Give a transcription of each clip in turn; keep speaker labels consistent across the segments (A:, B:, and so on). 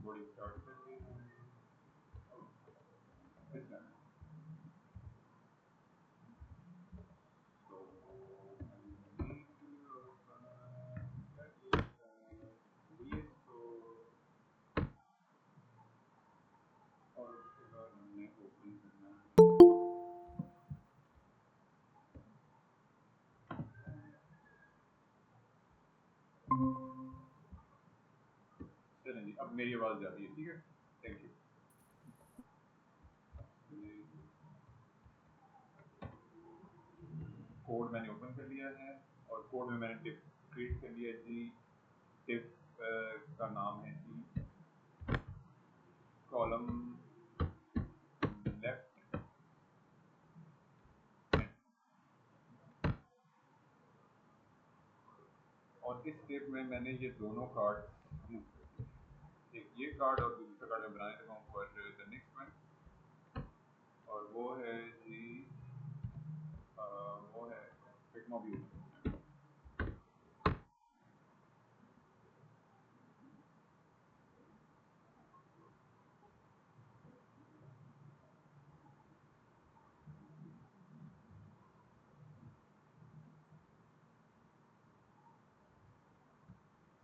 A: थोड़ी स्टार्ट करते हैं इस टाइम। तो I need to VS Code और उसके बाद हमने ओपन करना है। चलें जी, अब मेरी आवाज़ जाती है, ठीक है, थैंक यू। कोड मैंने ओपन कर लिया है और कोड में मैंने टिप क्रिएट कर लिया जी। टिप का नाम है जी कॉलम लेफ्ट। और इस टिप में मैंने ये दोनों कार्ड मूव कर दिए, एक ये कार्ड और दूसरा कार्ड मैं बनाने लगा हूँ फॉर द नेक्स्ट वन। और वो है जी वो है फिग्मा व्यू।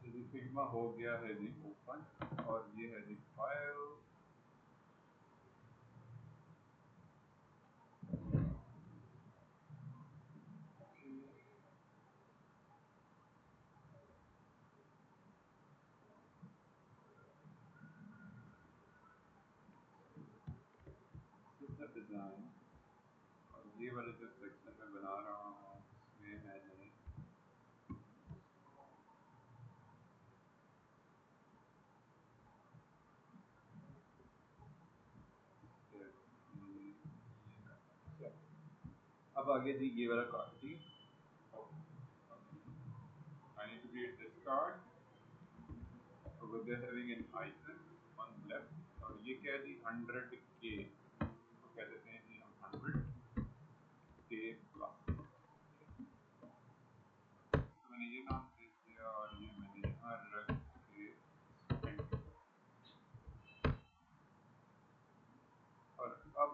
A: जी फिग्मा हो गया है जी ओपन, और ये है जी फाइल। डिज़ाइन और ये वाले जो सेक्शन में बना रहा हूँ उसमें मैंने अब आगे जी ये वाला कार्ड जी। I need to create this card. Over there having an icon on left और ये क्या है जी 100K, तो कह देते हैं जी हम 100K प्लस। तो मैंने ये नाम दे दिया और ये मैंने यहाँ रख के और अब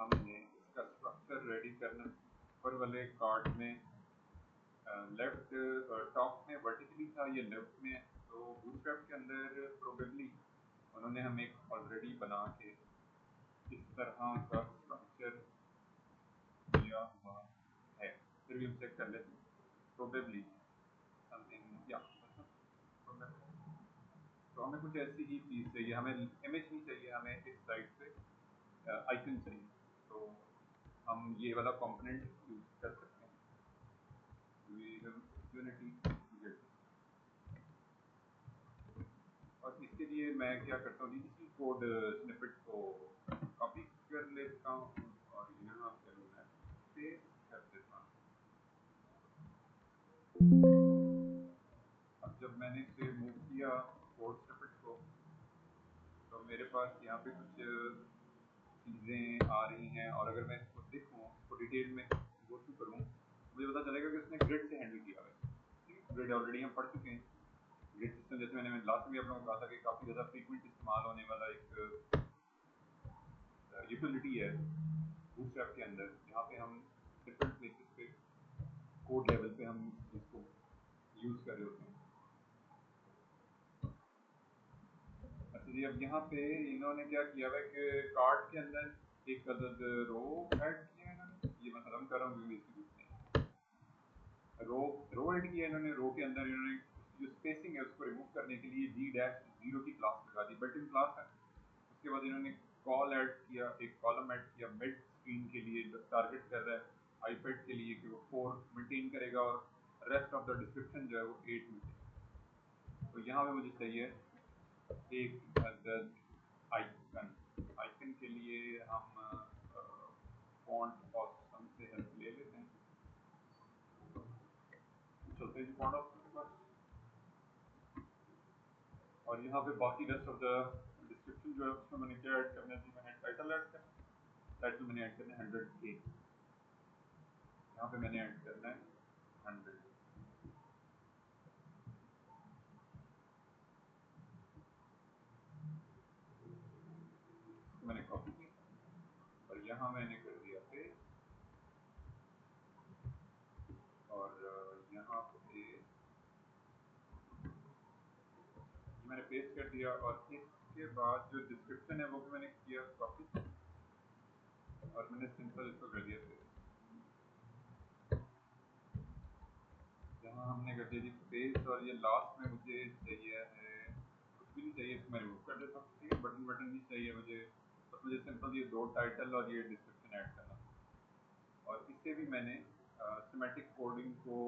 A: हमने इसका स्ट्रक्चर रेडी करना। ऊपर वाले कार्ड में लेफ्ट टॉप में वर्टिकली था, ये लेफ्ट में है। तो बूटस्ट्रैप के अंदर प्रोबेबली उन्होंने हमें ऑलरेडी बना के इस तरह का स्ट्रक्चर दिया हुआ है। फिर भी हम चेक कर लेते हैं, प्रोबेबली समथिंग या तो हमें कुछ ऐसी ही चीज़ चाहिए, हमें इमेज नहीं चाहिए, हमें इस साइड पे आइकन चाहिए। तो हम ये वाला कंपोनेंट यूज कर सकते हैं। We have Unity widget। और इसके लिए मैं क्या करता हूँ, इसी कोड स्निपेट को कॉपी कर लेता हूँ और यहाँ पे मैं पेस्ट कर देता हूँ। अब जब मैंने इसे मूव किया कोड स्निपेट को, तो मेरे पास यहाँ पे कुछ चीज़ें आ रही हैं और अगर मैं इसको देखूँ, इसको डिटेल में गो थ्रू करूँ, मुझे पता चलेगा कि उसने ग्रिड से हैंडल किया है। ग्रिड ऑलरेडी हम पढ़ चुके हैं। ग्रिड सिस्टम जैसे मैंने लास्ट में भी आप लोगों को कहा था कि काफ़ी ज़्यादा फ्रीक्वेंट इस्तेमाल होने वाला एक यूटिलिटी है बूटस्ट्रैप के अंदर, जहाँ पे हम डिफरेंट प्लेसेस पे कोड लेवल पे हम इसको यूज़ कर रहे होते हैं। अच्छा जी, अब यहाँ पे इन्होंने क्या किया हुआ है कि कार्ड के अंदर एक अदद रो ऐड किया है इन्होंने। ये मैं खत्म कर रहा हूँ क्योंकि इसकी कुछ नहीं रो रो ऐड किया है इन्होंने। रो के अंदर इन्होंने जो स्पेसिंग है उसको रिमूव करने के लिए G-0 की क्लास लगा दी, बिल्ट इन क्लास है। उसके बाद इन्होंने कॉल ऐड किया, एक कॉलम ऐड किया मिड स्क्रीन के लिए जो टारगेट कर रहा है आईपैड के लिए कि वो 4 मेंटेन करेगा और रेस्ट ऑफ द डिस्क्रिप्शन जो है वो 8 मेंटेन। तो यहाँ पे मुझे चाहिए एक अदद आइकन। आइकन के लिए हम फॉन्ट ऑप्शन से हेल्प ले लेते हैं। चलते हैं फॉन्ट ऑप्शन के पास और यहाँ पे बाकी रेस्ट ऑफ द डिस्क्रिप्शन जो है उसमें मैंने क्या ऐड करना है, मैंने टाइटल ऐड करना है। टाइटल मैंने ऐड करना है 100K। यहाँ पे मैंने ऐड करना है 100। मैंने कॉपी की और यहाँ मैंने कर दिया पेस्ट और यहाँ पे मैंने पेस्ट कर दिया और इसके बाद जो डिस्क्रिप्शन है वो भी मैंने किया कॉपी और मैंने सिंपल इसको कर दिया यहाँ हमने कर दिया जी पेस्ट और ये लास्ट में मुझे चाहिए है कुछ भी नहीं चाहिए इसको मैं रिमूव कर देता हूँ ठीक है बटन बटन नहीं चाहिए मुझे बस मुझे सिंपल ये दो टाइटल और ये डिस्क्रिप्शन ऐड करना और इससे भी मैंने सिमेटिक कोडिंग को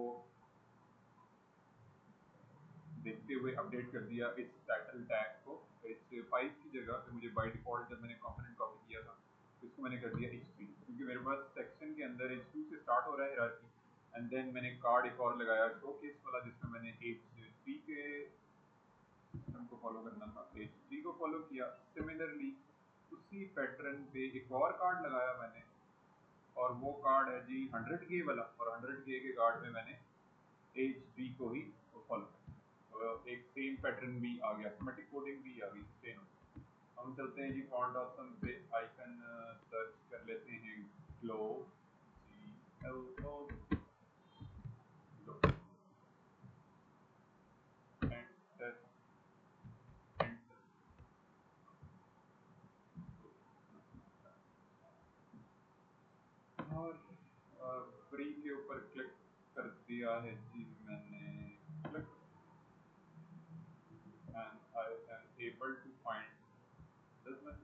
A: देखते हुए अपडेट कर दिया इस टाइटल टैग को H5 की जगह पे मुझे बाय डिफॉल्ट जब मैंने कंपोनेंट कॉपी किया था तो इसको मैंने कर दिया H3 क्योंकि मेरे पास सेक्शन के अंदर H2 से स्टार्ट हो रहा है हायरार्की एंड देन मैंने कार्ड एक और लगाया शोकेस वाला जिसमें मैंने H3 के सिस्टम को फॉलो करना था H3 को फॉलो किया सिमिलरली उसी पैटर्न पे एक और कार्ड लगाया मैंने और वो कार्ड है जी 100K वाला और 100K के कार्ड में मैंने H3 को ही फॉलो किया तो एक सेम पैटर्न भी आ गया सिमेटिक कोडिंग भी आ गई सेम हम चलते हैं जी फॉन्ट ऑप्शन पे आइकन सर्च कर लेते हैं glow GLO glow enter enter और फ्री के ऊपर क्लिक कर दिया है जी मैंने click and I am able to find this man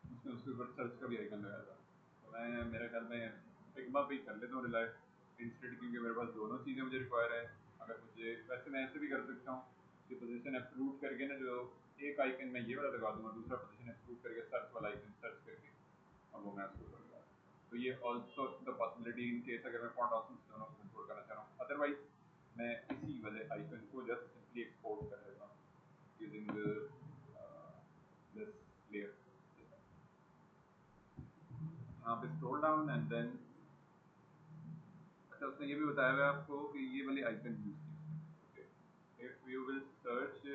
A: उसने उसके ऊपर सर्च का भी आइकन लगाया था तो मैं मेरे ख्याल में फिग्मा पे ही कर लेता हूँ रिलाय इंस्टेड क्योंकि मेरे पास दोनों चीज़ें मुझे रिक्वायर है अगर मुझे वैसे मैं ऐसे भी कर सकता हूँ कि पोजीशन अप्रूव करके ना जो एक आइकन मैं ये वाला लगा दूंगा दूसरा पोजीशन अप्रूव करके सर्च वाला आइकन सर्च करके और वो मैं उसको करूँगा तो ये also the possibility in case अगर मैं फॉन्ट ऑप्शन दोनों को कंट्रोल करना चाह रहा हूँ अदरवाइज मैं इसी वाले आइकन को जस्ट सिंपली एक्सपोर्ट कर लेता हूँ यूजिंग दिस लेयर यहाँ पे स्क्रॉल डाउन एंड देन अच्छा उसने ये भी बताया हुआ है आपको कि ये वाले आइकन यूज कीजिए okay if you will search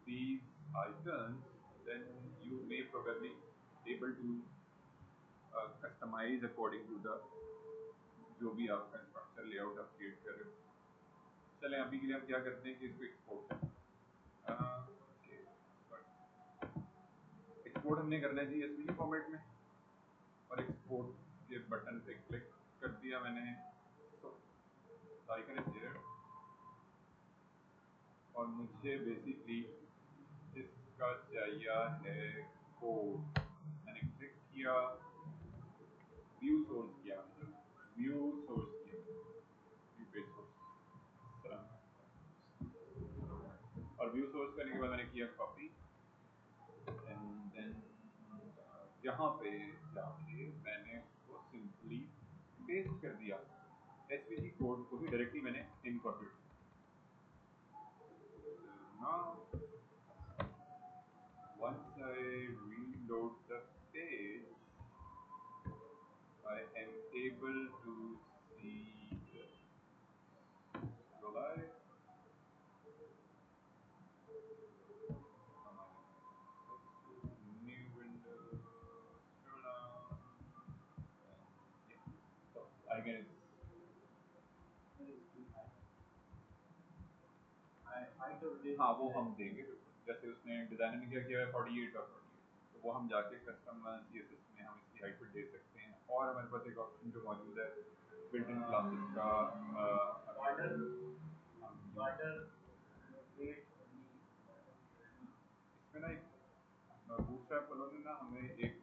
A: these icons then you may probably able to customize according to the जो भी आपका स्ट्रक्चर लेआउट आप क्रिएट कर रहे हो चलें अभी के लिए हम क्या करते हैं कि इसको एक्सपोर्ट एक्सपोर्ट हमने करना है जी एसवीजी फॉर्मेट में और एक्सपोर्ट के बटन पे क्लिक कर दिया मैंने तो आइकन इज देयर और मुझे बेसिकली इसका चाहिए है कोड मैंने क्लिक किया व्यू सोर्स किया व्यू सोर्स किया व्यू पेज सोर्स और व्यू सोर्स करने के बाद मैंने किया कॉपी एंड देन यहाँ पे जाके मैंने उसको सिंपली पेस्ट कर दिया एसवीजी कोड को भी डायरेक्टली मैंने incorporate now once I reload the page I am able to see the go live new window scroll down and yeah so I guess हाँ वो हम देंगे जैसे उसने डिजाइनर ने क्या किया है 48 और 48 तो वो हम जाके कस्टम CSS में हम इसकी हाइट दे सकते हैं और हमारे पास एक ऑप्शन जो मौजूद है बिल्ट इन क्लासेस का इसमें ना एक बूटस्ट्रैप वालों ने ना हमें एक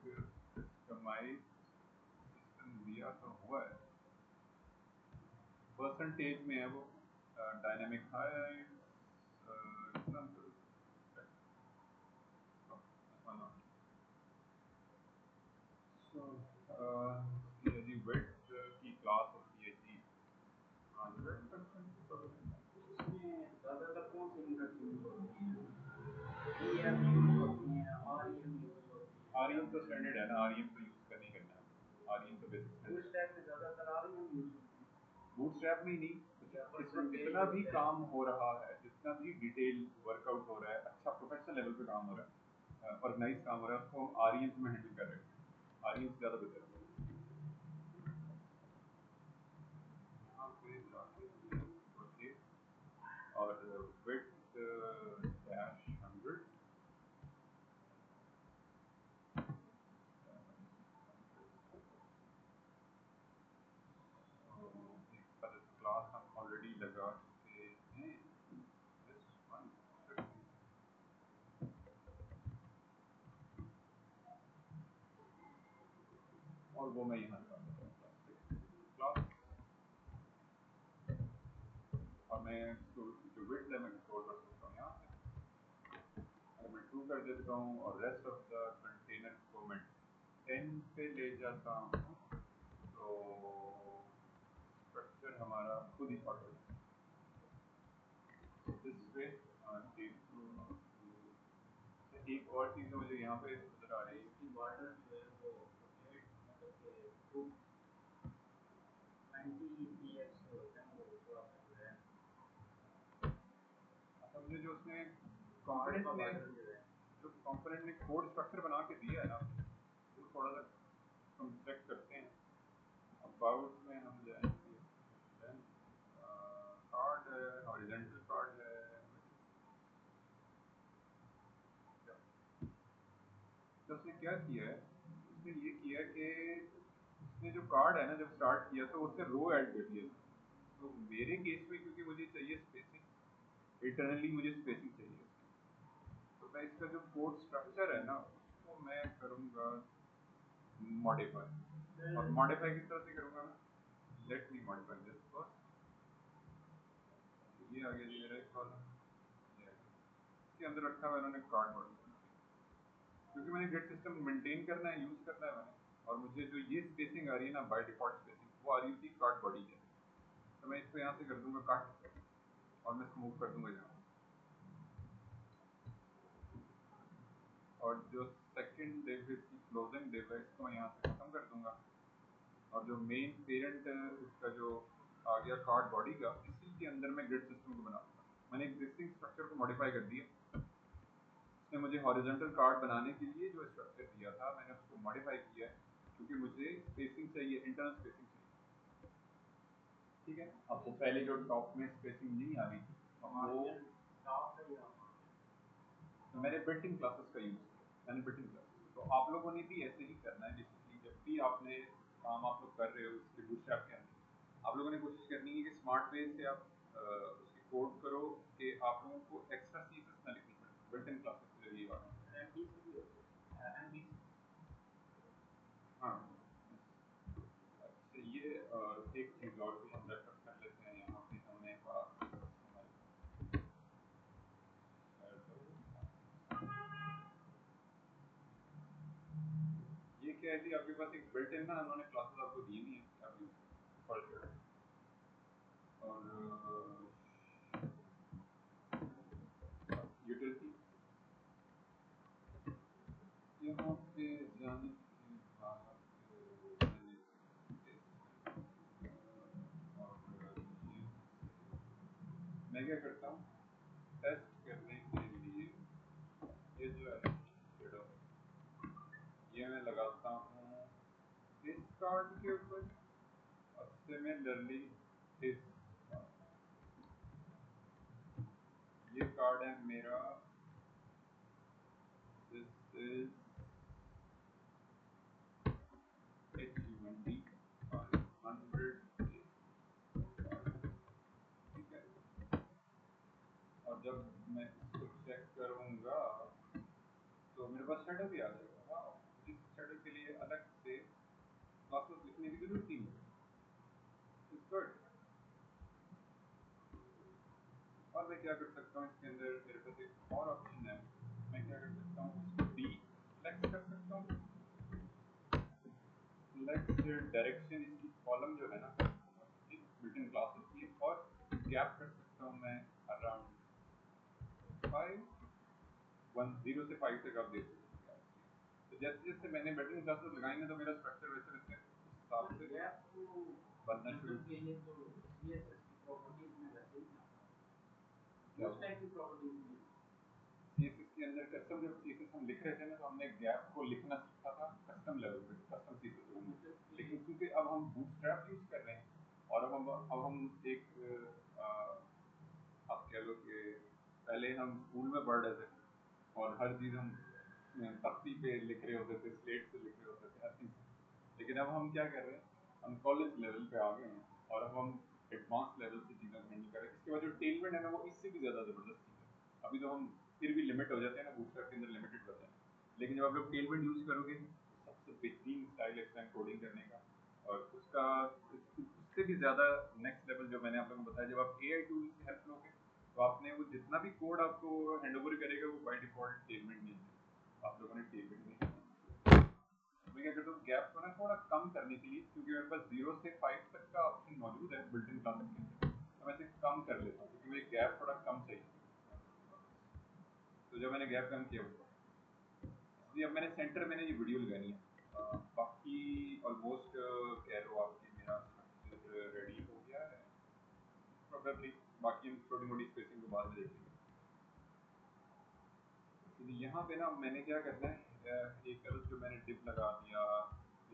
A: कस्टमाइज सिस्टम दिया तो हुआ है परसेंटेज में है वो डायनामिक हाइट एग्जांपल सो ये जी विड्थ की क्लास होती है जी 100%
B: इसमें ज़्यादातर कौन सी इंटरचेंज होती हैं EM यूज़ होती हैं REM यूज़ होती हैं या
A: आरईएम तो स्टैंडर्ड है ना आरईएम तो यूज करना ही करना है आरईएम तो बेसिक
B: फुल
A: स्टैंडर्ड है
B: स्टैक में ज़्यादातर REM यूज़ होती हैं
A: बूटस्ट्रैप में ही नहीं
B: या
A: इस वक्त
B: परसेंटेज
A: जितना भी
B: वगैरह।
A: काम हो रहा है जितना भी डिटेल वर्कआउट हो रहा है अच्छा प्रोफेशनल लेवल पे काम हो रहा है ऑर्गेनाइज काम हो रहा है उसको हम आरियंस में हैंडल कर रहे हैं, आरियंस ज़्यादा बेहतर है। यहाँ पे जाके ओके और विथ डैश 100 क्लास हम ऑलरेडी लगा चुके हैं this one, और वो मैं यहाँ लगा देता हूँ क्लास और मैं जो विड्थ है मैं कंट्रोल कर सकता हूँ यहाँ से, अगर मैं ट्रू कर देता हूँ और रेस्ट ऑफ द कंटेनर को मैं 10 पे ले जाता हूँ तो स्ट्रक्चर हमारा खुद ही शॉर्ट हो जाता है दिस वे। एक और चीज़ मुझे यहाँ पे नजर आ रही है
B: इसकी बॉर्डर जो है वो मतलब कि खूब 90 px होता है वो थोड़ा सा जो है
A: असल में जो उसने
B: कार्ड
A: कंपोनेंट
B: का
A: ने
B: बॉर्डर जो है
A: जो कंपोनेंट ने कोड स्ट्रक्चर बना के दिया है ना वो थोड़ा सा हम चेक करते हैं। अबाउट में हम जाएंगे देन कार्ड है हॉरिजॉन्टल कार्ड है तो उसने क्या किया है उसने ये किया कि उसने जो कार्ड है ना जब स्टार्ट किया तो उसने रो ऐड कर दिया तो मेरे केस में क्योंकि मुझे चाहिए स्पेसिंग इंटरनली मुझे स्पेसिंग चाहिए तो मैं इसका जो कोड स्ट्रक्चर है ना उसको मैं करूँगा मॉडिफाई और मॉडिफाई किस तरह से करूँगा मैं let me modify this first ये आगे दिया मेरा एक कॉलम इसके अंदर रखा हुआ इन्होंने कार्ड बॉडी क्योंकि मैंने ग्रिड सिस्टम मेंटेन करना है यूज करना है मैंने और मुझे जो ये स्पेसिंग आ रही है ना बाय डिफॉल्ट स्पेसिंग वो आ रही होती कार्ड बॉडी है तो मैं इसको यहाँ से कर दूंगा कट और मैं स्मूव कर दूंगा यहाँ और जो सेकंड डिव इसकी क्लोजिंग डिव है इसको मैं यहाँ से खत्म कर दूंगा और जो मेन पेरेंट इसका जो आ गया कार्ड बॉडी का इसी के अंदर मैं ग्रिड सिस्टम को बना दूंगा। मैंने एग्जिस्टिंग स्ट्रक्चर को मॉडिफाई कर दिया उसने मुझे हॉरिजॉन्टल कार्ड बनाने के लिए जो स्ट्रक्चर दिया था मैंने उसको मॉडिफाई किया है क्योंकि मुझे स्पेसिंग चाहिए इंटरनल स्पेसिंग चाहिए ठीक है। आपको पहले जो टॉप में स्पेसिंग नहीं आ रही तो वो
B: टॉप है या
A: तो मैंने बिल्ट इन क्लासेस का यूज किया मैंने बिल्ट इन क्लासेस तो आप लोगों ने भी ऐसे ही करना है बेसिकली जब भी आपने काम आप लोग कर रहे हो इसके बूटस्ट्रैप के अंदर आप लोगों ने कोशिश करनी है कि स्मार्ट वे से आप उसकी कोड करो कि आप लोगों को एक्स्ट्रा सीएसएस ना लिखनी पड़े बिल्ट इन क्लासेस के जरिए वाला
B: एमडी से भी होते हैं एमडी
A: हाँ अच्छा ये एक चीज़ और भी हम रेफर कर लेते हैं यहाँ पे हमने बात ये क्या है कि आपके पास एक बिल्ट इन ना उन्होंने क्लासेस आपको दी नहीं है अभी फर्स्ट और यूटिलिटी यहाँ पे जाने के बाद मैं क्या करता हूँ टेस्ट करने के लिए ये जो है ये मैं लगाता हूँ इस कार्ड के ऊपर और सिमिलरली इस ये कार्ड है मेरा दिस इज HUND 500 ठीक है और जब मैं इसको चेक करूँगा तो मेरे पास शेडो भी आ जाएगा वाह मुझे शेडो के लिए अलग से क्लासेस लिखने की जरूरत नहीं है इट्स गुड। और मैं क्या कर सकता हूँ इसके अंदर मेरे पास एक और ऑप्शन है मैं क्या कर सकता हूँ इसको डी सेलेक्ट कर सकता हूँ सेलेक्ट डायरेक्शन इसकी कॉलम जो है ना एक बिल्ट इन क्लास होती है और गैप कर सकता हूँ मैं अराउंड 5 से 5 तक आप दे सकते हैं तो जैसे जैसे मैंने बिल्ट इन क्लासेस लगाएंगे तो मेरा स्ट्रक्चर वैसे वैसे उस हिसाब से
B: गैप को
A: बनना शुरू
B: यूजर के लिए तो सीएसएस की प्रॉपर्टीज में वैसे ही आता है
A: क्या
B: उस टाइप की प्रॉपर्टीज में
A: CSS के अंदर कस्टम, जब CSS हम लिख रहे थे ना तो हमने गैप को लिखना सीखा था कस्टम लेवल पे, कस्टम CSS रूम में। लेकिन क्योंकि अब हम बूटस्ट्रैप यूज कर रहे हैं और अब हम एक आप कह लो कि पहले हम स्कूल में पढ़ रहे थे और हर चीज़ हम तख्ती पे लिख रहे होते थे, स्लेट से लिख रहे होते थे, हर चीज़। लेकिन अब हम क्या कर रहे हैं, हम कॉलेज लेवल पे आ गए हैं और अब हम एडवांस लेवल से चीज़ों को हैंडल कर रहे हैं। इसके बाद जो टेलमेंट है ना वो इससे भी ज़्यादा ज़बरदस्त चीज़ है। अभी तो हम फिर भी लिमिट हो जाते हैं ना, बूटस्ट्रैप के अंदर लिमिटेड होते हैं, लेकिन जब आप लोग टेलमेंट यूज़ करोगे सबसे बेहतरीन स्टाइल है कोडिंग करने का। और उसका उससे भी ज़्यादा नेक्स्ट लेवल जो मैंने आप लोगों को बताया, जब आप AI टूल की हेल्प लोगे तो आपने वो जितना भी कोड आपको हैंड ओवर करेगा वो बाय डिफॉल्ट टेलमेंट नहीं है, आप लोगों ने टेलमेंट नहीं है। मैं क्या करता हूँ गैप को ना थोड़ा कम करने के लिए, क्योंकि मेरे पास 0 से 5 तक का ऑप्शन मौजूद है बिल्ट इन क्लासेस के अंदर, तो मैं इसे कम कर लेता हूँ क्योंकि मुझे गैप थोड़ा कम चाहिए। तो जब मैंने गैप कम किया हुआ, इसलिए अब मैंने सेंटर में ये वीडियो लगानी है। बाकी ऑलमोस्ट कह लो आपकी मेरा स्ट्रक्चर रेडी हो गया है प्रोबेबली, बाकी हम छोटी मोटी स्पेसिंग को बाद में देखेंगे। यहाँ पे ना मैंने क्या करना है, एक तरफ जो मैंने डिप लगा दिया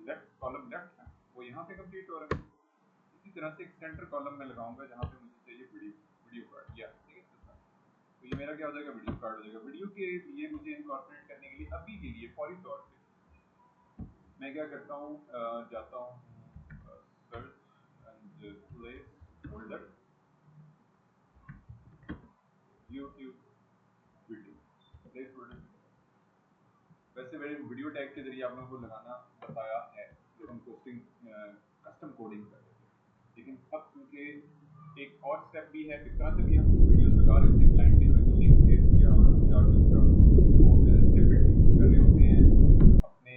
A: लेफ्ट कॉलम लेफ्ट है वो यहाँ पे कंप्लीट हो रहा है। इसी तरह से एक सेंटर कॉलम में लगाऊंगा जहाँ पे मुझे चाहिए वीडियो, वीडियो कार्ड या ठीक है। तो ये मेरा क्या हो जाएगा, वीडियो कार्ड हो जाएगा। वीडियो के लिए मुझे इनकॉर्पोरेट करने के लिए अभी के लिए फौरी तौर पे मैं क्या करता हूँ, जाता हूँ search and place folder YouTube video place folder. वैसे मैंने वीडियो टैग के जरिए आप लोगों को लगाना बताया है जब हम पोस्टिंग कस्टम कोडिंग कर रहे थे, लेकिन अब क्योंकि एक और स्टेप भी है, इस तरह से भी हम वीडियोस लगा रहे होते हैं, क्लाइंट ने हमें लिंक शेयर किया और हम जाकर उसका कोड स्निपेट यूज कर रहे होते हैं अपने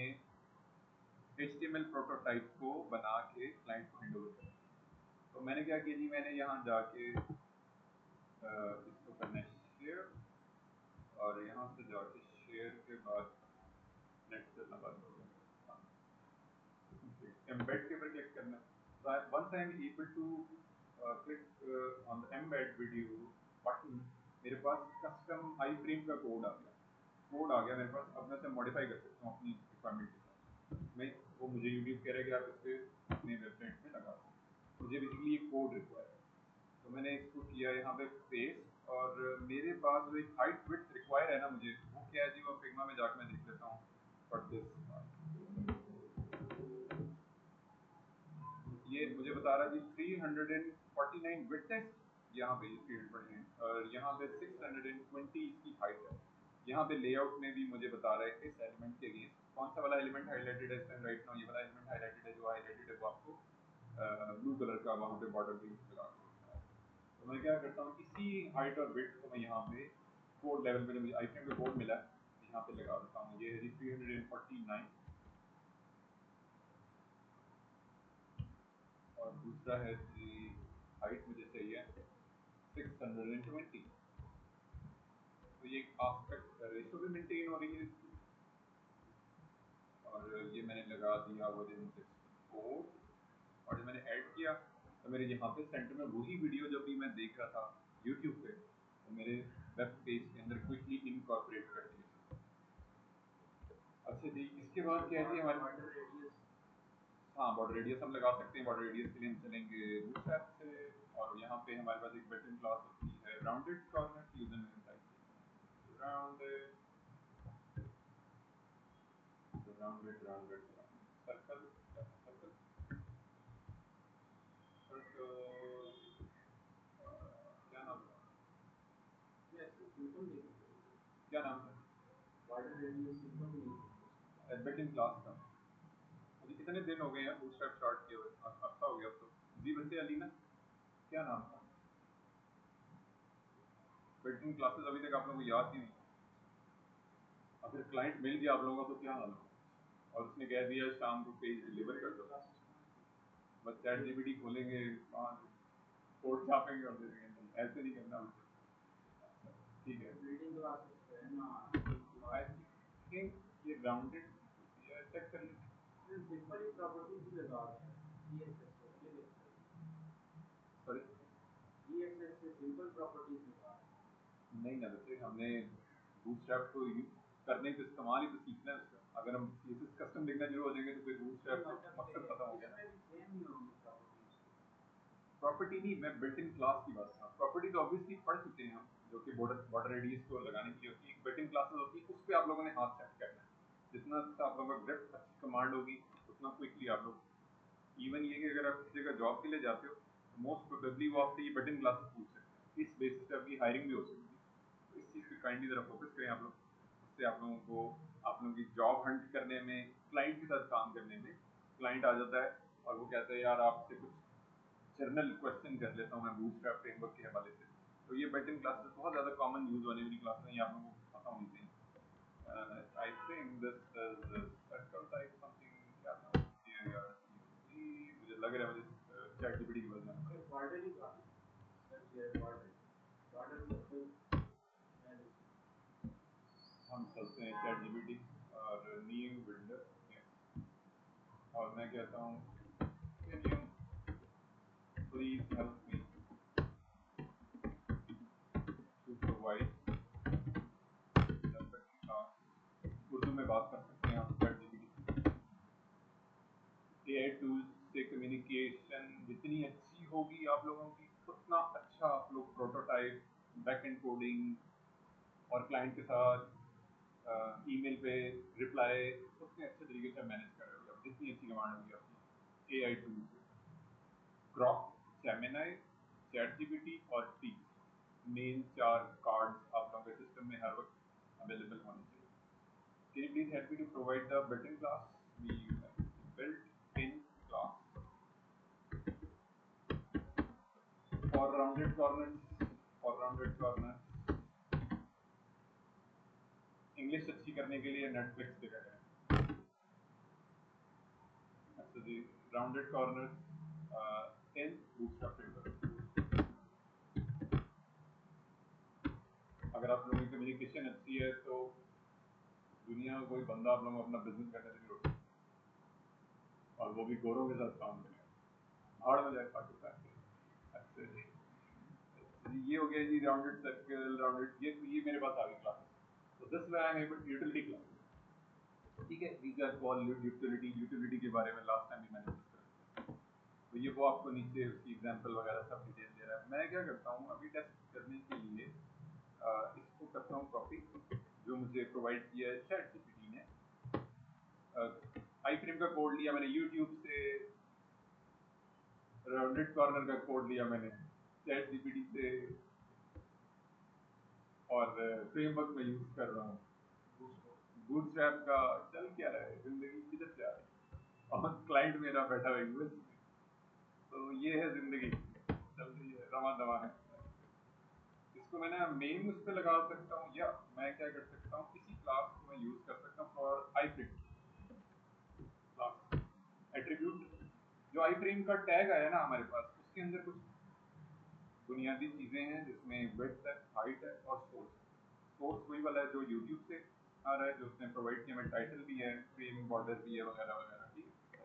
A: HTML प्रोटोटाइप को बना के क्लाइंट को हैंड ओवर करें। तो मैंने क्या किया जी, मैंने यहाँ जाके इसको करना है शेयर, और यहाँ से जाके शेयर के बाद नेक्स्ट चलना बंद हो गया, एम्बेड के ऊपर क्लिक करना है। So once I am able to click on the embed video button, मेरे पास कस्टम आई फ्रेम का कोड आ गया मेरे पास। अब मैं उसे मॉडिफाई कर सकता हूँ अपनी रिक्वायरमेंट के साथ। मैं वो मुझे यूट्यूब कह रहा है कि आप इसे अपने वेबसाइट में लगा सकते, मुझे बेसिकली ये कोड रिक्वायर है। तो मैंने इसको किया यहाँ पे पेस्ट, और मेरे पास जो एक हाइट विड्थ रिक्वायर है ना मुझे, वो क्या है जी, वो फिग्मा में जाकर मैं देख लेता हूँ। बट ये मुझे बता रहा है जी 349 विड्थ है यहाँ पे, 349, और यहाँ पे 620 इसकी हाइट है। यहाँ पे लेआउट में भी मुझे बता रहा है इस एलिमेंट के अगेंस्ट कौन सा वाला एलिमेंट हाईलाइटेड है इस टाइम राइट नाउ, ये वाला एलिमेंट हाईलाइटेड है। जो हाईलाइटेड है वो आपको ब्लू कलर का वहाँ पे बॉर्डर भी लगा के। तो मैं क्या करता हूँ, इसी हाइट और विड्थ को मैं यहाँ पे कोड लेवल पे, मुझे आईफ्रेम का कोड मिला है यहाँ पे लगा देता हूँ। ये है जी 349, और दूसरा है जी हाइट मुझे चाहिए 620। तो ये आस्पेक्ट रेशो भी मेंटेन हो रही है, और ये मैंने लगा दिया विद इन 64। और जब मैंने ऐड किया तो मेरे यहाँ पे सेंटर में वही वीडियो जब भी मैं देख रहा था यूट्यूब पे, तो मेरे वेब पेज के अंदर क्विकली इनकॉर्पोरेट कर दिया। अच्छा जी, इसके बाद क्या है जी हमारे
B: बॉर्डर रेडियस,
A: हाँ बॉर्डर रेडियस हम लगा सकते हैं। बॉर्डर रेडियस के लिए हम चलेंगे बूटस्ट्रैप से, और यहाँ पे हमारे पास एक बिल्ट इन क्लास होती है rounded corner user rounded rounded rounded circle circle circle, क्या नाम था,
B: यस सिंपल नहीं,
A: क्या नाम था
B: बॉर्डर रेडियस सिंपल नहीं।
A: बिल्ट इन क्लास का। मुझे कितने दिन हो गए हैं बूटस्ट्रैप स्टार्ट किए हुए, हफ्ता हो गया अब तो जी। बंदे अली ना, क्या नाम था बिल्ट इन क्लासेस, अभी तक आप लोगों को याद ही नहीं। अगर क्लाइंट मिल गया आप लोगों का तो क्या हाल होगा, और उसने कह दिया शाम को पेज डिलीवर कर दो, बस चैट जीपीटी खोलेंगे वहाँ कोड छापेंगे और दे देंगे। नहीं, ऐसे नहीं करना मुझे, ठीक है।
B: बिल्डिंग क्लासेस पे है ना,
A: आई थिंक ये राउंडेड, ये चेक कर लेते हैं।
B: सिंपल ही प्रॉपर्टीज भी लगा रहे हैं सीएसएस से, ये देखो
A: सॉरी
B: सीएसएस से सिंपल प्रॉपर्टीज लगा रहे हैं।
A: नहीं ना, वैसे हमने बूटस्ट्रैप को करने तो इस्तेमाल ही तो सीखना है उसका। अगर हम CSS कस्टम लिखना शुरू हो जाएंगे तो फिर बूटस्ट्रैप का मकसद खत्म हो गया ना। प्रॉपर्टी नहीं, मैं बिल्ट इन क्लास की बात कर रहा हूँ। प्रॉपर्टी तो ऑब्वियसली पढ़ चुके हैं हम, जो कि बॉर्डर रेडियस को लगाने के लिए होती है। एक बिल्ट इन क्लासेस होती है, उस पर आप लोगों ने हाथ सेट करना है। जितना अच्छा आप लोगों का ग्रिप, अच्छी कमांड होगी, उतना क्विकली आप लोग, इवन ये कि अगर आप किसी जगह जॉब के लिए जाते हो तो मोस्ट प्रोबेबली वो आपसे ये बिल्ट इन क्लासेस पूछ सकते हैं। इस बेसिस पे आपकी हायरिंग भी हो सकती है। तो इस चीज़ पे काइंडली ज़रा फोकस करें आप लोग। इससे आप लोगों को, आप लोगों की जॉब हंट करने में, क्लाइंट के साथ काम करने में, क्लाइंट आ जाता है और वो कहता है यार आपसे कुछ जर्नल क्वेश्चन कर लेता हूँ मैं बूटस्ट्रैप फ्रेमवर्क के हवाले से। तो ये बिल्ट इन क्लासेस बहुत ज़्यादा कॉमन यूज होने वाली क्लास है, ये आप लोगों को पता होनी चाहिए। I think this is circle type something, क्या था ये यार, मुझे लग रहा है मुझे चैट जीपीटी की वजह से।
B: बॉर्डर ही था, बॉर्डर बॉर्डर मतलब
A: हम चलते हैं चैट जीपीटी और न्यू बिल्डर, और मैं कहता हूँ can you please help me to provide, Urdu में बात कर सकते हैं आप चैट जीपीटी। AI टूल्स से कम्युनिकेशन जितनी अच्छी होगी आप लोगों की, उतना अच्छा आप लोग प्रोटोटाइप, बैक एंड कोडिंग और क्लाइंट के साथ ईमेल पे रिप्लाई उतने अच्छे तरीके से मैनेज कर रहे हो आप, जितनी अच्छी कमांड होगी आपकी AI टूल से। ग्रॉक, जेमिनी, चैट जीपीटी और टीम्स, मेन 4 कार्ड्स आप लोगों के सिस्टम में हर वक्त अवेलेबल होने चाहिए। Can you please help me to provide the built-in class? We built-in class for rounded corners. For rounded corners, English अच्छी करने के लिए नेटफ्लिक्स देखा जाए। अच्छा जी, राउंडेड कॉर्नर्स इन बूटस्ट्रैप फ्रेमवर्क। अगर आप लोगों की कम्युनिकेशन अच्छी है तो दुनिया में कोई बंदा आप लोगों को अपना बिजनेस करने से नहीं रोक सकता, और वो भी गोरों के साथ काम करेगा। भाड़ में जाए पाकिस्तान। अच्छा जी, ये हो गया जी राउंडेड सर्कल, राउंडेड, ये मेरे पास आ गई क्लास। तो this way I am able utility class, ठीक है। These are called utility. Utility के बारे में लास्ट टाइम भी मैंने डिस्कस किया। तो ये वो आपको नीचे उसकी एग्जांपल वगैरह सब डिटेल दे रहा है। मैं क्या करता हूँ अभी टेस्ट करने के लिए इसको करता हूँ कॉपी, जो मुझे प्रोवाइड किया है चैट जीपीटी ने। आई फ्रेम का कोड लिया मैंने यूट्यूब से, राउंडेड कॉर्नर का कोड लिया मैंने चैट जीपीटी से, और फ्रेमवर्क में यूज कर रहा हूँ बूटस्ट्रैप का। चल क्या रहा है, जिंदगी किधर जा रही है, और क्लाइंट मेरा बैठा हुआ यूएस में। तो ये है जिंदगी, चल रही है, रवा दवा है। इसको मैंने मेन उस पर लगा सकता हूँ, या मैं क्या कर सकता हूँ, किसी क्लास को मैं यूज कर सकता हूँ for I frame class attribute. जो आई फ्रेम का टैग आया ना हमारे पास, उसके अंदर कुछ बुनियादी चीजें हैं, जिसमें विड्थ है, हाइट है और सोर्स। सोर्स वही वाला है जो यूट्यूब से आ रहा है, जो उसने प्रोवाइड किया। में टाइटल भी है, फ्रेम बॉर्डर भी है, वगैरह वगैरह, ठीक है।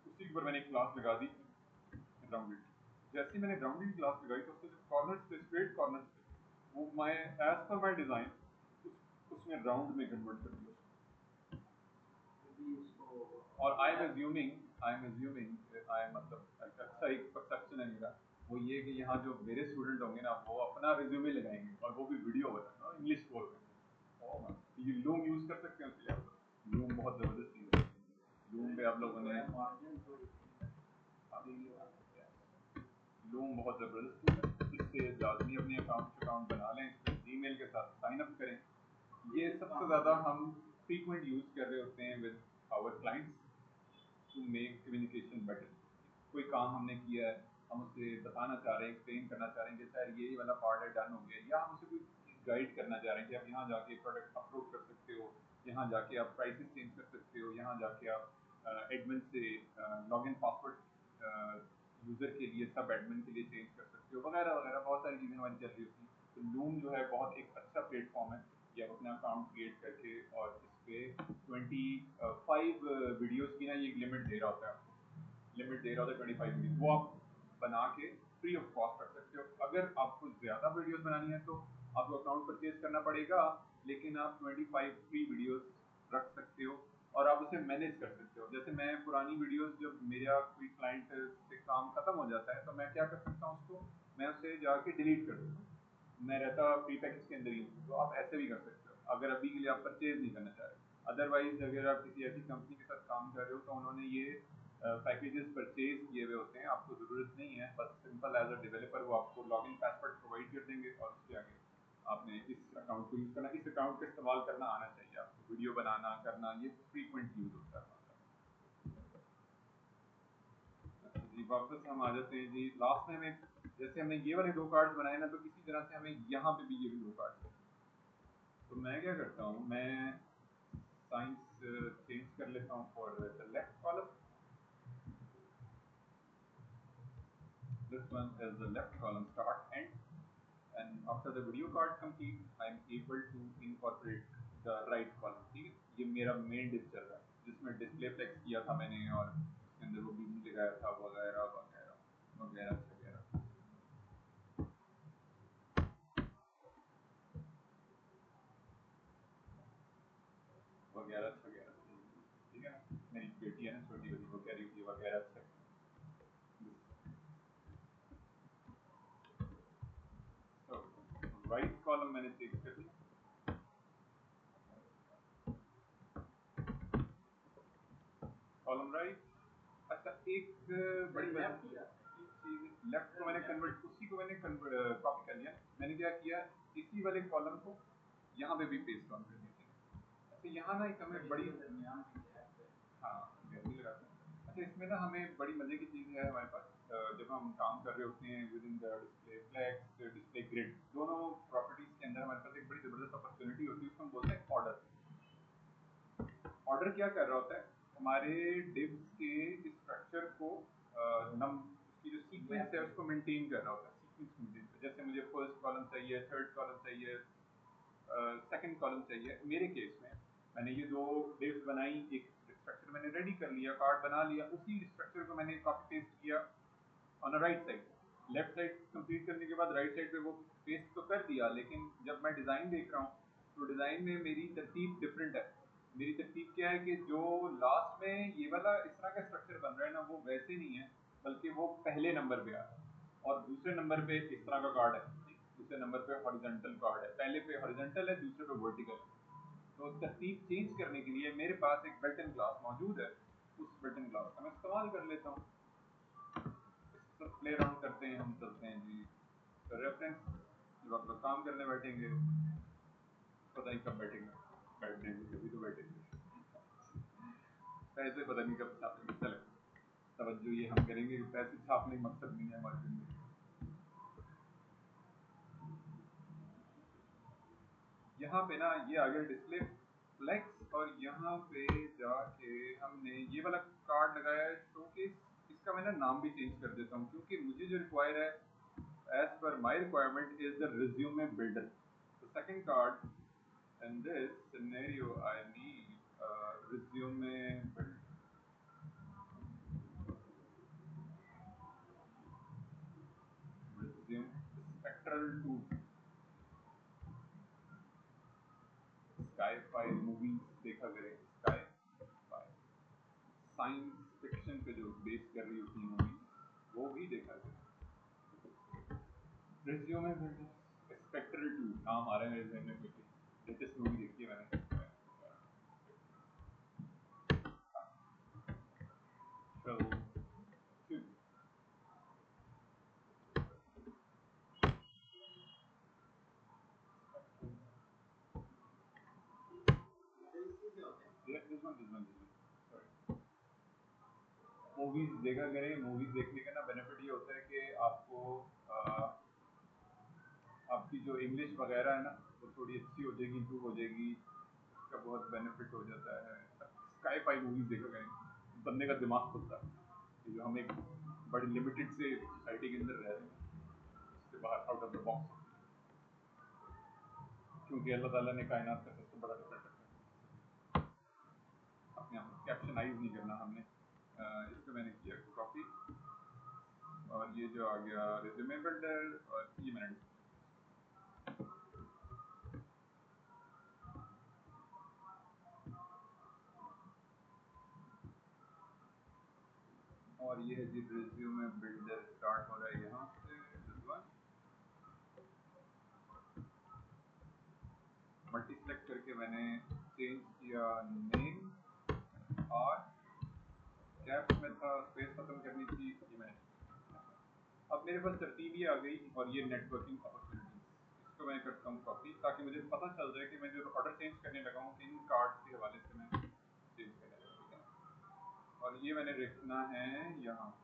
A: उसी के ऊपर मैंने एक क्लास लगा दी राउंडेड। जैसे मैंने राउंडेड क्लास लगाई तो उसके जो कॉर्नर्स थे, स्ट्रेट कॉर्नर्स थे, वो मैं एज पर माई डिजाइन उसमें राउंड में कन्वर्ट कर दिया। और आई एम एज्यूमिंग, मतलब अच्छा एक परसेप्शन है मेरा, वो ये कि यहाँ जो मेरे स्टूडेंट होंगे ना, वो अपना रिज्यूमे लगाएंगे, और वो भी वीडियो वाला इंग्लिश बोल रहे हैं। ये लूम यूज कर सकते हैं उसके लिए आप लोग। लूम बहुत जबरदस्त चीज है। लूम पे आप लोगों ने, लूम बहुत जबरदस्त टूल है। इससे लाजमी अपने अकाउंट बना लें, इस पर जीमेल के साथ साइन अप करें। ये सबसे ज्यादा हम फ्रीक्वेंट यूज कर रहे होते हैं with our clients to make communication better. कोई काम हमने किया है, हम उसे बताना चाह रहे हैं, एक्सप्लेन करना चाह रहे हैं कि सर ये वाला पार्ट है, डन हो गया, या हम उसे कोई चीज़ गाइड करना चाह रहे हैं कि आप यहाँ जाके प्रोडक्ट अपलोड कर सकते हो, यहाँ जाके आप प्राइसेस चेंज कर सकते हो, यहाँ जाके आप एडमिन से लॉगिन पासवर्ड यूजर के लिए, सब एडमिन के लिए चेंज कर सकते हो, वगैरह वगैरह बहुत सारी चीज़ें हमारी चल रही होती हैं। तो लूम जो है बहुत एक अच्छा प्लेटफॉर्म है कि आप अपना अकाउंट क्रिएट करके, और इस पे 25 वीडियोस की ना ये लिमिट दे रहा होता है, आपको लिमिट दे रहा होता है 25 वीडियो, वो आप बना के फ्री ऑफ कॉस्ट रख सकते हो। अगर आपको ज़्यादा वीडियोस बनानी है तो आपको अकाउंट परचेज करना पड़ेगा, लेकिन आप 25 फ्री वीडियोस रख सकते हो और आप उसे मैनेज कर सकते हो। जैसे मैं पुरानी वीडियोस, जब मेरा कोई क्लाइंट से काम खत्म हो जाता है तो मैं क्या कर सकता हूँ, उसको मैं उसे जाके डिलीट कर सकता हूँ, मैं रहता प्री पैकेज के अंदर ही हूँ। तो आप ऐसे भी कर सकते हो अगर अभी के लिए आप परचेज नहीं करना चाह रहे। अदरवाइज अगर आप किसी ऐसी कंपनी के साथ काम कर रहे हो तो उन्होंने ये पैकेजेस परचेज किए हुए होते हैं, आपको ज़रूरत नहीं है, बस सिंपल एज अ डेवलपर वो आपको लॉगिन पासवर्ड प्रोवाइड कर देंगे और उसके आगे आपने इस अकाउंट को यूज़ करना, इस अकाउंट का इस्तेमाल करना आना चाहिए आपको। वीडियो बनाना करना ये फ्रीक्वेंट यूज़ होता है। जी वापस हम आ जाते हैं जी। लास्ट में हमें, जैसे हमने ये वाले 2 कार्ड्स बनाए ना, तो किसी तरह से हमें यहाँ पे भी ये भी 2 कार्ड्स चाहिए। तो मैं क्या करता हूँ, मैं साइंस चेंज कर लेता हूँ for the left column. This one is the left column, start end, and after the video card complete, I am able to incorporate the right column। ठीक है, ये मेरा मेन डिस्क चल रहा है जिसमें डिस्प्ले फ्लेक्स किया था मैंने और उसके अंदर वो बीबी लगाया था वगैरह वगैरह वगैरह वगैरह वगैरह वगैरह। ठीक है ना, मेरी बेटी है ना छोटी वाली, वो कह रही थी वगैरह वगैरह। तो राइट कॉलम मैंने चेक कर दिया। Column right. अच्छा, एक बड़ी चीज, लेफ्ट को मैंने कन्वर्ट, उसी को मैंने कॉपी कर लिया। मैंने क्या किया, इसी वाले कॉलम को यहाँ पे भी पेस्ट ऑन कर दिया। अच्छा, यहाँ ना एक हमें बड़ी, हाँ गर्मी लगाते हैं। अच्छा, इसमें ना हमें बड़ी मजे की चीज़ है हमारे पास, जब हम काम कर रहे होते हैं with in the display flex display grid, दोनों प्रॉपर्टीज के अंदर हमारे पास एक बड़ी जबरदस्त अपॉर्चुनिटी होती है, उसको हम बोलते हैं ऑर्डर। ऑर्डर क्या कर रहा होता है, हमारे डिव्स के स्ट्रक्चर को नम उसकी जो सीक्वेंस है उसको मेंटेन कर रहा होता है। सीक्वेंस मेंटेन कर, जैसे मुझे फर्स्ट कॉलम चाहिए, थर्ड कॉलम चाहिए, सेकंड कॉलम चाहिए। मेरे केस में मैंने ये 2 डिव्स बनाई, एक स्ट्रक्चर मैंने रेडी कर लिया, कार्ड बना लिया, उसी स्ट्रक्चर को मैंने कॉपी पेस्ट किया on the right side. Left side complete करने के बाद राइट साइड पे वो पेस्ट तो कर दिया, लेकिन जब मैं डिज़ाइन देख रहा हूँ तो डिज़ाइन में मेरी तरतीब डिफरेंट है। मेरी तरतीब क्या है कि जो लास्ट में ये वाला इस तरह का स्ट्रक्चर बन रहा है ना, वो वैसे नहीं है, बल्कि वो पहले नंबर पे आ रहा है और दूसरे नंबर पे इस तरह का कार्ड है। दूसरे नंबर पे हॉरिजॉन्टल कार्ड है, पहले पे हॉरिजॉन्टल है, दूसरे पे वर्टिकल है। तो तरतीब चेंज करने के लिए मेरे पास एक बिल्ट इन क्लास मौजूद है, उस बिल्ट इन क्लास का मैं इस्तेमाल कर लेता हूँ। सब प्ले अराउंड करते हैं, हम चलते हैं जी। तो रेफरेंस, जब आप लोग काम करने बैठेंगे, पता नहीं कब बैठेंगे, बैठने की कभी तो बैठेंगे, पैसे पता नहीं कब छापेंगे। चले, तवज्जो ये हम करेंगे कि पैसे छापने का मकसद नहीं है हमारी जिंदगी। यहाँ पे ना ये आ गया डिस्प्ले फ्लेक्स, और यहाँ पे जाके हमने ये वाला कार्ड लगाया है शोकेस। इसका मैं ना नाम भी चेंज कर देता हूँ, क्योंकि मुझे जो रिक्वायर है as per my requirement is the resume builder. The second card in this scenario I need a resume builder. Resume spectral 2 sci-fi movies देखा करें, sci-fi साइंस फिक्शन पे जो बेस कर रही होती है मूवी, वो भी देखा करें। रिज्यूमे बिल्डर स्पेक्ट्रल 2 नाम आ रहा है मेरे जहन में, क्योंकि लेटेस्ट मूवी देखी है मैंने। चलो मूवीज देखा करें। मूवीज देखने का ना बेनिफिट ये होता है कि आपको आपकी जो इंग्लिश वगैरह है ना वो थोड़ी अच्छी हो जाएगी, इम्प्रूव हो जाएगी, इसका बहुत बेनिफिट हो जाता है। स्काई फाई मूवीज देखा करें, बंदे का दिमाग खुलता है। जो हम एक बड़ी लिमिटेड से सोसाइटी के अंदर रह रहे हैं, उससे बाहर आउट ऑफ द बॉक्स, क्योंकि अल्लाह ताला ने कायनात का सबसे बड़ा डिफरेंट रखा है। अपने आप को कैप्शनाइज नहीं करना हमने। इसको मैंने किया कॉपी और ये जो आ गया रिज्यूमे बिल्डर, और ये मैंने और ये है जी रिज्यूमे बिल्डर स्टार्ट हो रहा है यहाँ से। मल्टी सेलेक्ट करके मैंने चेंज किया नेम, और कैप्स में था स्पेस खत्म करनी थी, ये मैंने। अब मेरे पास तरतीब ही आ गई, और ये नेटवर्किंग अपॉर्चुनिटीज, इसको मैं करता हूँ कॉपी, ताकि मुझे पता चल जाए कि मैं जो ऑर्डर चेंज करने लगा हूँ इन कार्ड्स के हवाले से मैं चेंज करने लगा, ठीक है। और ये मैंने रखना है यहाँ पे।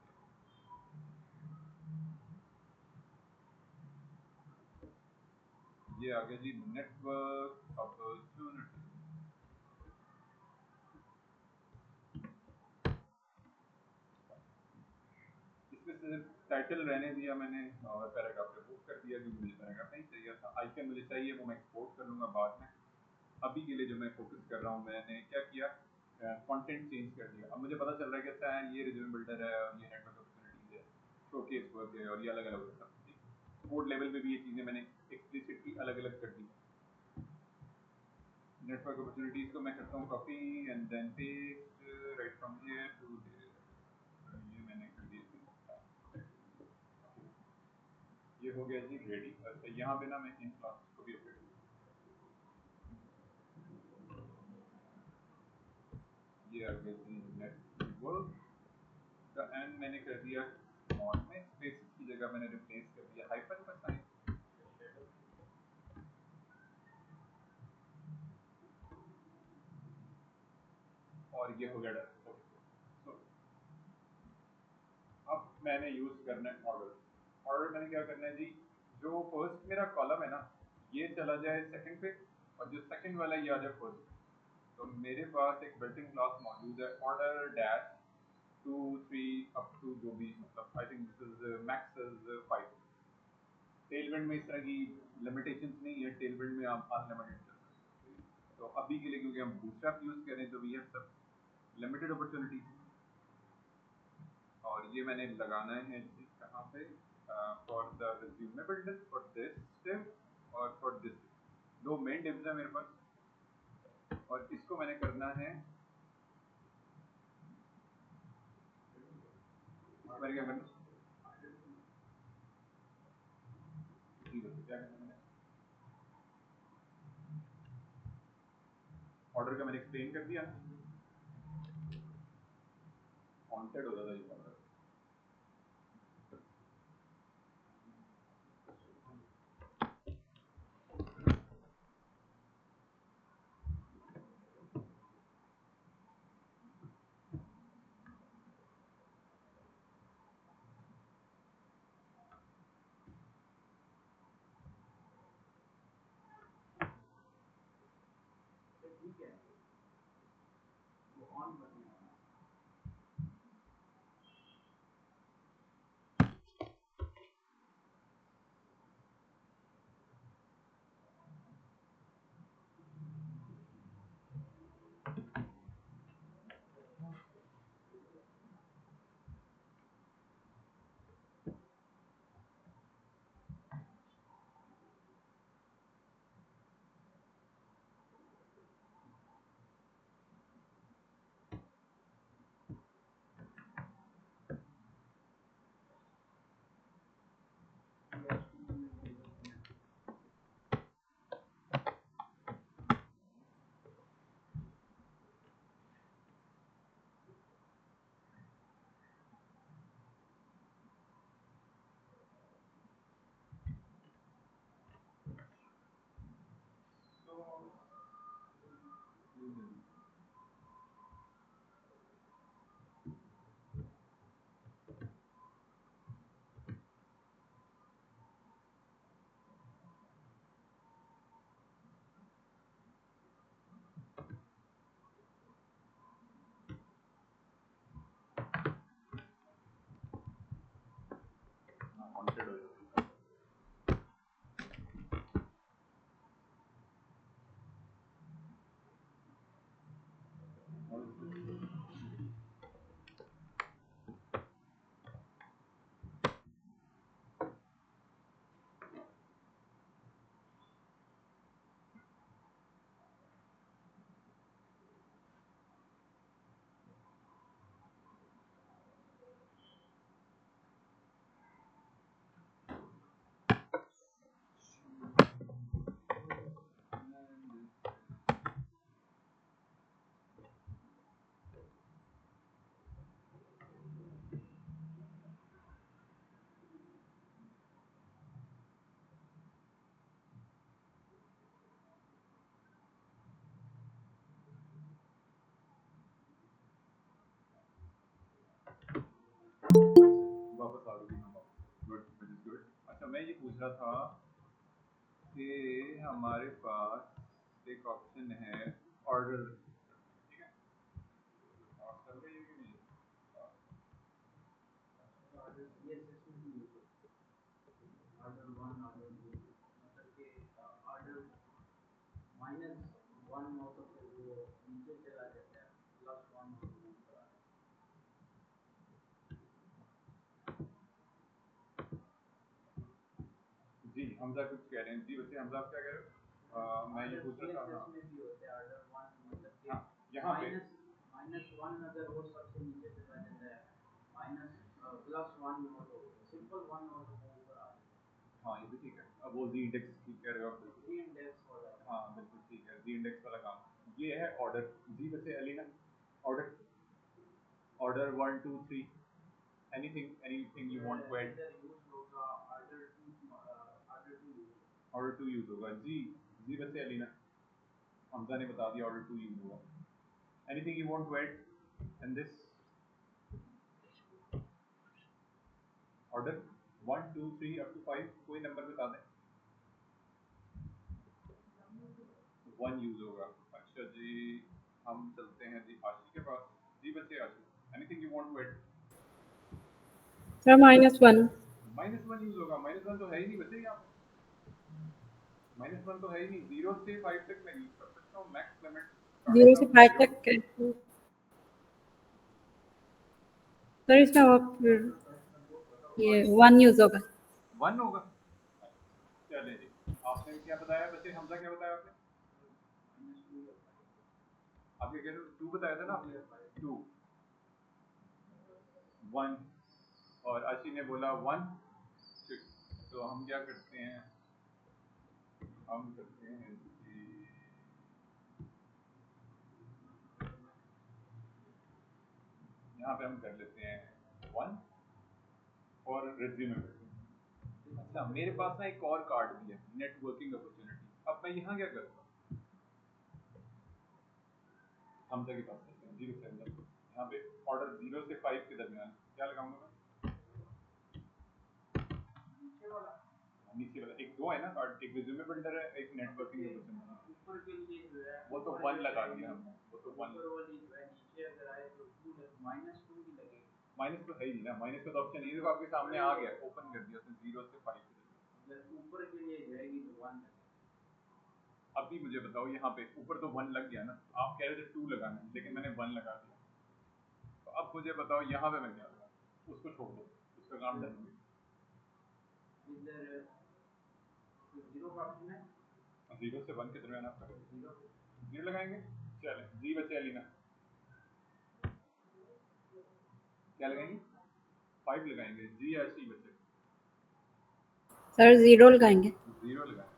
A: ये आ गया जी नेटवर्क अपॉर्चुनिटी। इसमें से टाइटल रहने दिया मैंने, और पैराग्राफ रिमूव कर दिया क्योंकि मुझे पैराग्राफ नहीं चाहिए था। आइकन मुझे चाहिए, वो मैं एक्सपोर्ट कर लूँगा बाद में। अभी के लिए जो मैं फोकस कर रहा हूँ, मैंने क्या किया, कंटेंट चेंज कर दिया। अब मुझे पता चल रहा है कि अच्छा है, ये रिज्यूमे बिल्डर है, और ये नेटवर्क अपॉर्चुनिटीज है, शोकेस वर्क है, और ये अलग अलग होता है। कोड लेवल पे भी ये चीज़ें मैंने एक्सप्लिसिटली अलग अलग कर दी। नेटवर्क अपॉर्चुनिटीज को मैं करता हूँ copy and then paste right from here to here. ये मैंने कर दिया। ये हो गया जी रेडी। अच्छा, यहाँ पे ना मैं इन क्लासेस को भी अपडेट करूँ। ये आ गया जी नेटवर्क का एंड मैंने कर दिया स्मॉल में, स्पेस की जगह मैंने रिप्लेस कर दिया हाइफन का साइन, और ये हो गया डन। तो अब मैंने यूज करना है ऑर्डर। ऑर्डर मैंने क्या करना है जी, जो फर्स्ट मेरा कॉलम है ना, ये चला जाए सेकंड पे, और जो सेकंड वाला ये आ जाए फर्स्ट पे। तो मेरे पास एक बिल्ट इन क्लास मौजूद है, ऑर्डर डैश 2 3 अप टू जो भी, मतलब I think this is max is 5। Tailwind में इस तरह की लिमिटेशंस नहीं है, टेलविंड में आप अनलिमिटेड चल सकते हैं। तो अभी के लिए क्योंकि हम बूटस्ट्रैप यूज करें, तो वी हैव सब लिमिटेड अपॉर्चुनिटी। और ये मैंने लगाना है जी कहाँ पे, for the resume builder, for this div और फॉर दिस। दो मेन डिव्स है मेरे पास, और इसको मैंने करना है, मैंने क्या करना क्या करना है, ऑर्डर का मैंने एक्सप्लेन कर दिया। वांटेड होता था ये ऑर्डर।
B: ठीक है, वो ऑन करने वाला।
A: वापस आ गई हम वापस, गुड, विच इज गुड। अच्छा मैं ये पूछ रहा था कि हमारे पास एक ऑप्शन है ऑर्डर, ठीक है, और कर रही है कि नहीं?
B: ऑर्डर सीएसएस में भी यूज होता है, ऑर्डर वन ऑर्डर टू, मतलब कि ऑर्डर -1 हो तो फिर वो नीचे चला जाता है, +1 हो तो वो ऊपर आ जाता
A: जी हमजा कुछ कह रहे हैं, जी बच्चे हमजा आप क्या कह रहे हो?
B: है।
A: मैं ये
B: ऑर्डर
A: पूछ रहा था, हाँ
B: सीएसएस में भी होते हैं, ऑर्डर वन मतलब कि
A: हाँ यहाँ पे,
B: माइनस -1 अगर हो सबसे नीचे चला जाता है, माइनस +1 हो तो सिंपल 1 हो तो वो ऊपर आ जाता
A: हाँ ये भी ठीक है। अब वो जी इंडेक्स ठीक कह रहे हो आप,
B: है,
A: बिल्कुल,
B: री इंडेक्स हो जाता है।
A: हाँ बिल्कुल ठीक है, जी इंडेक्स वाला काम ये है ऑर्डर। जी बच्चे Alina, order, order 1 2 3, anything you want to add?
B: इधर यूज होगा ऑर्डर टू यूज होगा।
A: ऑर्डर टू यूज होगा जी बच्चे अलीना, हमजा ने बता दिया ऑर्डर टू यूज होगा। Anything you want to add in this order? 1 2 3 up to 5, कोई नंबर बता दें। 1 यूज होगा। अच्छा जी, हम चलते हैं जी आशी के पास। जी बच्चे Ashi, anything you want to add?
C: Sir -1।
A: -1 use होगा, -1 तो है ही नहीं बच्चे यहाँ पे, -1 तो है ही नहीं, 0 से 5 तक मैं यूज कर सकता हूँ, मैक्स लिमिट
C: जीरो
A: स्टार्टिंग
C: से
A: ऑफ
C: फाइव
A: 0।
C: तक सर इसमें फिर ये 1 यूज होगा।
A: 1 होगा। चले जी, आपने क्या बताया बच्चे, हमजा क्या बताया आपने? आप क्या कह रहे हो, 2 बताया था ना आपने? 2 1, और आशी ने बोला 1 6। तो हम क्या करते हैं, हम करते हैं कि यहाँ पे हम कर लेते हैं 1 और रिज्यूमे करते हैं। अच्छा मेरे पास ना एक और कार्ड भी है, नेटवर्किंग अपॉर्चुनिटी। अब मैं यहाँ क्या करूँगा, हमजा के पास चलते हैं, 0 से 1 यहाँ पे ऑर्डर 0 से 5 के दरमियान क्या लगाऊंगा मैं?
B: नीचे वाला
A: नीचे वाला एक, दो है ना कार्ड, एक रिज्यूमे बिल्डर है, एक नेटवर्किंग अपॉर्चुनिटी।
B: ऊपर के लिए जो है,
A: वो तो
B: ऊपर
A: 1
B: जो
A: लगा
B: जाएगी,
A: दिया हमने, वो तो 1
B: ऊपर वाली जो है नीचे अगर आए तो -2 भी लगेगी।
A: माइनस तो है ही नहीं ना, माइनस का तो ऑप्शन ये देखो आपके सामने आ गया, ओपन कर दिया उसने 0 से 5 के दरमियान।
B: अगर ऊपर के लिए जाएगी तो 1 लगेगा।
A: अभी मुझे बताओ यहाँ पे ऊपर तो 1 लग गया ना, आप कह रहे थे 2 लगाना है लेकिन मैंने 1 लगा दिया, तो अब मुझे बताओ यहाँ पे मैं क्या लगाऊं? उसको छोड़ दो, उसका काम डन हो गया।
B: इधर 0 का ऑप्शन है,
A: 0 से 1 के दरमियान आप
B: तो
A: करें,
B: 0
A: 0 लगाएंगे। चले जी बचे अलीना, क्या लगाएंगे? 5 लगाएंगे। जी ऐसी बचे,
C: सर 0 लगाएंगे।
A: 0 लगाएंगे।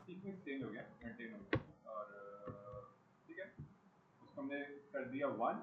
A: सीक्वेंस चेंज हो गया, मेंटेन हो गया, और ठीक है, उसको हमने कर दिया 1।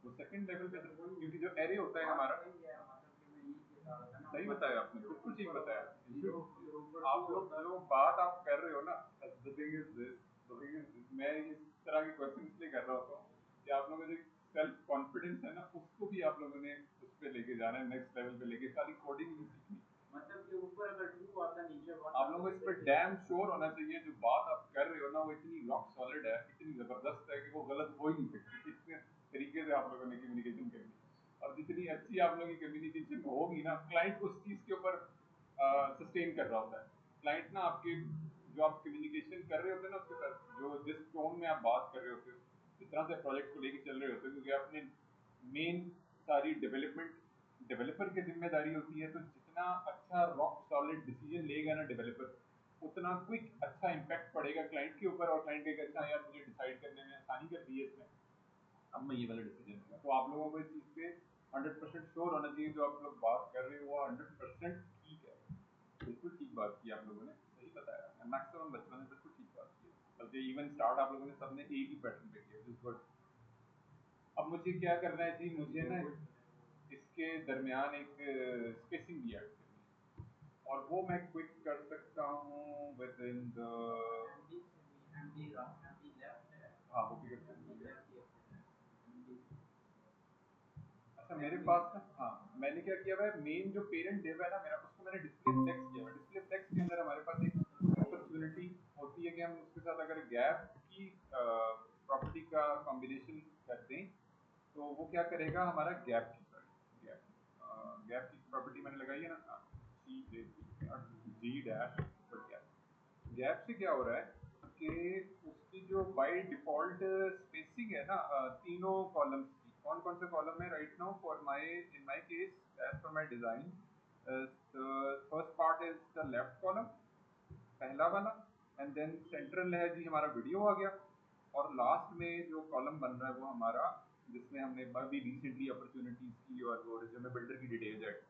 A: वो सेकंड लेवल पे, क्योंकि जो एरे होता है हमारा,
B: सही है, मतलब कि मैं यही बता रहा था ना,
A: सही बताया आपने, बिल्कुल ठीक बताया।
B: 0 के ऊपर
A: आप
B: 2
A: लोग
B: होता
A: जो बात आप कर रहे हो ना, the thing is this, the thing is this, मैं इस तरह के क्वेश्चन इसलिए कर रहा होता हूँ कि आप लोगों का जो सेल्फ कॉन्फिडेंस है ना, उसको भी आप लोगों ने उस पे लेके जाना है, नेक्स्ट लेवल पे लेके, सारी कोडिंग भी सीखनी।
B: मतलब कि ऊपर अगर 2 आता नीचे 1
A: आप
B: आता
A: लोगों को
B: तो
A: इस
B: फिर
A: पर डैम श्योर होना चाहिए, जो बात आप कर रहे हो ना वो इतनी रॉक सॉलिड है, इतनी जबरदस्त है कि वो गलत हो ही नहीं सकती। इतने तरीके से आप लोगों ने कम्युनिकेशन करनी है, और जितनी अच्छी आप लोगों की कम्युनिकेशन होगी ना, क्लाइंट उस चीज के ऊपर सस्टेन कर रहा होता है। क्लाइंट ना आपके, जो आप कम्युनिकेशन कर रहे होते हैं ना उसके साथ, जो जिस टोन में आप बात कर रहे होते हो, जिस तरह से प्रोजेक्ट को लेके चल रहे होते हो, क्योंकि आपने मेन सारी डेवलपमेंट डेवलपर की जिम्मेदारी होती है, तो जितना अच्छा रॉक सॉलिड डिसीजन लेगा ना डेवलपर, उतना क्विक अच्छा इम्पैक्ट पड़ेगा क्लाइंट के ऊपर, और क्लाइंट कहेगा अच्छा यार मुझे डिसाइड करने में आसानी कर दी है इसमें, अब मैं ये वाला डिसीजन लूंगा। तो आप लोगों को इस चीज़ पे 100% श्योर होना चाहिए, जो आप लोग बात कर रहे हो वो 100% ठीक है। बिल्कुल ठीक बात की आप लोगों ने, सही बताया, मैक्सिमम बच्चों ने बिल्कुल ठीक बात की है, बल्कि इवन स्टार्ट आप लोगों ने सबने एक ही पैटर्न पे किया, जिस गुड। अब मुझे क्या करना है जी, मुझे ना इसके दरमियान एक स्पेसिंग भी ऐड करनी है, और वो मैं क्विक कर सकता हूँ विद इन द,
B: एमडी से भी एमडी लेफ्ट है,
A: हाँ वो भी कर सकते
B: एमडी
A: हैं।
B: लेफ्ट या फिर एमडी
A: अच्छा मेरे पास ना, हाँ मैंने क्या किया हुआ है, मेन जो पेरेंट डिव है ना मेरा, उसको मैंने डिस्प्ले फ्लेक्स किया हुआ है। डिस्प्ले फ्लेक्स के अंदर हमारे पास एक अपॉर्चुनिटी होती है कि हम उसके साथ अगर गैप की प्रॉपर्टी का कॉम्बिनेशन करते हैं तो वो क्या करेगा, हमारा गैप की गैप की प्रॉपर्टी मैंने लगाई है ना, जी डैश गैप से क्या हो रहा है कि उसकी जो बाय डिफॉल्ट स्पेसिंग है ना तीनों कॉलम्स की, कौन कौन से कॉलम है right now for my in my case as per my design, first part is the left column, पहला वाला, एंड देन सेंट्रल है जी हमारा वीडियो आ गया, और लास्ट में जो कॉलम बन रहा है वो हमारा जिसमें हमने अभी रिसेंटली अपॉर्चुनिटीज की और वो रिज्यूमे बिल्डर की डिटेल्स ऐड की।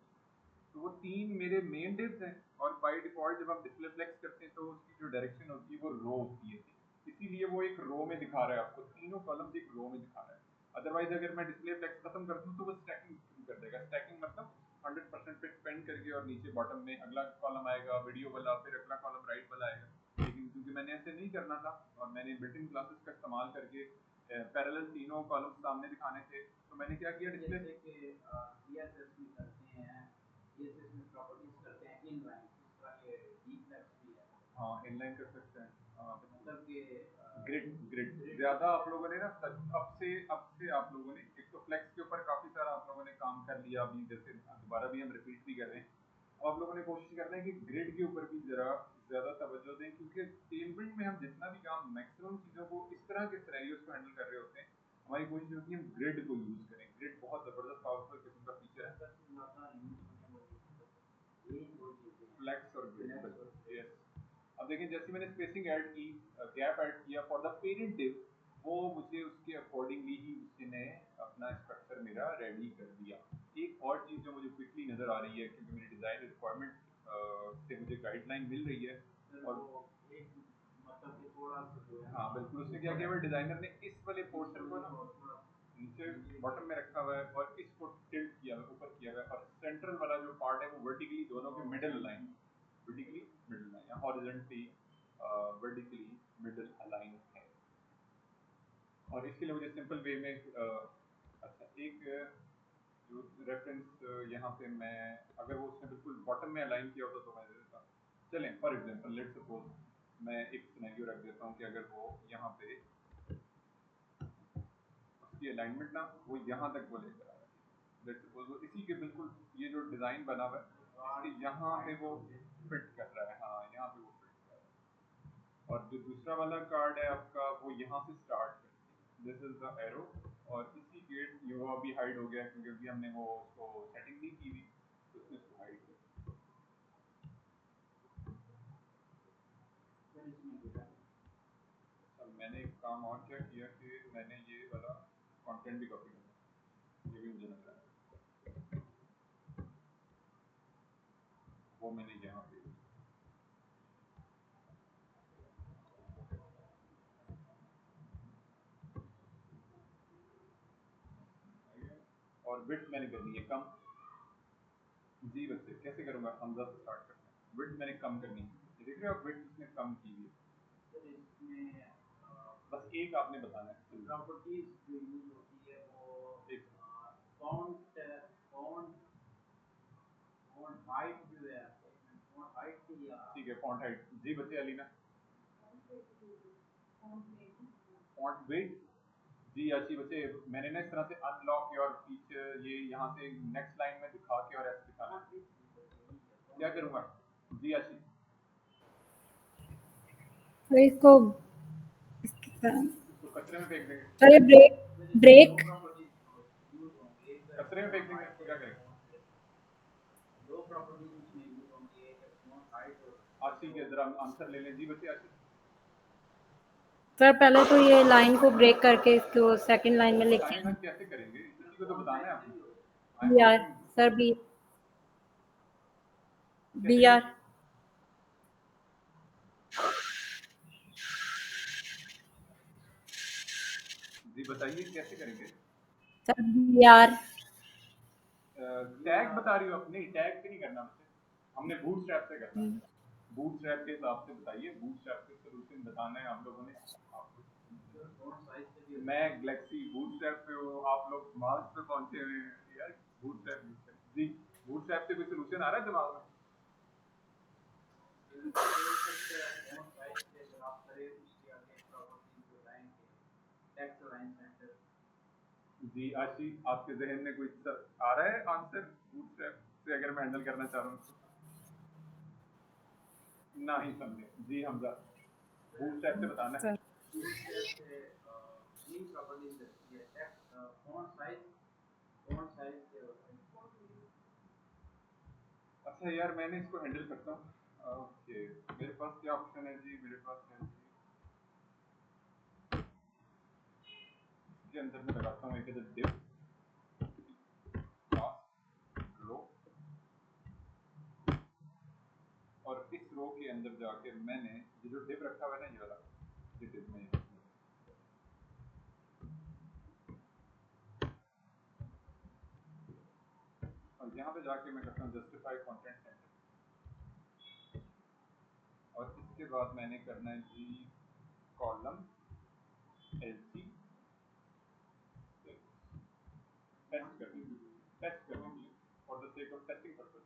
A: तो वो तीन मेरे मेन डिव्स हैं, और बाय डिफॉल्ट जब हम डिस्प्ले फ्लेक्स करते हैं तो उसकी जो डायरेक्शन होती है वो रो होती है, इसीलिए वो एक रो में दिखा रहा है आपको, तीनों कॉलम्स एक रो में दिखा रहा है। अदरवाइज अगर मैं डिस्प्ले फ्लेक्स खत्म कर दूं तो वो स्टैकिंग शुरू कर देगा। स्टैकिंग मतलब 100% पे स्पेंड करके और नीचे बॉटम में अगला कॉलम आएगा वीडियो वाला, फिर अगला कॉलम राइट वाला आएगा। लेकिन क्योंकि मैंने ऐसे नहीं करना था और मैंने बिल्ट इन क्लासेस का इस्तेमाल करके पैरेलल तीनों कॉलम सामने दिखाने थे, तो मैंने क्या किया डिस्प्ले
B: जैसे कि CSS में करते हैं, CSS में प्रॉपर्टीज करते हैं इनलाइन, इस तरह ये डीफ्लेक्स भी है।
A: हाँ इनलाइन कर सकते हैं, हाँ
B: मतलब कि
A: ग्रिड ग्रिड ज्यादा आप लोगों ने ना अब से आप लोगों ने एक तो फ्लेक्स के ऊपर काफी सारा आप लोगों ने काम कर लिया, अभी जैसे दोबारा भी हम रिपीट भी कर रहे हैं। अब आप लोगों ने कोशिश करना है कि ग्रिड के ऊपर भी जरा ज्यादा तवज्जो दें, क्योंकि टेलबिल्ड में हम जितना भी काम मैक्सिमम चीजों को इस तरह के सिनेरियोस को हैंडल कर रहे होते हैं, हमारी कोशिश होती है हम ग्रिड को यूज करें। ग्रिड बहुत जबरदस्त पावरफुल किस्म का फीचर है, फ्लेक्स और ग्रिड। यस, अब देखिए जैसे मैंने स्पेसिंग ऐड की, गैप ऐड किया फॉर द पेरेंट डिव, वो मुझे उसके अकॉर्डिंगली ही उसने अपना स्ट्रक्चर मेरा रेडी कर दिया। एक और चीज जो मुझे क्विकली नजर आ रही है, क्योंकि मेरी डिजाइन रिक्वायरमेंट से मुझे गाइडलाइन मिल रही है, और
B: एक मतलब कि थोड़ा सा जो है,
A: हाँ बिल्कुल, उसने क्या किया हुआ डिजाइनर ने इस वाले पोर्शन को ना नीचे बॉटम में रखा हुआ है और इसको टिल्ट किया हुआ है, ऊपर किया हुआ है, और सेंट्रल वाला जो पार्ट है वो वर्टिकली दोनों के middle line, vertically middle line या हॉरिजॉन्टली वर्टिकली मिडिल अलाइन है। और इसके लिए मुझे सिंपल वे में अच्छा एक जो रेफरेंस यहाँ पे मैं, अगर वो उसने बिल्कुल बॉटम में अलाइन किया होता तो मैं दे देता। चलें फॉर एग्जांपल लेट्स सपोज मैं एक सिनेरियो रख देता हूँ कि अगर वो यहाँ पे उसकी अलाइनमेंट ना वो यहाँ तक वो लेकर आ रहा है, लेट्स सपोज वो इसी के बिल्कुल ये जो डिज़ाइन बना हुआ है इसके यहाँ पे वो फिट कर रहा है, हाँ यहाँ पे वो फिट कर रहा है। और जो दूसरा वाला कार्ड है आपका वो यहाँ से स्टार्ट करती है, दिस इज द एरो, और इसी गेट ये वो अभी हाइड हो गया क्योंकि अभी हमने वो उसको सेटिंग नहीं की हुई, तो उसने इसको हाइड किया। अच्छा मैंने एक काम और क्या किया कि मैंने ये वाला कंटेंट भी कॉपी किया, ये भी मुझे लग रहा है वो मैंने यहाँ पे, और विड्थ मैंने करनी है कम। जी बच्चे कैसे करूँगा, हमजा से स्टार्ट करते हैं। विड्थ मैंने कम करनी है, ये देख रहे हो आप, विड्थ उसने कम की है।
B: सर इसमें
A: बस एक आपने बताना है
B: प्रॉपर्टीज जो यूज होती है वो
A: एक,
B: फॉन्ट फॉन्ट फॉन्ट हाइट जो है, फॉन्ट हाइट की या
A: ठीक है फॉन्ट हाइट। जी बच्चे अलीना फॉन्ट वेट। जी अच्छी बच्चे, मैंने ना इस तरह से अनलॉक योर फीचर ये यहाँ से नेक्स्ट लाइन में दिखा के और ऐसे दिखाना है, क्या करूँगा जी अच्छी।
C: तो इसको
A: इसको कचरे में फेंक देंगे,
C: अरे ब्रेक
B: दो
C: ब्रेक
B: प्रॉपर्टीज यूज होंगे, एक
A: कचरे में फेंक देंगे
B: हाइट
A: इसको,
B: और
A: क्या करेंगे।
B: दो प्रॉपर्टीज इसमें यूज होंगी, एक फॉन्ट हाइट और
A: आशी के जरा आंसर ले लें। जी बच्चे आशी।
C: सर पहले तो ये लाइन को ब्रेक करके इसको सेकंड लाइन में लेके
A: बताएं ना कैसे करेंगे, इसी को तो बताना है आपने। I am
C: B R
A: asking
C: sir
A: कैसे
C: बी
A: करें।
C: आर
A: जी बताइए कैसे करेंगे।
C: सर बी आर
A: टैग बता रही हो आप, नहीं टैग से नहीं करना बच्चे, हमने बूटस्ट्रैप से करना है। बूटस्ट्रैप के हिसाब से बताइए, बूटस्ट्रैप से सोल्यूशन बताना है आप लोगों ने।
B: your font size के लिए
A: मैं गैलेक्सी बूटस्ट्रैप पे हूँ, आप लोग मार्स पे पहुंचे हुए हैं यार। बूटस्ट्रैप यूज करें जी। बूटस्ट्रैप से कोई सोल्यूशन आ रहा है दिमाग में?
B: बोल सकते हैं font size पे अगर आप करें उसके आगे प्रॉपर्टीज जो जाएंगे टेक्स्ट लाइन सेंटर
A: जी आशीष, आपके जहन में कोई आ रहा है आंसर बूटस्ट्रैप से अगर मैं हैंडल करना चाह रहा हूँ? ना ही समझे जी हमजा, बूटस्ट्रैप से बताना है।
C: सर
B: बूटस्ट्रैप से तीन प्रॉपर्टीज रहती है टेक्स्ट फॉन्ट साइज के
A: अच्छा यार, मैंने इसको हैंडल करता हूँ। ओके, मेरे पास क्या ऑप्शन है जी? मेरे पास है जी, इसके अंदर मैं लगाता हूँ एक डिव क्लास रो, और इस रो के अंदर जाके मैंने ये जो डिव रखा हुआ है ना, ये वाला, ये डिव में, और यहाँ पे जाके मैं करता हूँ जस्टिफाई कंटेंट सेंटर, और इसके बाद मैंने करना है जी कॉलम एलसी टेस्ट करने के लिए for the sake of testing purpose.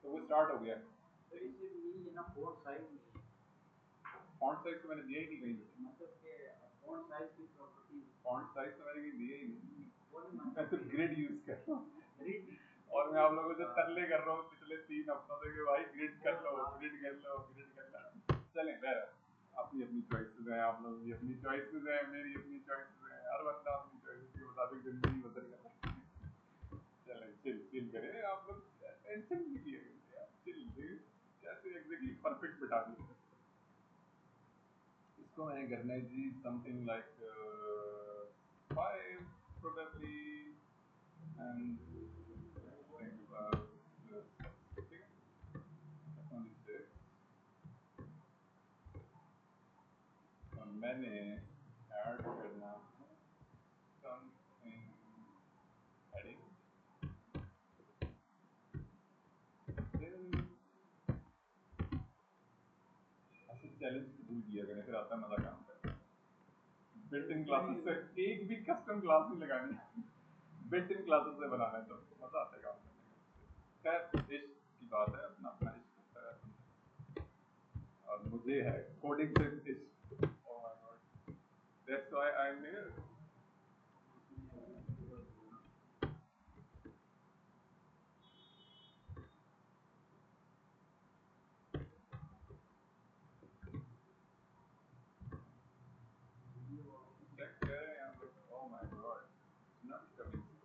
A: तो वो स्टार्ट हो गया।
B: तो इसे नहीं है ना फॉन्ट साइज नहीं है
A: फॉन्ट साइज तो मैंने दिया ही नहीं कहीं पे।
B: मतलब कि फॉन्ट साइज की प्रॉपर्टी
A: फॉन्ट साइज तो मैंने कहीं दिया ही नहीं।
B: वो नहीं
A: मैं तो
B: मतलब
A: ग्रिड यूज कर रहा हूँ,
B: ग्रिड
A: और मैं आप लोगों से तरले कर रहा हूँ पिछले 3 हफ्तों से कि भाई ग्रिड कर लो, ग्रिड कर लो, ग्रिड कर लो। चलें बहर, अपनी अपनी चॉइसेस हैं, आप लोगों की अपनी चॉइसेस हैं, मेरी अपनी चॉइसेस हैं, हर बंदा अपनी चॉइसेस के मुताबिक जिंदगी बदल कर। चलें चिल चिल करें आप लोग, टेंशन नहीं लिए यार, चिल कैसे एग्जैक्टली परफेक्ट बिठा दिया। इसको मैंने करना है जी something like 5 probably, and think about ठीक है, only 6, और मैंने ऐड करना something heading ऐसे चैलेंज भूल दिया करने, फिर आता है मजा काम करना। बिल्ट इन क्लासेस से एक भी कस्टम क्लास नहीं लगानी, बिल्ट इन क्लासेस से बनाना है, तो मजा आता है काम करने में। खैर इश्क की बात है, अपना अपना इश्क होता है, और मुझे है कोडिंग से इश्क। Oh my God, that's why I am here. Check करें यहाँ पे, oh my God, not coming through.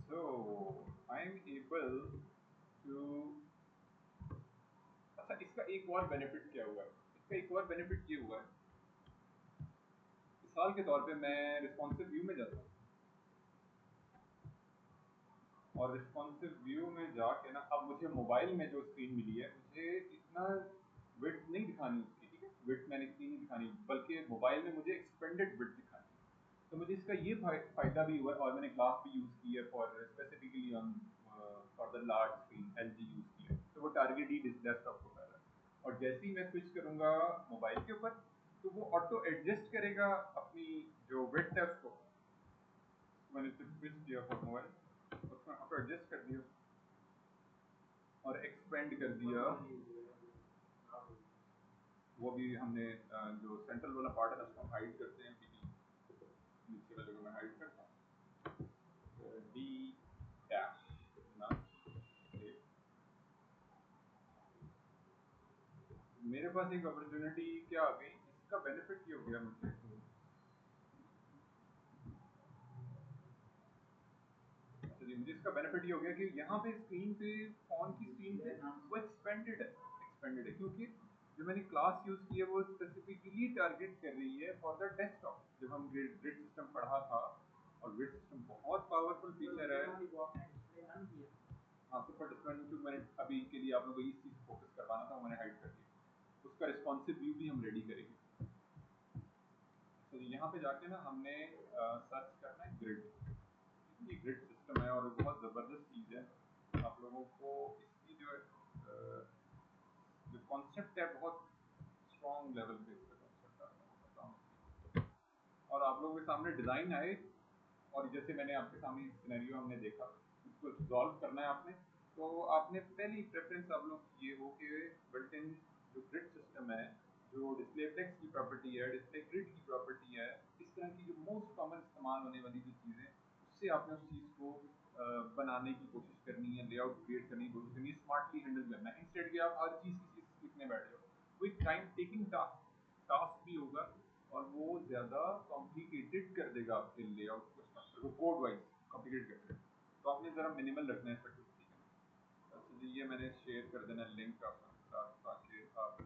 A: So I'm able to, अच्छा इसका एक और बेनिफिट क्या हुआ है? इसका एक और बेनिफिट ये हुआ है, मिसाल के तौर पे मैं रिस्पॉन्सिव व्यू में जाता हूँ, और रिस्पॉन्सिव व्यू में जाके ना, अब मुझे मोबाइल में जो स्क्रीन मिली है, मुझे इतना विड्थ नहीं दिखानी उसकी, ठीक है, विड्थ मैंने इतनी नहीं दिखानी, बल्कि मोबाइल में मुझे एक्सपेंडेड विड्थ दिखानी है। तो मुझे इसका ये फायदा भी हुआ है, और मैंने ग्लास भी यूज़ की है for specifically on for the large screen, LG use की है, तो वो टारगेट ही डेस्कटॉप को कर रहा है। और जैसे ही मैं स्विच करूँगा मोबाइल के ऊपर, तो वो ऑटो एडजस्ट करेगा अपनी जो विड्थ है उसको, मैंने स्विच किया फॉर मोबाइल, उसमें ऑटो एडजस्ट कर दिया और एक्सपेंड कर दिया। वो भी हमने जो सेंट्रल वाला पार्ट है ना, उसको हम हाइड करते हैं, नीचे वाले को मैं हाइड करता हूँ, डी डैश ना, मेरे पास एक अपॉर्चुनिटी क्या आ गई, इसका बेनिफिट ये हो गया मुझे, अच्छा जी, मुझे इसका बेनिफिट ये हो गया कि यहाँ पे स्क्रीन पे, फोन की स्क्रीन पे वो एक्सपेंडेड है क्योंकि जो मैंने क्लास यूज की है वो स्पेसिफिकली टारगेट कर रही है फॉर द डेस्कटॉप। जब हम ग्रिड सिस्टम पढ़ा था, और ग्रिड सिस्टम बहुत पावरफुल फीचर है। हाँ, सुपर डिस्प्ले क्योंकि मैंने अभी के लिए आप लोगों को इस चीज़ फोकस करवाना था, मैंने हाइड कर दिया। उसका रिस्पॉन्सिव व्यू भी हम रेडी करेंगे। तो यहाँ पे जाके ना हमने सर्च करना है ग्रिड, ये ग्रिड सिस्टम है और बहुत ज़बरदस्त चीज़ है। आप लोगों को इसकी जो कॉन्सेप्ट है बहुत स्ट्रॉन्ग लेवल पे इसका कॉन्सेप्ट आ रहा है और आप लोगों के सामने डिज़ाइन आए और जैसे मैंने आपके सामने सिनेरियो हमने देखा उसको सॉल्व करना है आपने तो आपने पहली प्रेफरेंस आप लोग ये हो कि बिल्ट इन जो ग्रिड सिस्टम है जो डिस्प्ले फ्लेक्स की प्रॉपर्टी है डिस्प्ले ग्रिड की प्रॉपर्टी है इस तरह की जो मोस्ट कॉमन इस्तेमाल होने वाली जो चीज़ें उससे आपने उस चीज़ को बनाने की कोशिश करनी है लेआउट क्रिएट करने की कोशिश करनी है स्मार्टली हैंडल करना है इंस्टेड कि आप हर चीज़ की चीज़ सीखने बैठ जाओ वो एक टाइम टेकिंग टास्क भी होगा और वो ज़्यादा कॉम्प्लिकेटेड कर देगा आपके लेआउट को स्ट्रक्चर को कोड वाइज कॉम्प्लिकेट कर देगा तो आपने ज़रा मिनिमल रखना है स्ट्रक्चर अच्छा जी ये मैंने शेयर कर देना लिंक आपके साथ ताकि आप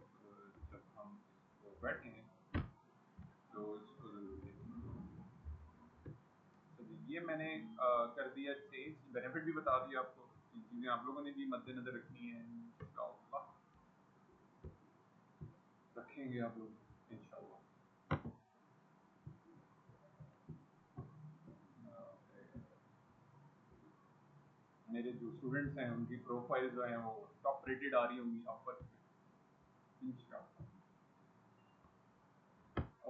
A: जब हम इसको बैठे हैं तो इसको ज़रूर देखें तो ये मैंने कर दिया चेंज बेनिफिट भी बता दिया आपको कि चीज़ें आप लोगों ने भी मद्देनजर रखनी है इंशाअल्लाह रखेंगे आप लोग इंशाअल्लाह मेरे जो स्टूडेंट्स हैं उनकी प्रोफाइल जो है वो टॉप रेटेड आ रही होंगी offer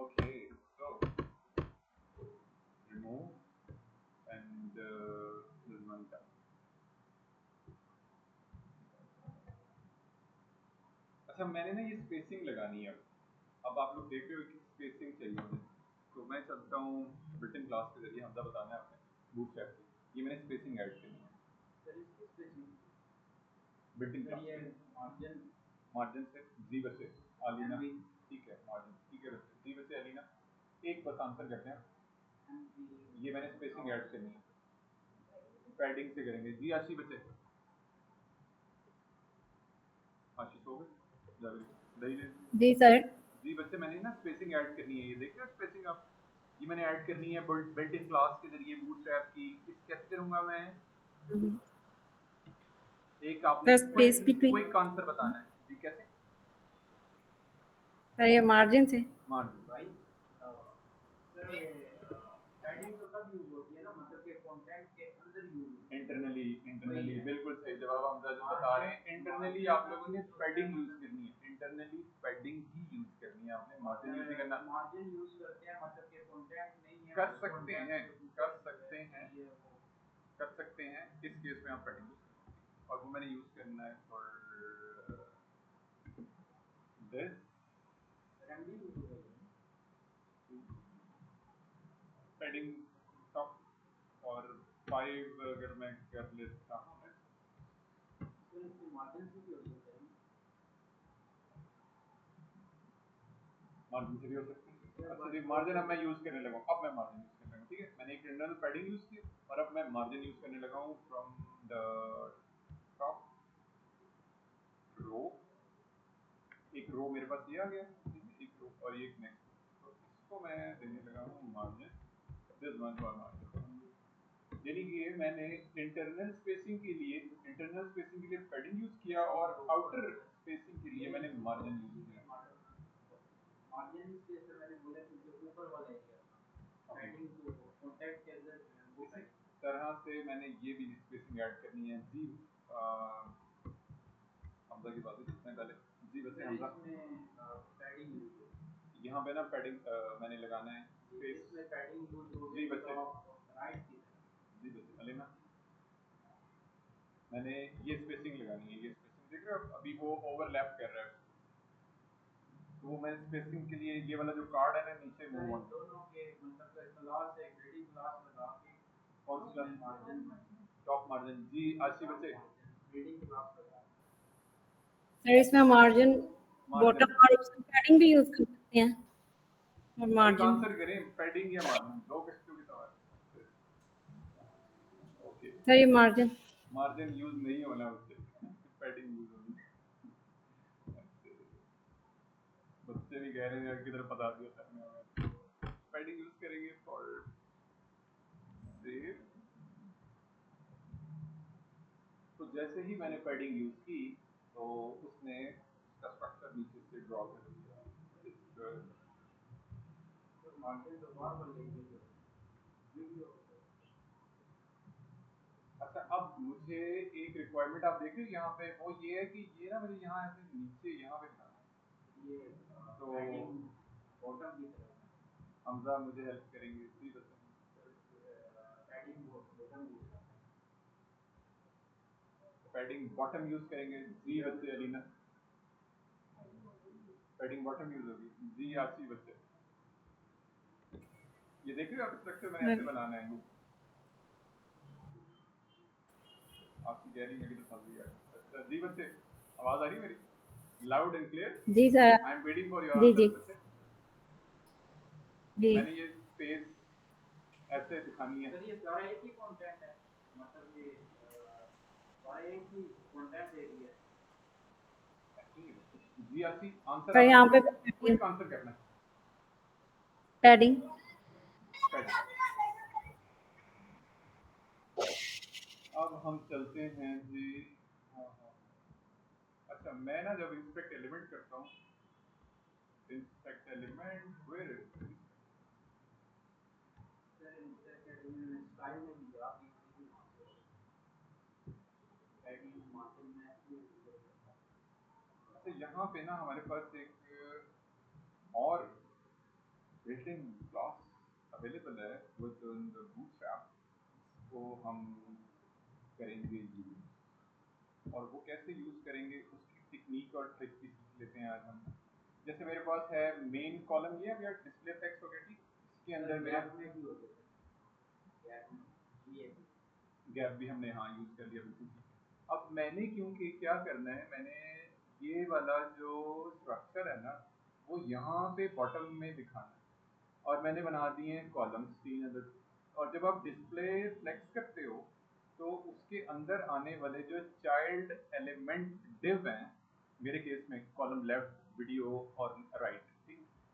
A: okay so remove and this one अच्छा मैंने ना ये स्पेसिंग लगानी है अब आप लोग देख रहे हो कि स्पेसिंग चाहिए मुझे तो मैं चलता हूँ ब्रिटेन क्लास के जरिए हमदा बताना है आपने बूट स्ट्रैप की ये मैंने स्पेसिंग ऐड करनी है
B: सर इसकी स्पेसिंग
A: ब्रिटेन
B: सर ये
A: क्लास
B: मार्जिन
A: मार्जिन से जी बसे अलीना ठीक है मार्जिन ठीक है बच्चे जी बसे अलीना एक बस आंसर करते हैं ये मैंने स्पेसिंग ऐड करनी है पैडिंग से करेंगे जी आशी बच्चे आशीष हो गए जावेद दही ले
C: जी सर।
A: जी बच्चे मैंने ना स्पेसिंग ऐड करनी है ये देख रहे हो स्पेसिंग आप ये मैंने ऐड करनी है बिल्ट इन क्लास के जरिए बूटस्ट्रैप की इस कैसे करूंगा मैं एक आपने
C: sir
A: quick
C: space between
A: quick answer बताना है जी कैसे
C: सर ये मार्जिन से।
A: मार्जिन
B: भाई सर ये पैडिंग तो तब यूज होती है ना मतलब कि कंटेंट के अंदर यूज होती है
A: इंटरनली इंटरनली
B: वही है
A: बिल्कुल सही जवाब हम जो बता रहे हैं इंटरनली आप लोगों ने पैडिंग यूज करनी है इंटरनली पैडिंग ही यूज करनी है आपने मार्जिन यूज नहीं करना
B: मार्जिन यूज करते हैं मतलब कि कंटेंट नहीं है
A: कर
B: उस
A: सकते
B: content
A: हैं
B: के ऊपर
A: कर
B: जो
A: सकते
B: है
A: हैं
B: ये वो
A: कर सकते हैं इस केस में आप पैडिंग यूज कर सकते हैं और वो मैंने यूज करना है फॉर दिस
B: रैंडली यूज होगा
A: पैडिंग टॉप और 5 अगर मैं कर लेता हूँ
B: सर इसके मार्जिन से भी हो सकता है
A: मार्जिन से भी हो सकती है
B: सर
A: अच्छा जी
B: बट
A: मार्जिन अब मैं यूज करने लगा हूँ अब मैं मार्जिन यूज करने लगा हूँ ठीक है मैंने एक इंटरनल पैडिंग यूज की और अब मैं मार्जिन यूज करने लगा हूँ फ्रॉम द टॉप रो एक रो मेरे पास ये आ गया ठीक है एक रो और एक नेक्स्ट तो इसको मैं देने लगा हूँ margin this one for margin यानी कि मैंने इंटरनल स्पेसिंग के लिए पैडिंग यूज किया और आउटर स्पेसिंग के लिए मैंने मार्जिन यूज किया
B: मार्जिन इसलिए सर मैंने बोला कि जो ऊपर वाला एरिया था पैडिंग जो कॉन्टैक्ट के अंदर जो है वो
A: इसी
B: पैडिंग
A: तरह से मैंने ये भी स्पेसिंग ऐड करनी है जी हमजा की बात जितने पहले जी वैसे
B: सर
A: हमजा
B: इसमें पैडिंग यूज होगी
A: यहाँ पे ना पैडिंग मैंने लगाना है स्पेस
B: इसमें पैडिंग यूज होगी
A: जी बच्चे
B: राइट की तरफ
A: जी बच्चे अलीना मैंने ये स्पेसिंग लगानी है ये स्पेसिंग देख रहे हो अभी वो ओवरलैप कर रहा है तो वो मैं स्पेसिंग के लिए ये वाला जो कार्ड है ना नीचे
B: सर
A: मूव
B: इन
A: ऑन
B: दोनों के मतलब क्लास है ग्रेडिंग क्लास लगा के
A: कौन सी
B: उसमें
A: क्लास
B: मार्जिन
A: टॉप मार्जिन जी आशी बच्चे
B: ग्रेडिंग क्लास लगा
C: सर इसमें मार्जिन
A: मार्जिन
C: बॉटम और उसमें पैडिंग भी यूज कर सकते हैं और
A: एक
C: मार्जिन।
A: आंसर करें पैडिंग या मार्जिन दो किस्तों की सवाल ओके
C: सर ये मार्जिन।
A: मार्जिन यूज नहीं होना उससे पैडिंग यूज होगी बच्चे भी कह रहे हैं किधर बता दिया सर ने हमें पैडिंग यूज करेंगे फॉर सेव तो जैसे ही मैंने पैडिंग यूज की तो उसने उसका स्ट्रक्चर नीचे से ड्रॉ कर दिया
B: तो मार्जिन तो नॉर्मल लेंगे जो वीडियो
A: अच्छा अब मुझे एक रिक्वायरमेंट आप देख रहे हो यहाँ पे वो ये है कि ये ना मुझे यहाँ ऐसे नीचे यहाँ पे बनाना है
B: ये
A: तो
B: पैडिंग बॉटम की तरफ है,
A: हमजा मुझे हेल्प करेंगे, जी बताएं।
B: पैडिंग बॉटम की तरफ है।
A: पैडिंग बॉटम यूज करेंगे, जी बच्चे अलीना। पैडिंग बॉटम यूज होगी, जी आसी बच्चे। ये देख रहे हो आप स्ट्रक्चर मैंने ऐसे बनाना है, आपकी कह रही है कि तो समझ गया। अच्छा जी बच्चे, आवाज आ रही है मेरी लाउड एंड क्लियर?
C: जी sir.
A: I am waiting for your
C: जी जी
A: आंसर बच्चे।
C: जी।
A: मैंने ये पेज ऐसे दिखानी है।
B: सर ये सारा एक ही कंटेंट है, मतलब ये सारा एक ही कंटेंट एरिया है।
A: जी आसी आंसर
C: सर
A: आपने
C: यहाँ पे
A: क्विक आंसर करना है।
C: पैडिंग।
A: पैडिंग। अब हम चलते हैं जी। हाँ हाँ। अच्छा मैं ना जब इंस्पेक्ट एलिमेंट करता हूँ, inspect element where is
B: sir inspected in style में भी आप इजीली वहाँ से पैडिंग मार्जिन में भी कर सकते हैं।
A: अच्छा यहाँ पे ना हमारे पास एक और बिल्ट-इन क्लास अवेलेबल है विद इन द बूटस्ट्रैप, को हम करेंगे यूज। और वो कैसे यूज करेंगे उसकी टेक्निक और ट्रिक भी सीख लेते हैं आज हम। जैसे मेरे पास है मेन कॉलम, ये अब यार डिस्प्ले टेक्स्ट हो गया ठीक, इसके अंदर मेरे
B: गैप में भी हो सकता है, गैप में ये
A: गैप भी हमने हाँ यूज कर लिया, बिल्कुल ठीक है। अब मैंने क्योंकि क्या करना है, मैंने ये वाला जो स्ट्रक्चर है ना वो यहाँ पे बॉटम में दिखाना है, और मैंने बना दिए हैं कॉलम्स 3 अदर। और जब आप डिस्प्ले फ्लेक्स करते हो तो उसके अंदर आने वाले जो चाइल्ड एलिमेंट डिव हैं, मेरे केस में कॉलम लेफ्ट वीडियो और राइट,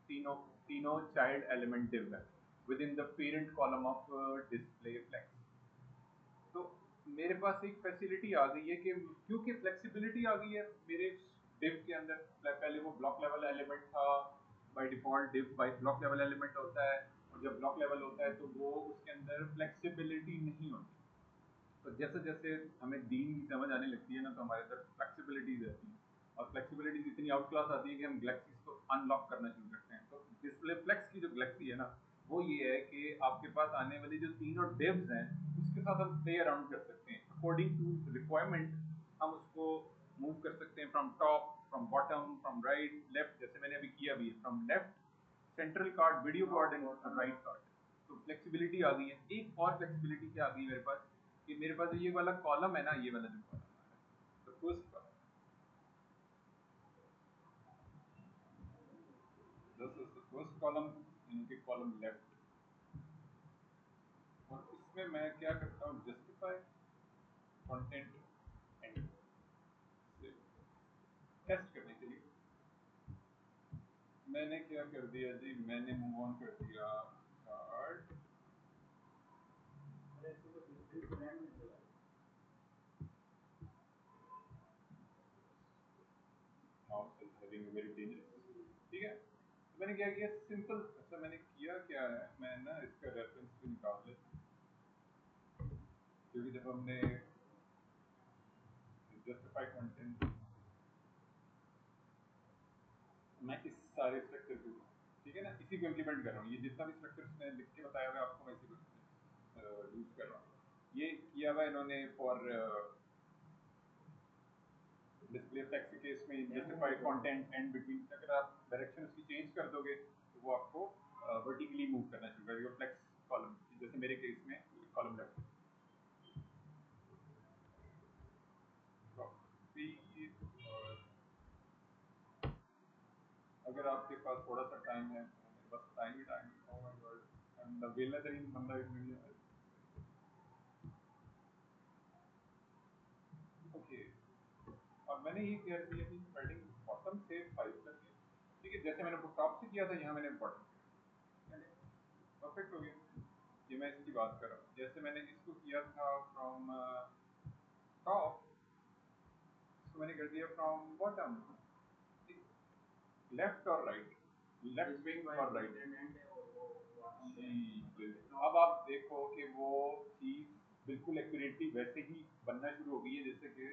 A: तीनों तीनों चाइल्ड एलिमेंट डिव है with in the parent column of display flex. तो मेरे पास एक फैसिलिटी आ गई है कि क्योंकि फ्लेक्सिबिलिटी आ गई है मेरे डिव के अंदर। पहले वो ब्लॉक लेवल एलिमेंट था, by default div bye block level element होता है, और जब ब्लॉक लेवल होता है तो वो उसके अंदर फ्लेक्सिबिलिटी नहीं होती। तो जैसे जैसे हमें दीन की समझ आने लगती है ना तो हमारे अंदर फ्लेक्सिबिलिटीज रहती हैं, और फ्लेक्सिबिलिटीज इतनी आउट क्लास आती है कि हम गैलेक्सीज को अनलॉक करना शुरू करते हैं। तो डिस्प्ले फ्लेक्स की जो गैलेक्सी है ना वो ये है कि आपके पास आने वाली जो तीनों डिव्स हैं उसके साथ हम प्ले अराउंड कर सकते हैं अकॉर्डिंग टू रिक्वायरमेंट। हम उसको मूव कर सकते हैं from top, from bottom, from right, left, जैसे मैंने अभी किया भी है, from left central card, video card and right card. तो फ्लेक्सिबिलिटी आ गई है। एक और फ्लेक्सिबिलिटी क्या आ गई मेरे पास, कि मेरे पास ये वाला कॉलम है ना, ये वाला जो कॉलम है, तो first column, this is the first column, इनके कॉलम लेफ्ट। और इसमें मैं क्या करता हूँ, जस्टिफाई कंटेंट एंड टेस्ट करने के लिए मैंने क्या कर दिया जी, मैंने मूव ऑन कर दिया कार्ड।
B: और ऐसे तो डिस्प्ले ब्रांड में चला
A: mouse is having very dangerous, ठीक है। तो मैंने क्या किया, सिंपल, अच्छा मैंने किया क्या है, मैं ना इसका रेफरेंस भी निकाल लेता हूँ, क्योंकि जब हमने जस्टिफाई कंटेंट, मैं इस सारे स्ट्रक्चर को, ठीक है ना, इसी को इम्प्लीमेंट कर रहा हूँ। ये जितना भी स्ट्रक्चर मैं लिख के बताया हुआ है आपको, मैं इसी को यूज कर रहा हूँ। ये किया हुआ इन्होंने फॉर डिस्प्ले फ्लेक्स के केस में जस्टिफाई कंटेंट एंड बिटवीन, अगर आप डायरेक्शन उसकी चेंज कर दोगे तो वो आपको वर्टिकली मूव करना शुरू करेगा फ्लेक्स कॉलम, जैसे मेरे केस में कॉलम लेफ्ट। और अगर आपके पास थोड़ा सा टाइम है, तो मेरे पास टाइम ही टाइम है, oh my god, I am the वेलर बंदा इस दुनिया में। ओके, और मैंने ये किया दिया कि स्टार्टिंग बॉटम से 5 कर दिया, ठीक है, जैसे मैंने टॉप से किया था यहाँ मैंने बॉटम से, परफेक्ट हो गया। ये मैं इसकी बात कर रहा हूँ, जैसे मैंने इसको किया था फ्रॉम टॉप, इसको मैंने कर दिया फ्रॉम बॉटम, लेफ्ट और राइट, लेफ्ट विंग और राइट।
B: इंडिपेंडेंट है और वो बॉटम पे
A: जी, अब आप देखो कि वो चीज बिल्कुल एक्यूरेटली वैसे ही बनना शुरू हो गई है जैसे कि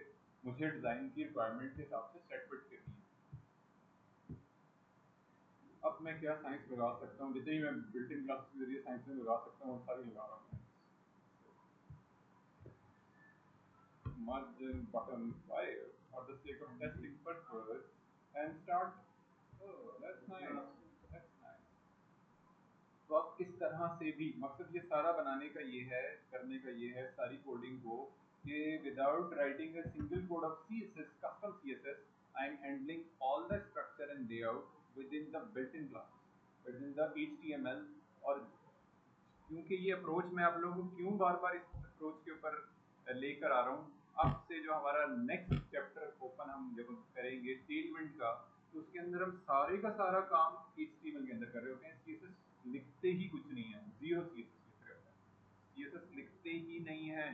A: मुझे डिजाइन की रिक्वायरमेंट के हिसाब से सेट फिट करनी है। अब मैं क्या साइंस लगा सकता हूँ, जितनी मैं बिल्ट इन क्लासेस के जरिए साइंस में लगा सकता हूँ वो सारी लगा रहा हूँ। Margin button 5 for the sake of testing purpose and start. Oh, that's nice. That's nice. तो आप इस तरह से भी मकसद ये सारा बनाने का ये है, करने का ये है सारी कोडिंग को, कि without writing a single code of CSS, custom CSS, I am handling all the structure and layout with in the built in class, with in the HTML। और क्योंकि ये अप्रोच मैं आप लोगों को क्यों बार बार इस अप्रोच के ऊपर लेकर आ रहा हूँ, अब से जो हमारा नेक्स्ट चैप्टर ओपन हम जब करेंगे टेलमेंट का, तो उसके अंदर हम सारे का सारा काम HTML के अंदर कर रहे होते हैं। CSS लिखते ही कुछ नहीं है, जीरो CSS लिख रहे होते हैं, CSS लिखते ही नहीं है।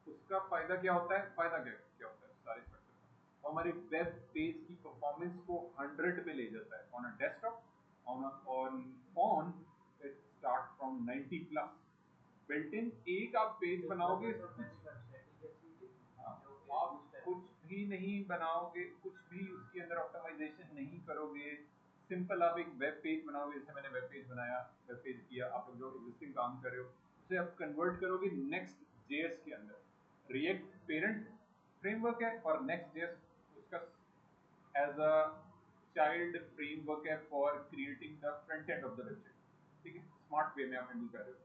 A: उसका फायदा क्या होता है, फायदा क्या क्या होता है सारे स्ट्रक्चर का, वो हमारे वेब पेज की परफॉर्मेंस को 100 पे ले जाता है on a desktop, on phone it start from 90 plus. Built in एक आप पेज बनाओगे, हाँ, आप कुछ भी नहीं बनाओगे, कुछ भी उसके अंदर ऑप्टिमाइजेशन नहीं करोगे, सिंपल आप एक वेब पेज बनाओगे, जैसे मैंने वेब पेज बनाया, वेब पेज किया, आप लोग जो एग्जिस्टिंग काम कर रहे हो उसे आप कन्वर्ट करोगे नेक्स्ट जेएस के अंदर। रिएक्ट पेरेंट फ्रेमवर्क है और नेक्स्ट जेएस उसका एज अ चाइल्ड फ्रेमवर्क है for creating the front end of the website. ठीक है, स्मार्ट वे में आप हैंडल कर रहे हो।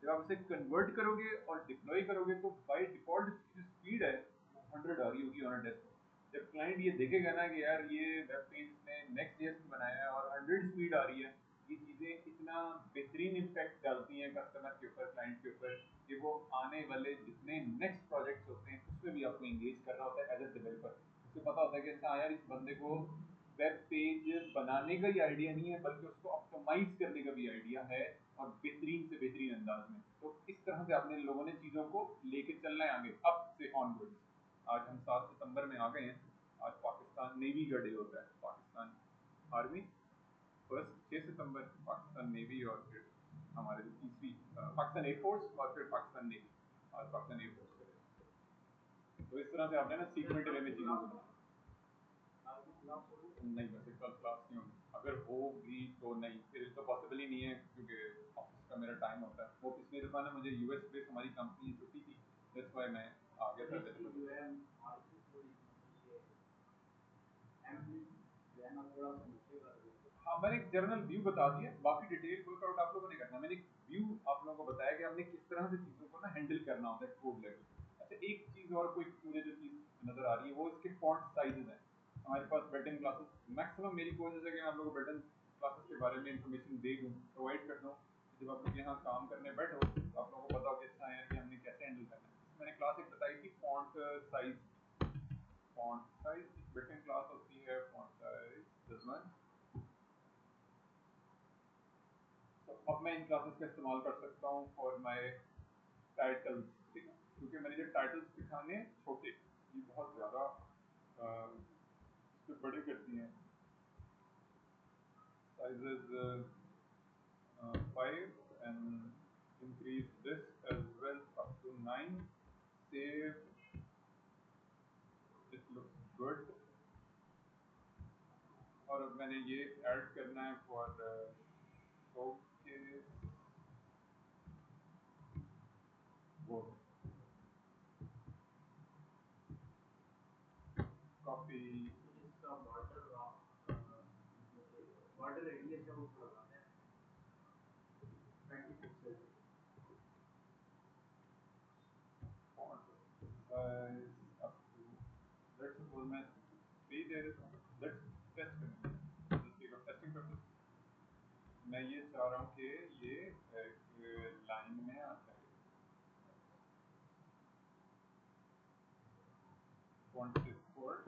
A: जब आप इसे कन्वर्ट करोगे और डिप्लॉय करोगे तो बाय डिफॉल्ट इसकी जो स्पीड है वो 100 आ रही होगी ऑन अ डेस्कटॉप। जब क्लाइंट ये देखेगा ना कि यार ये वेब पेज ने नेक्स्ट जेएस में बनाया है और 100 स्पीड आ रही है, ये चीज़ें इतना बेहतरीन इम्पैक्ट डालती हैं कस्टमर के ऊपर, क्लाइंट के ऊपर, कि वो आने वाले जितने नेक्स्ट प्रोजेक्ट्स होते हैं उसमें भी आपको इंगेज कर रहा होता है एज ए डेवलपर। उसे पता होता है कि अच्छा यार इस बंदे को वेब पेज बनाने का ही आइडिया नहीं है बल्कि उसको ऑप्टिमाइज करने का भी आइडिया है, और बेहतरीन से बेहतरीन अंदाज में। तो इस तरह से आपने लोगों ने चीज़ों को लेके चलना है आगे अब से ऑनवर्ड्स। आज हम 7 सितंबर में आ गए हैं, आज पाकिस्तान नेवी का डे होता है, पाकिस्तान आर्मी फर्स्ट 6 सितंबर, पाकिस्तान नेवी और फिर हमारे जो तीसरी पाकिस्तान एयरफोर्स और फिर पाकिस्तान नेवी, और पाकिस्तान एयरफोर्स का। तो इस तरह से आपने ना सीक्वेंट वे में चीज़ों को बनाना। नहीं, वैसे कल क्लास नहीं होगी, अगर होगी तो नहीं, फिर तो पॉसिबल ही नहीं है क्योंकि ऑफिस का मेरा टाइम होता है। वो पिछली दफ़ा ना मुझे यूएस बेस हमारी कंपनी छुट्टी थी, दैट्स व्हाई मैं आ गया था जल्दी बजे। हाँ, मैंने एक जनरल व्यू बता दिया, बाकी डिटेल वर्कआउट आप लोगों ने करना है। मैंने एक व्यू आप लोगों को बताया कि हमने किस तरह से चीज़ों को ना हैंडल करना होता है कोड लेवल। अच्छा, एक चीज़ और कोई मुझे जो चीज़ नज़र आ रही है वो इसके फॉन्ट साइजेस हैं। हमारे पास बिल्ट-इन क्लासेस, मैक्सिमम मेरी कोशिश है कि मैं आप लोगों को बिल्ट-इन क्लासेस के बारे में इंफॉर्मेशन दे दूँ, प्रोवाइड कर दूँ। जब आप लोग यहाँ काम करने बैठो तो आप लोगों को पता हो कि अच्छा यार ये हमने कैसे हैंडल करना है। मैंने क्लास एक बताई थी font size, font size built-in class होती है फॉन्ट साइज दिस वन। तो अब मैं इन क्लासेस का इस्तेमाल कर सकता हूँ फॉर माय टाइटल्स, ठीक है, क्योंकि मैंने जो टाइटल्स दिखाने हैं छोटे, ये बहुत ज़्यादा इस पे बड़े करती हैं sizes 5 and increase this as well up to 9, save, it looks good। और अब मैंने ये ऐड करना है फॉर शोकेस वो कॉपी।
B: इसका बॉर्डर रेडियस है वो थोड़ा ज़्यादा है, 20 pixel.
A: font size up to, let's suppose मैं 3 दे देता हूँ, let's test करेंगे, just take a testing purpose। मैं ये चाह रहा हूँ कि ये एक लाइन में आ जाए, font is bold,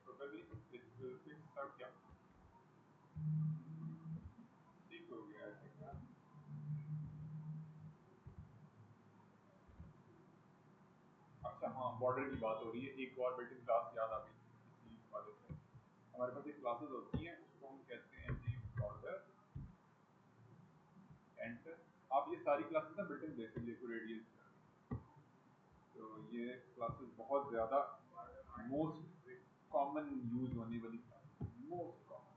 A: probably it will fix out, yeah, ठीक हो गया I think ना। अच्छा हाँ, बॉर्डर की बात हो रही है, एक और बिल्ट-इन क्लास याद आ गई इसी वाले से। हमारे पास एक क्लासेस होती हैं उसको हम कहते हैं जी बॉर्डर, एंटर। आप ये सारी क्लासेस ना बिल्ट-इन देख लीजिए को रेडियस, तो ये क्लासेस बहुत ज़्यादा मोस्ट कॉमन यूज होने वाली क्लास, मोस्ट कॉमन।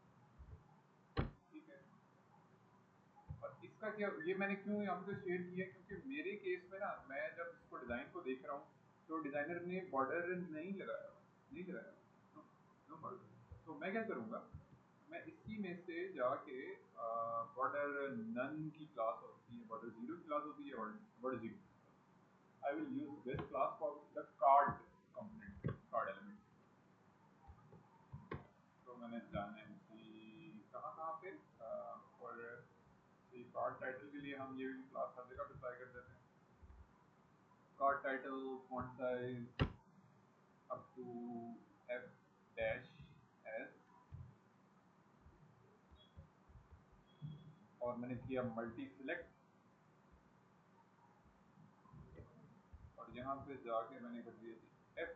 A: दूसरा क्या, ये मैंने क्यों यहाँ पे शेयर किया क्योंकि मेरे केस में ना मैं जब इसको डिज़ाइन को देख रहा हूँ तो डिज़ाइनर ने बॉर्डर नहीं लगाया हुआ, नहीं लगाया हुआ, नो बॉर्डर। तो मैं क्या करूँगा, मैं इसी में से जाके बॉर्डर नन की क्लास होती है, बॉर्डर जीरो की क्लास होती है, border zero, I will use this class for the card component, card element. तो मैंने जाना है कि कहाँ कहाँ पे, और कार्ड टाइटल के लिए हम ये क्लास हर जगह पे ट्राई कर देते हैं। Card title font size up to F dash S, और मैंने किया मल्टी सिलेक्ट, और यहाँ पे जाके मैंने कर दिया थी एफ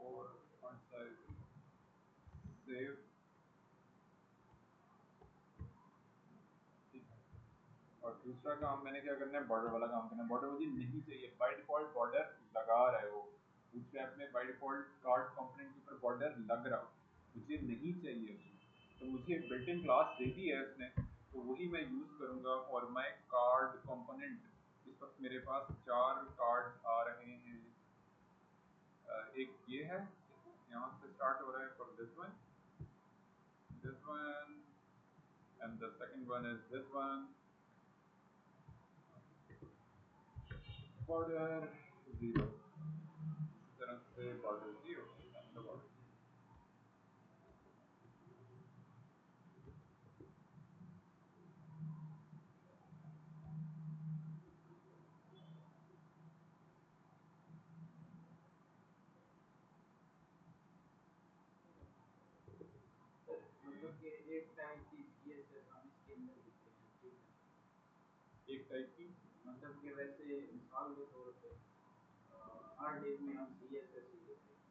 A: और फॉन्ट साइज सेव। और दूसरा काम मैंने क्या करना है, बॉर्डर वाला काम करना है। बॉर्डर मुझे नहीं चाहिए, बाय डिफॉल्ट बॉर्डर लगा रहा है वो, दूसरे ऐप में बाय डिफॉल्ट कार्ड कंपोनेंट के ऊपर बॉर्डर लग रहा है, मुझे नहीं चाहिए। तो मुझे एक बिल्ट इन क्लास दे दी है उसने, तो वही मैं यूज करूंगा फॉर माय कार्ड कंपोनेंट। इस वक्त मेरे पास 4 कार्ड आ रहे हैं। एक ये है, यहाँ से स्टार्ट हो रहा है for this one and the second one is this one, border zero, इस तरह से border zero and the border.
B: मतलब कि एक टाइप की CSS हम इसके अंदर लिखते हैं, ठीक है।
A: एक टाइप की
B: मतलब कि वैसे मिसाल के तौर पे हर डेट में हम CSS ही लिखते हैं।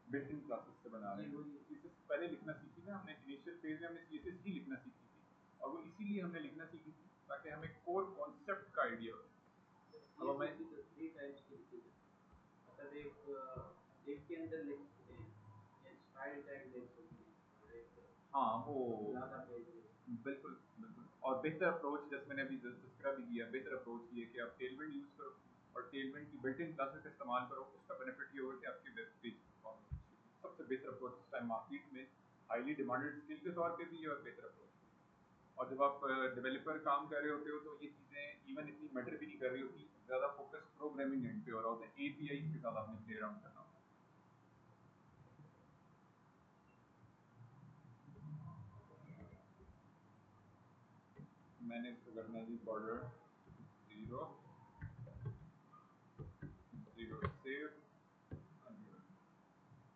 A: बिल्ट इन क्लासेस से बना रहे
B: जी
A: हैं।
B: वही।
A: CSS पहले लिखना सीखी ना हमने, इनिशियल फेज में हमने CSS ही लिखना सीखी थी, और वो इसीलिए हमने लिखना सीखी थी ताकि हमें कोर कॉन्सेप्ट का आइडिया हो। अब मैं
B: CSS की तो 3 टाइप्स की लिखी जाती है। मतलब एक एक के अंदर लिख सकते हैं, एक स्टाइल टैग लिख सकते हैं, और एक
A: हाँ वो
B: ज़्यादा पेज लिख सकते
A: बिल्कुल बिल्कुल, और बेहतर अप्रोच जैसे मैंने अभी तस्करा भी किया, बेहतर अप्रोच ये कि आप टेलविंड यूज करो और टेलविंड की बिल्ट इन क्लासेस का इस्तेमाल करो। उसका बेनिफिट ये होगा कि आपकी वेब पेज परफॉर्मेंस सबसे बेहतर अप्रोच इस टाइम मार्केट में हाईली डिमांडेड स्किल के तौर पे भी है, और बेहतर अप्रोच। और जब आप डेवलपर काम कर रहे होते हो तो ये चीज़ें इवन इतनी मैटर भी नहीं कर रही होती, ज़्यादा फोकस प्रोग्रामिंग एंड पे हो रहा होता है, एपीआई के साथ आपने प्ले अराउंड करना होता है। मैंने इसको करना है जी बॉर्डर जीरो जीरो सेव।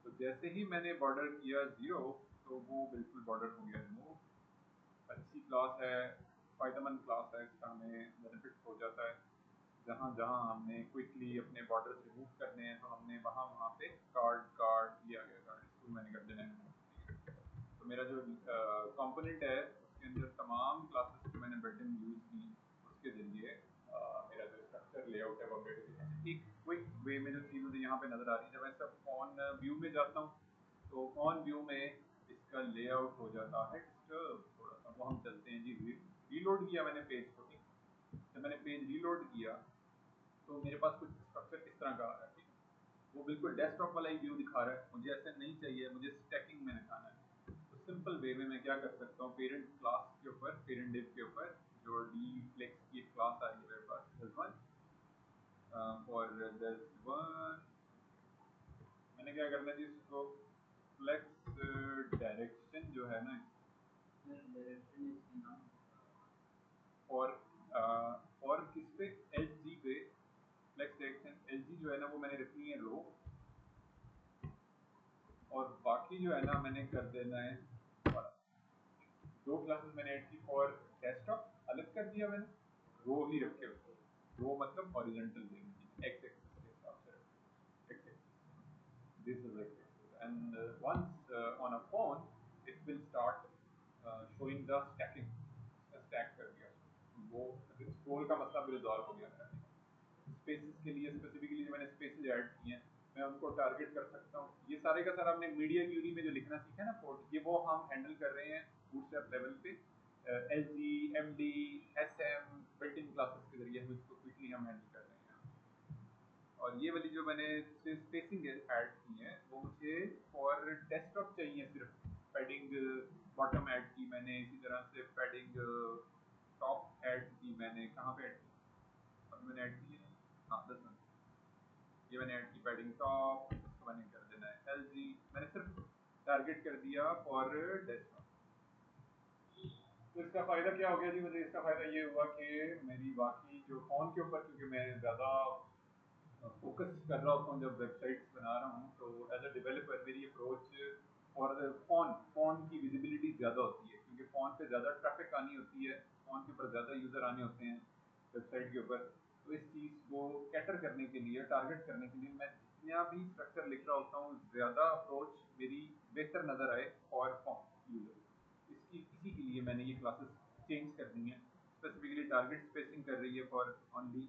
A: तो जैसे ही मैंने बॉर्डर किया जीरो तो वो बिल्कुल बॉर्डर हो गया रिमूव। अच्छी क्लास है, फायदेमंद क्लास है, इसका हमें बेनिफिट हो जाता है। जहाँ जहाँ हमने क्विकली अपने बॉर्डर रिमूव करने हैं तो हमने वहाँ वहाँ पे कार्ड कार्ड लिया गया, कार्ड इसको मैंने कर देना है। तो मेरा जो कंपोनेंट है उसके अंदर तमाम क्लासेस जो मैंने बिल्ट इन यूज की उसके जरिए मेरा जो स्ट्रक्चर लेआउट है वो अपडेट हो गया। एक क्विक वे में जो चीज़ मुझे यहाँ पे नजर आ रही है, जब मैं सब ऑन व्यू में जाता हूँ तो ऑन व्यू में इसका लेआउट हो जाता है डिस्टर्ब थोड़ा सा। वो हम चलते हैं जी, रीलोड किया मैंने पेज को, ठीक। जब मैंने पेज रीलोड किया तो मेरे पास कुछ स्ट्रक्चर इस तरह का आ रहा है, ठीक है। वो बिल्कुल डेस्कटॉप वाला ही व्यू दिखा रहा है, मुझे ऐसा नहीं चाहिए, मुझे स्टैकिंग में दिखाना है। तो सिंपल वे में मैं क्या कर सकता हूँ, पेरेंट क्लास के ऊपर, पेरेंट डिव के ऊपर जो डी फ्लेक्स की एक क्लास आ रही है मेरे पास, दिस वन, और दिस वन मैंने क्या करना है जी, इसको फ्लेक्स डायरेक्शन जो है ना,
B: हैं। डायरेक्शन इसके नाम
A: और और किस पे, एच जी पे फ्लेक्स डायरेक्शन, एल जी जो है ना वो मैंने रखनी है रो, और बाकी जो है ना मैंने कर देना है और दो क्लासेस मैंने ऐड की फॉर डेस्कटॉप, अलग कर दिया मैंने, रो ही रखे उसको। रो मतलब हॉरिजॉन्टल देंगे, एक्स एक्सिस के हिसाब से रखें, X axis, this is X axis, and once on a phone it will start showing the stacking, stack कर दिया उसको। वो स्क्रोल का मसला भी रिजॉल्व हो गया मेरा। स्पेसेस के लिए स्पेसिफिकली जो मैंने स्पेसेस ऐड किए हैं मैं उनको टारगेट कर सकता हूँ। ये सारे का सारा हमने मीडिया क्यूरी में जो लिखना सीखा है ना कोड, ये वो हम हैंडल कर रहे हैं बूटस्ट्रैप लेवल पे। L G, M D, S M, built in classes के जरिए हम इसको क्विकली हम हैंडल कर रहे हैं। और ये वाली जो मैंने स्पेसिंग ऐड की है वो मुझे फॉर डेस्कटॉप चाहिए सिर्फ। पैडिंग बॉटम ऐड की मैंने, इसी तरह से पैडिंग टॉप ऐड की मैंने। कहाँ पे ऐड की? अब मैंने ऐड की है, हाँ 10 मिनट, ये मैंने ऐड की पैडिंग टॉप, इसको मैंने कर देना है एल जी। मैंने सिर्फ टारगेट कर दिया फॉर डेस्कटॉप। तो इसका फ़ायदा क्या हो गया जी? मुझे इसका फ़ायदा ये हुआ कि मेरी बाकी जो फ़ोन के ऊपर, क्योंकि मैं ज़्यादा फोकस कर रहा होता हूँ जब वेबसाइट्स बना रहा हूँ, तो एज अ डेवलपर मेरी अप्रोच और फ़ोन की विजिबिलिटी ज़्यादा होती है, क्योंकि फ़ोन पे ज़्यादा ट्रैफिक आनी होती है, फ़ोन के ऊपर ज़्यादा यूज़र आने होते हैं वेबसाइट के ऊपर। तो इस चीज़ को कैटर करने के लिए, टारगेट करने के लिए, मैं जितना भी स्ट्रक्चर लिख रहा होता हूँ ज़्यादा अप्रोच मेरी बेहतर नज़र आए और फ़ोन यूज़र, इसकी इसी के लिए मैंने ये क्लासेस चेंज कर दी हैं। स्पेसिफिकली टारगेट स्पेसिंग कर रही है फॉर ओनली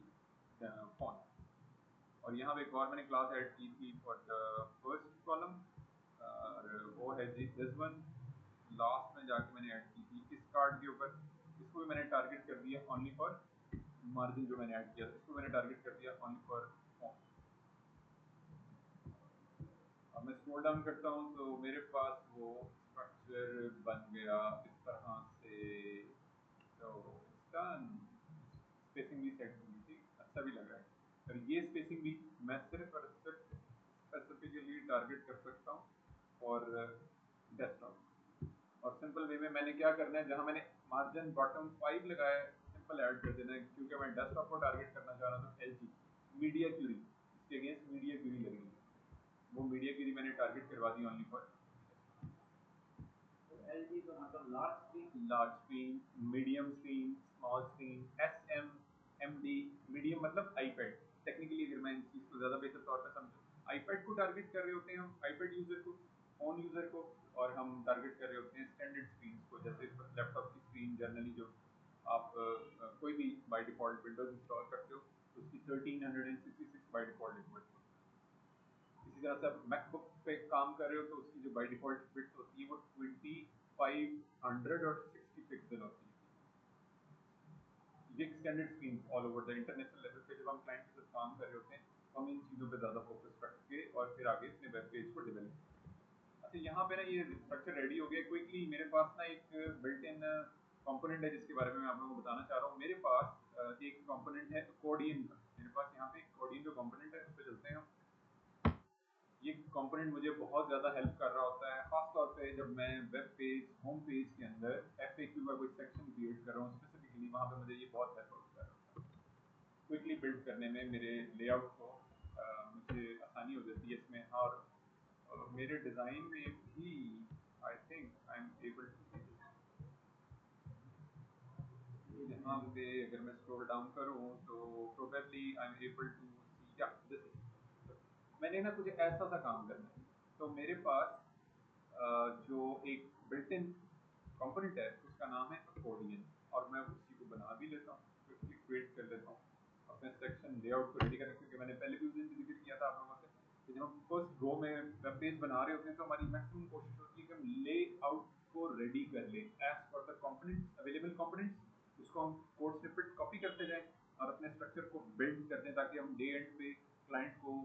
A: फ़ोन। और यहाँ पे एक और मैंने क्लास ऐड की थी फॉर द फर्स्ट कॉलम, और वो है जी दिस वन, लास्ट में जाके मैंने ऐड की थी इस कार्ड के ऊपर। इसको भी मैंने टारगेट कर दिया ओनली फॉर मार्जिन, जो मैंने ऐड किया था इसको मैंने टारगेट कर दिया ओनली फॉर फॉन्ट। अब मैं स्क्रॉल डाउन करता हूँ तो मेरे पास वो स्ट्रक्चर बन गया इस तरह से। तो इसका स्पेसिंग भी सेट हुई थी, अच्छा भी लग रहा है। और ये स्पेसिंग भी मैं सिर्फ और सिर्फ स्पेसिफिकली टारगेट कर सकता हूँ और डेस्कटॉप। और सिंपल वे में मैंने क्या करना है, जहाँ मैंने मार्जिन बॉटम 5 लगाया है, सिंपल ऐड कर देना है, क्योंकि मैं डेस्कटॉप को टारगेट करना चाह रहा था। एल जी मीडिया क्यूरी, इसके अगेंस्ट मीडिया क्यूरी लगेगी, वो मीडिया क्यूरी मैंने टारगेट करवा दी ओनली फॉर
B: एलजी का मतलब large screen.
A: Large screen, medium screen, small screen, S M, M D. Medium मतलब आईपैड। टेक्निकली अगर मैं इस चीज़ को ज़्यादा बेहतर तौर पर समझूँ, आईपैड को टारगेट कर रहे होते हैं हम, आईपैड यूज़र को, फोन यूज़र को। और हम टारगेट कर रहे होते हैं स्टैंडर्ड स्क्रीन को, जैसे लैपटॉप की स्क्रीन जनरली जो आप कोई भी बाय डिफ़ॉल्ट विंडोज इंस्टॉल करते हो तो उसकी 1366 बाय डिफ़ॉल्ट रिक्वेस्ट। इसी तरह से आप मैकबुक पे काम कर रहे हो तो उसकी जो बाय डिफ़ॉल्ट विड्थ होती है वो 2500 और 60 पिक्सल होती है। ये standard screen all over the international level पे जब हम क्लाइंट के साथ काम कर रहे होते हैं तो हम इन चीज़ों पे ज़्यादा फोकस रखेंगे और फिर आगे अपने वेब पेज को डेवलप करेंगे। अच्छा, यहाँ पे ना ये स्ट्रक्चर रेडी हो गया क्विकली। मेरे पास ना एक बिल्ट इन कंपोनेंट है जिसके बारे में मैं आप लोगों को बताना चाह रहा हूँ। मेरे पास एक कंपोनेंट है अकॉर्डियन का। मेरे पास यहाँ पे अकॉर्डियन जो कंपोनेंट है उस पर चलते हैं हम। ये कंपोनेंट मुझे बहुत ज़्यादा हेल्प कर रहा होता है, खास तौर पे जब मैं वेब पेज, होम पेज के अंदर FAQ का कोई सेक्शन क्रिएट कर रहा हूँ स्पेसिफिकली, वहाँ पे मुझे ये बहुत हेल्प कर रहा होता है। क्विकली बिल्ड करने में मेरे लेआउट को मुझे आसानी हो जाती है इसमें। और मेरे डिज़ाइन में भी I think I am able to, यहाँ पे अगर मैं स्क्रॉल डाउन करूँ तो probably I am able to see, या दिस इज, मैंने ना कुछ ऐसा सा काम करना है। तो मेरे पास जो एक बिल्ट इन कंपोनेंट है उसका नाम है अकॉर्डियन, और मैं उसी को बना भी लेता हूँ, क्विकली क्रिएट कर लेता हूँ अपने सेक्शन लेआउट को रेडी करने, क्योंकि मैंने पहले भी उस दिन जिक्र किया था आप लोगों से कि जब हम फर्स्ट गो में वेब पेज बना रहे होते हैं तो हमारी मैक्सिमम कोशिश होती है कि हम लेआउट को रेडी कर लें as per the components, available components, उसको हम कोड स्निपेट कॉपी करते जाएं और अपने स्ट्रक्चर को बिल्ड करते हैं, ताकि हम डे एंड पे क्लाइंट को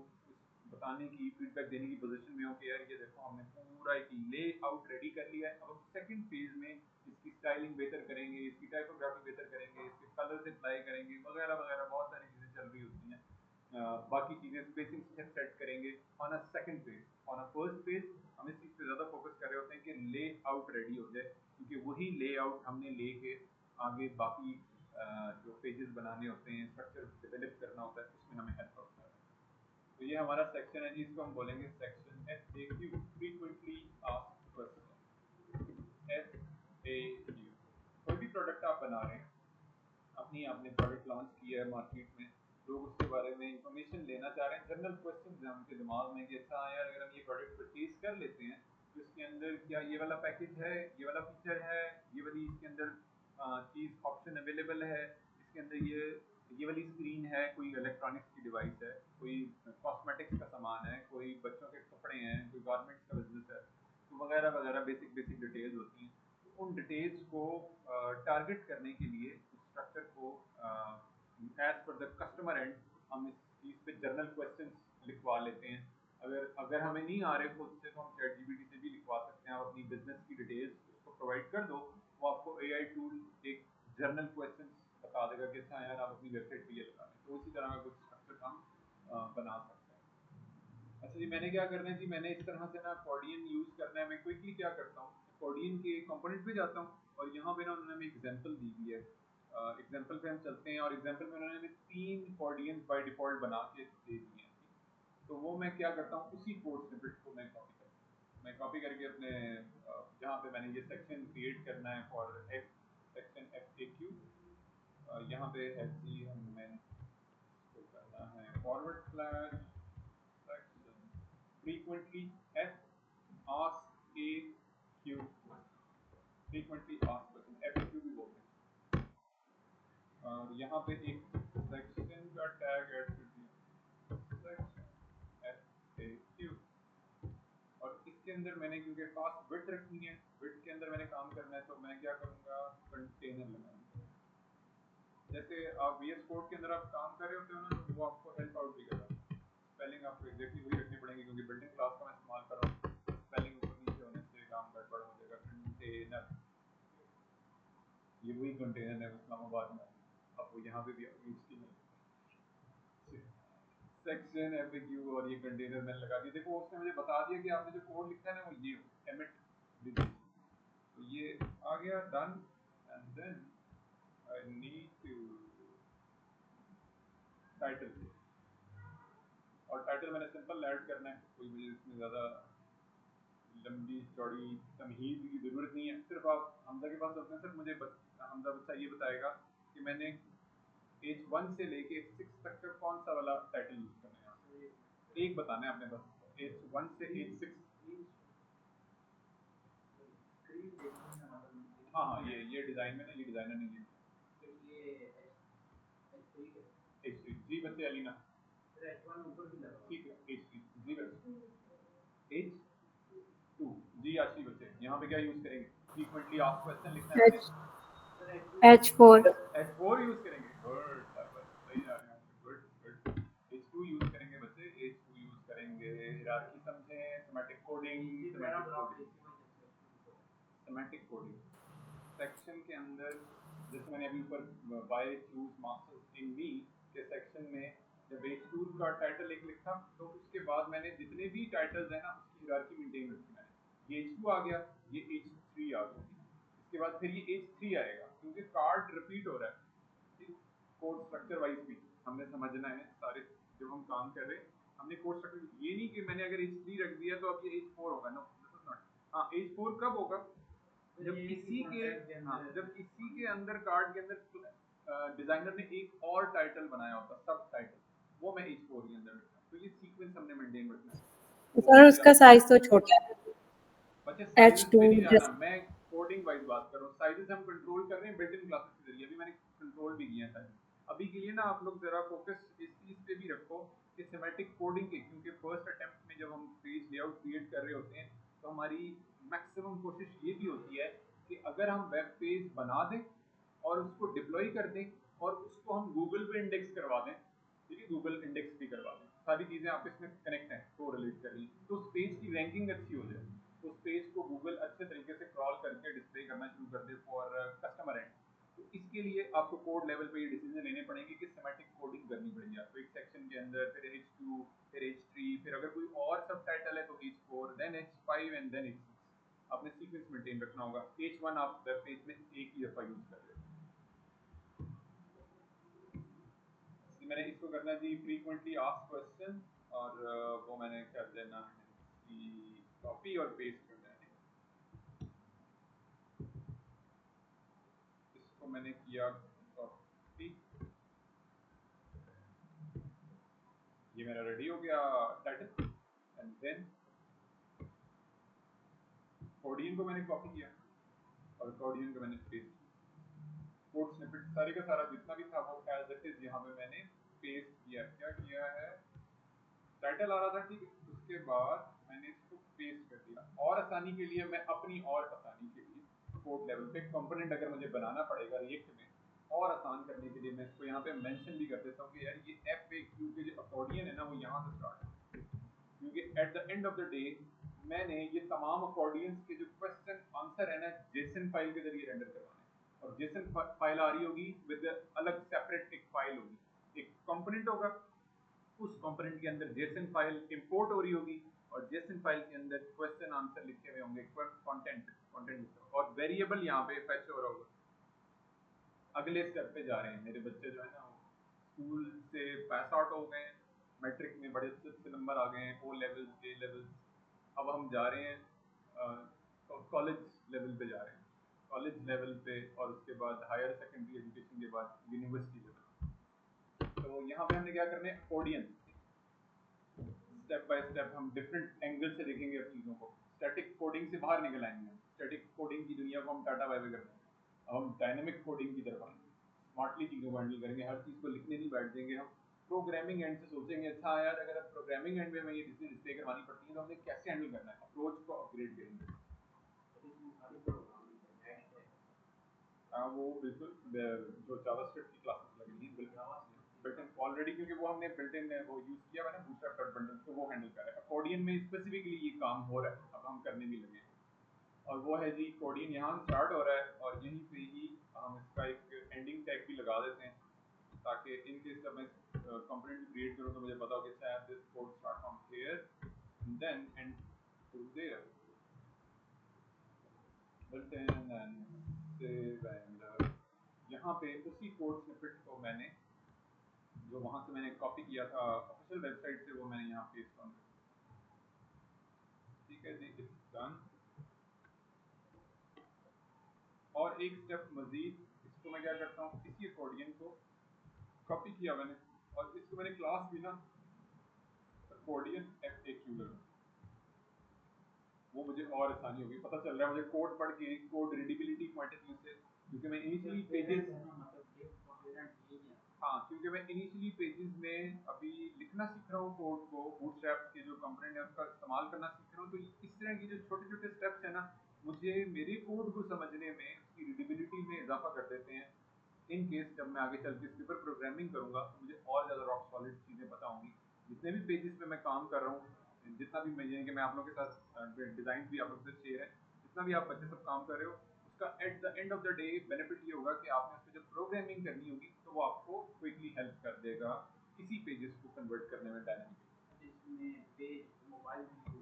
A: बताने की, फीडबैक देने की पोजीशन में हो कि यार ये देखो हमने पूरा एक लेआउट रेडी कर लिया है। अब हम सेकंड फेज में इसकी स्टाइलिंग बेहतर करेंगे, इसकी टाइपोग्राफी बेहतर करेंगे, इसके कलर्स अप्लाई करेंगे, वगैरह वगैरह बहुत सारी चीज़ें चल रही होती हैं। बाकी चीज़ें स्पेसिंग सेट करेंगे on a second page. On a first page हम इस चीज़ पे ज़्यादा फोकस कर रहे होते हैं कि लेआउट रेडी हो जाए, क्योंकि वही लेआउट हमने लेके आगे बाकी जो पेजेस बनाने होते हैं, स्ट्रक्चर डेवलप करना होता है, उसमें हमें हेल्प होता है। तो ये हमारा सेक्शन है जी, इसको हम बोलेंगे section FAQ, frequently asked question. FAQ, कोई भी प्रोडक्ट आप बना रहे हैं, अपनी आपने प्रोडक्ट लॉन्च किया है मार्केट में, लोग उसके बारे में इंफॉर्मेशन लेना चाह रहे हैं, जनरल क्वेश्चन हैं उनके दिमाग में कि अच्छा यार अगर हम ये प्रोडक्ट परचेज कर लेते हैं तो इसके अंदर क्या ये वाला पैकेज है, ये वाला फीचर है, ये वाली इसके अंदर चीज़ ऑप्शन अवेलेबल है, इसके अंदर ये ये वाली स्क्रीन है, कोई इलेक्ट्रॉनिक्स की डिवाइस है, कोई कॉस्मेटिक्स का सामान है, कोई बच्चों के कपड़े हैं, कोई गारमेंट्स का बिजनेस है, तो वगैरह वगैरह बेसिक बेसिक डिटेल्स होती हैं। तो उन डिटेल्स को टारगेट करने के लिए स्ट्रक्चर को as per the customer and हम इस चीज़ पे जर्नल क्वेश्चंस लिखवा लेते हैं। अगर अगर हमें नहीं आ रहे खुद से तो हम चैट जीपीटी से भी लिखवा सकते हैं। आप अपनी बिजनेस की डिटेल्स उसको प्रोवाइड कर दो, वो आपको एआई टूल एक जर्नल क्वेश्चंस बता देगा कि अच्छा यार आप अपनी वेबसाइट पे ये लगा दें। तो इसी तरह का कुछ स्ट्रक्चर हम बना सकते हैं। अच्छा जी, मैंने क्या करना है जी, मैंने इस तरह से ना अकॉर्डियन यूज़ करना है। मैं क्विकली क्या करता हूँ, अकॉर्डियन के कंपोनेंट पे जाता हूँ और यहाँ पे ना उन्होंने हमें एग्जांपल दी हुई है। एग्जांपल पे हम चलते हैं और एग्जांपल में उन्होंने हमें 3 अकॉर्डियंस बाय डिफ़ॉल्ट बना के दे दिए हैं। तो वो मैं क्या करता हूँ, उसी कोड स्निपेट को मैं कॉपी करता हूँ। मैं कॉपी करके अपने जहाँ पे मैंने ये सेक्शन क्रिएट करना है फॉर सेक्शन FAQ, यहाँ पे FG हमें इसको करना है forward slash section frequently F ask A Q, frequently ask question FAQ भी बोलते हैं। और यहाँ पे एक सेक्शन का टैग ऐड कर दिया, सेक्शन FAQ। और इसके अंदर मैंने क्योंकि फास्ट विड्थ रखनी है, विड्थ के अंदर मैंने काम करना है, तो मैं क्या करूँगा, कंटेनर लगाऊंगा। जैसे आप VS कोड के अंदर आप काम कर रहे होते हो ना, तो वो आपको हेल्प आउट भी करेगा। स्पेलिंग आपको एग्जैक्टली वही रखनी पड़ेगी क्योंकि बिल्डिंग क्लास का मैं इस्तेमाल कर रहा हूँ। स्पेलिंग ऊपर नीचे होने से काम गड़बड़ हो जाएगा। कंटेनर, ये वही कंटेनर है इस्लामाबाद में, आपको यहाँ पे भी यूज की सेक्शन FAQ और ये कंटेनर मैंने लगा दिया। देखो उसने मुझे बता दिया कि आपने जो कोड लिखा है ना वो ये एमिट डिजीज, तो ये आ गया done. And then I need to title, और टाइटल मैंने सिंपल ऐड करना है, कोई मुझे इसमें ज़्यादा लंबी चौड़ी तमहीद की ज़रूरत नहीं है। सिर्फ आप हमजा के पास होते हैं, सिर्फ मुझे हमजा बच्चा ये बताएगा कि मैंने H1 से लेके H6 तक का कौन सा वाला टाइटल यूज़ करना है। एक बताना है आपने बस, H1 से H6। हाँ हाँ, ये डिज़ाइन में ना, ये डिज़ाइनर ने ये H3 जी बच्चे अलीना, ठीक है H3 जी बच्चे, H2 जी आशी बच्चे। यहाँ पे क्या यूज़ करेंगे, फ्रीक्वेंटली आस्क्ड क्वेश्चन लिखना है
C: H
A: मैंने,
C: H4
A: H4 यूज़ करेंगे, गुड शाबाश, सही जा रहे हैं, गुड गुड। H2 यूज़ करेंगे बच्चे, H2 यूज़ करेंगे। हियरार्की समझें, symmetric coding, symmetric coding section के अंदर, जैसे मैंने अभी ऊपर बाय चूज मास्टर्स इन मी के सेक्शन में जब H2 का टाइटल एक लिखा, तो उसके बाद मैंने जितने भी टाइटल्स हैं ना उसकी हियरार्की मेंटेन रखी मैंने। ये H2 आ गया, ये H3 आ गया, इसके बाद फिर ये H3 आएगा क्योंकि कार्ड रिपीट हो रहा है। कोड स्ट्रक्चर वाइज भी हमने समझना है सारे, जब हम काम कर रहे हैं हमने कोड स्ट्रक्चर, ये नहीं कि मैंने अगर H3 रख दिया तो अब ये H4 होगा, नो दिस इज नॉट। हाँ H4 कब होगा, जब इसी के, हाँ जब इसी के अंदर कार्ड के अंदर डिजाइनर ने एक और टाइटल बनाया होता, सब टाइटल, वो मैं H4 के अंदर रखता हूँ। तो ये सीक्वेंस हमने मेंटेन रखना है। वो
C: सर
A: मेरा
C: उसका साइज तो छोटा है।
A: बच्चे साइजेस
C: H2
A: पे नहीं जाना,
C: जैसे
A: मैं कोडिंग वाइज बात कर रहा हूँ। साइजेस हम कंट्रोल कर रहे हैं बिल्ट इन क्लासेस के जरिए, अभी मैंने कंट्रोल भी किया है साइजेस। अभी के लिए ना आप लोग जरा फोकस इस चीज पे भी रखो कि सिमेट्रिक कोडिंग के, क्योंकि फर्स्ट अटेम्प्ट में जब हम पेज लेआउट क्रिएट कर रहे होते हैं तो हमारी मैक्सिमम कोशिश ये भी होती है कि अगर हम वेब पेज बना दें और उसको डिप्लॉय कर दें और उसको हम गूगल पे इंडेक्स करवा दें, ठीक है, गूगल इंडेक्स भी करवा दें, सारी चीज़ें आपस में कनेक्ट हैं, को रिलेट कर रही हैं, तो उस पेज की रैंकिंग अच्छी हो जाए, तो उस पेज को गूगल अच्छे तरीके से क्रॉल करके डिस्प्ले करना शुरू कर दे फॉर कस्टमर एंड। तो इसके लिए आपको कोड लेवल पे ये डिसीजन लेने पड़ेंगे कि सिमेट्रिक कोडिंग करनी पड़ेगी आपको एक सेक्शन के अंदर, फिर H2, फिर H3, फिर अगर कोई और सब टाइटल है तो H4, then H5 and then H6। आपने सीक्वेंस मेंटेन रखना होगा। H1 आप वेब पेज में एक ही दफा यूज कर रहे हो। मैंने इसको करना जी फ्रीक्वेंटली आस्क्ड क्वेश्चन, और वो मैंने कर देना है कि कॉपी और पेस्ट करना है। इसको मैंने किया कॉपी, ये मेरा रेडी हो गया टाइटल। एंड देन कोडियन को मैंने कॉपी किया और कोडियन को मैंने पेस्ट किया। कोड स्निपेट सारे का सारा जितना भी था वो एज इट इज यहाँ पे मैंने पेस्ट किया। क्या किया है, टाइटल आ रहा था ठीक है, उसके बाद मैंने इसको पेस्ट कर दिया। और आसानी के लिए मैं अपनी और आसानी के लिए कोड लेवल पे कंपोनेंट अगर मुझे बनाना पड़ेगा रिएक्ट में और आसान करने के लिए मैं इसको यहाँ पे मेंशन भी कर देता हूँ कि यार ये FAQ के जो अकॉर्डियन है ना वो यहाँ से स्टार्ट है, क्योंकि at the end of the day मैंने ये तमाम अकॉर्डियंस के जो क्वेश्चन आंसर है ना जेसन फाइल के जरिए रेंडर करवाने हैं। और जेसन फाइल आ रही होगी विद अलग सेपरेट एक फाइल होगी, एक कंपोनेंट होगा, उस कंपोनेंट के अंदर जेसन फाइल इंपोर्ट हो रही होगी और जेसन फाइल के अंदर क्वेश्चन आंसर लिखे हुए होंगे, कंटेंट कंटेंट और वेरिएबल यहाँ पे फेच हो रहा होगा। अगले स्टेप पे जा रहे हैं, मेरे बच्चे जो है ना वो स्कूल से पास आउट हो गए हैं, मैट्रिक में बड़े अच्छे अच्छे नंबर आ गए हैं, ओ लेवल्स ए लेवल्स। अब हम जा रहे हैं कॉलेज लेवल पे जा रहे हैं, कॉलेज लेवल पे और उसके बाद हायर सेकेंडरी एजुकेशन के बाद यूनिवर्सिटी लेवल। तो यहाँ पे हमने क्या करना है, ऑडियंस स्टेप बाय स्टेप हम डिफरेंट एंगल से देखेंगे अब चीज़ों को। स्टैटिक कोडिंग से बाहर निकल आएंगे हम, स्टैटिक कोडिंग की दुनिया को हम टाटा बाय बाय कर देंगे, अब हम डायनेमिक कोडिंग की तरफ आएंगे, स्मार्टली चीज़ों को हैंडल करेंगे, हर चीज़ को लिखने नहीं बैठ जाएंगे हम। प्रोग्रामिंग एंड से सोचेंगे अच्छा यार अगर अब प्रोग्रामिंग एंड में हमें ये डिस्प्ले करवानी पड़ती है तो हमें कैसे हैंडल करना है, अप्रोच को अपग्रेड करेंगे। वो बिल्कुल जो जावास्क्रिप्ट की क्लासेस लग रही हैं बिल्कुल बिल्ट इन ऑलरेडी, क्योंकि वो हमने बिल्ट इन वो यूज किया हुआ है ना बूटस्ट्रैप डॉट बंडल, तो वो हैंडल कर रहा है। अकॉर्डियन में स्पेसिफिकली ये काम हो रहा है, अब हम करने भी लगे हैं। और वो है जी कोडियन यहाँ स्टार्ट हो रहा है और यहीं पे ही हम इसका एक एंडिंग टैग भी लगा देते हैं ताकि इन केस जब मैं कंपोनेंट क्रिएट करूँ तो मुझे पता हो कि शायद this code start from here then and to there built in and save and यहाँ पे उसी कोड स्निपेट को मैंने जो वहां से मैंने कॉपी किया था ऑफिशियल वेबसाइट से वो मैंने यहाँ पेस्ट ऑन कर दिया। ठीक है जी, इट्स डन। और एक स्टेप मजीद, इसको मैं क्या करता हूँ, इसी अकॉर्डियन को कॉपी किया मैंने और इसको मैंने क्लास भी ना अकॉर्डियन FAQ लगा, वो मुझे और आसानी होगी, पता चल रहा है मुझे कोड पढ़ के code readability point of view से, क्योंकि मैं इनिशियली पेजेस हाँ क्योंकि मैं इनिशियली पेजेस में अभी लिखना सीख रहा हूँ कोड को, बूटस्ट्रैप के जो कंपोनेंट है उसका इस्तेमाल करना सीख रहा हूँ, तो इस तरह की जो छोटे छोटे स्टेप्स है ना मुझे मेरे कोड को समझने में उसकी रीडेबिलिटी में इजाफा कर देते हैं। इन केस जब मैं आगे चल के इसके ऊपर प्रोग्रामिंग करूंगा तो मुझे और ज़्यादा रॉक सॉलिड चीज़ें पता होंगी। जितने भी पेजेस पे मैं काम कर रहा हूँ, जितना भी मैं यानी कि मैं आप लोगों के साथ डिज़ाइन भी आप लोगों के साथ शेयर है, जितना भी आप बच्चे सब काम कर रहे हो उसका at the end of the day benefit ये होगा कि आपने उस पर जब प्रोग्रामिंग करनी होगी तो वो आपको क्विकली हेल्प कर देगा किसी पेजेस को कन्वर्ट करने में डायनामिकली।
B: इसमें पेज मोबाइल भी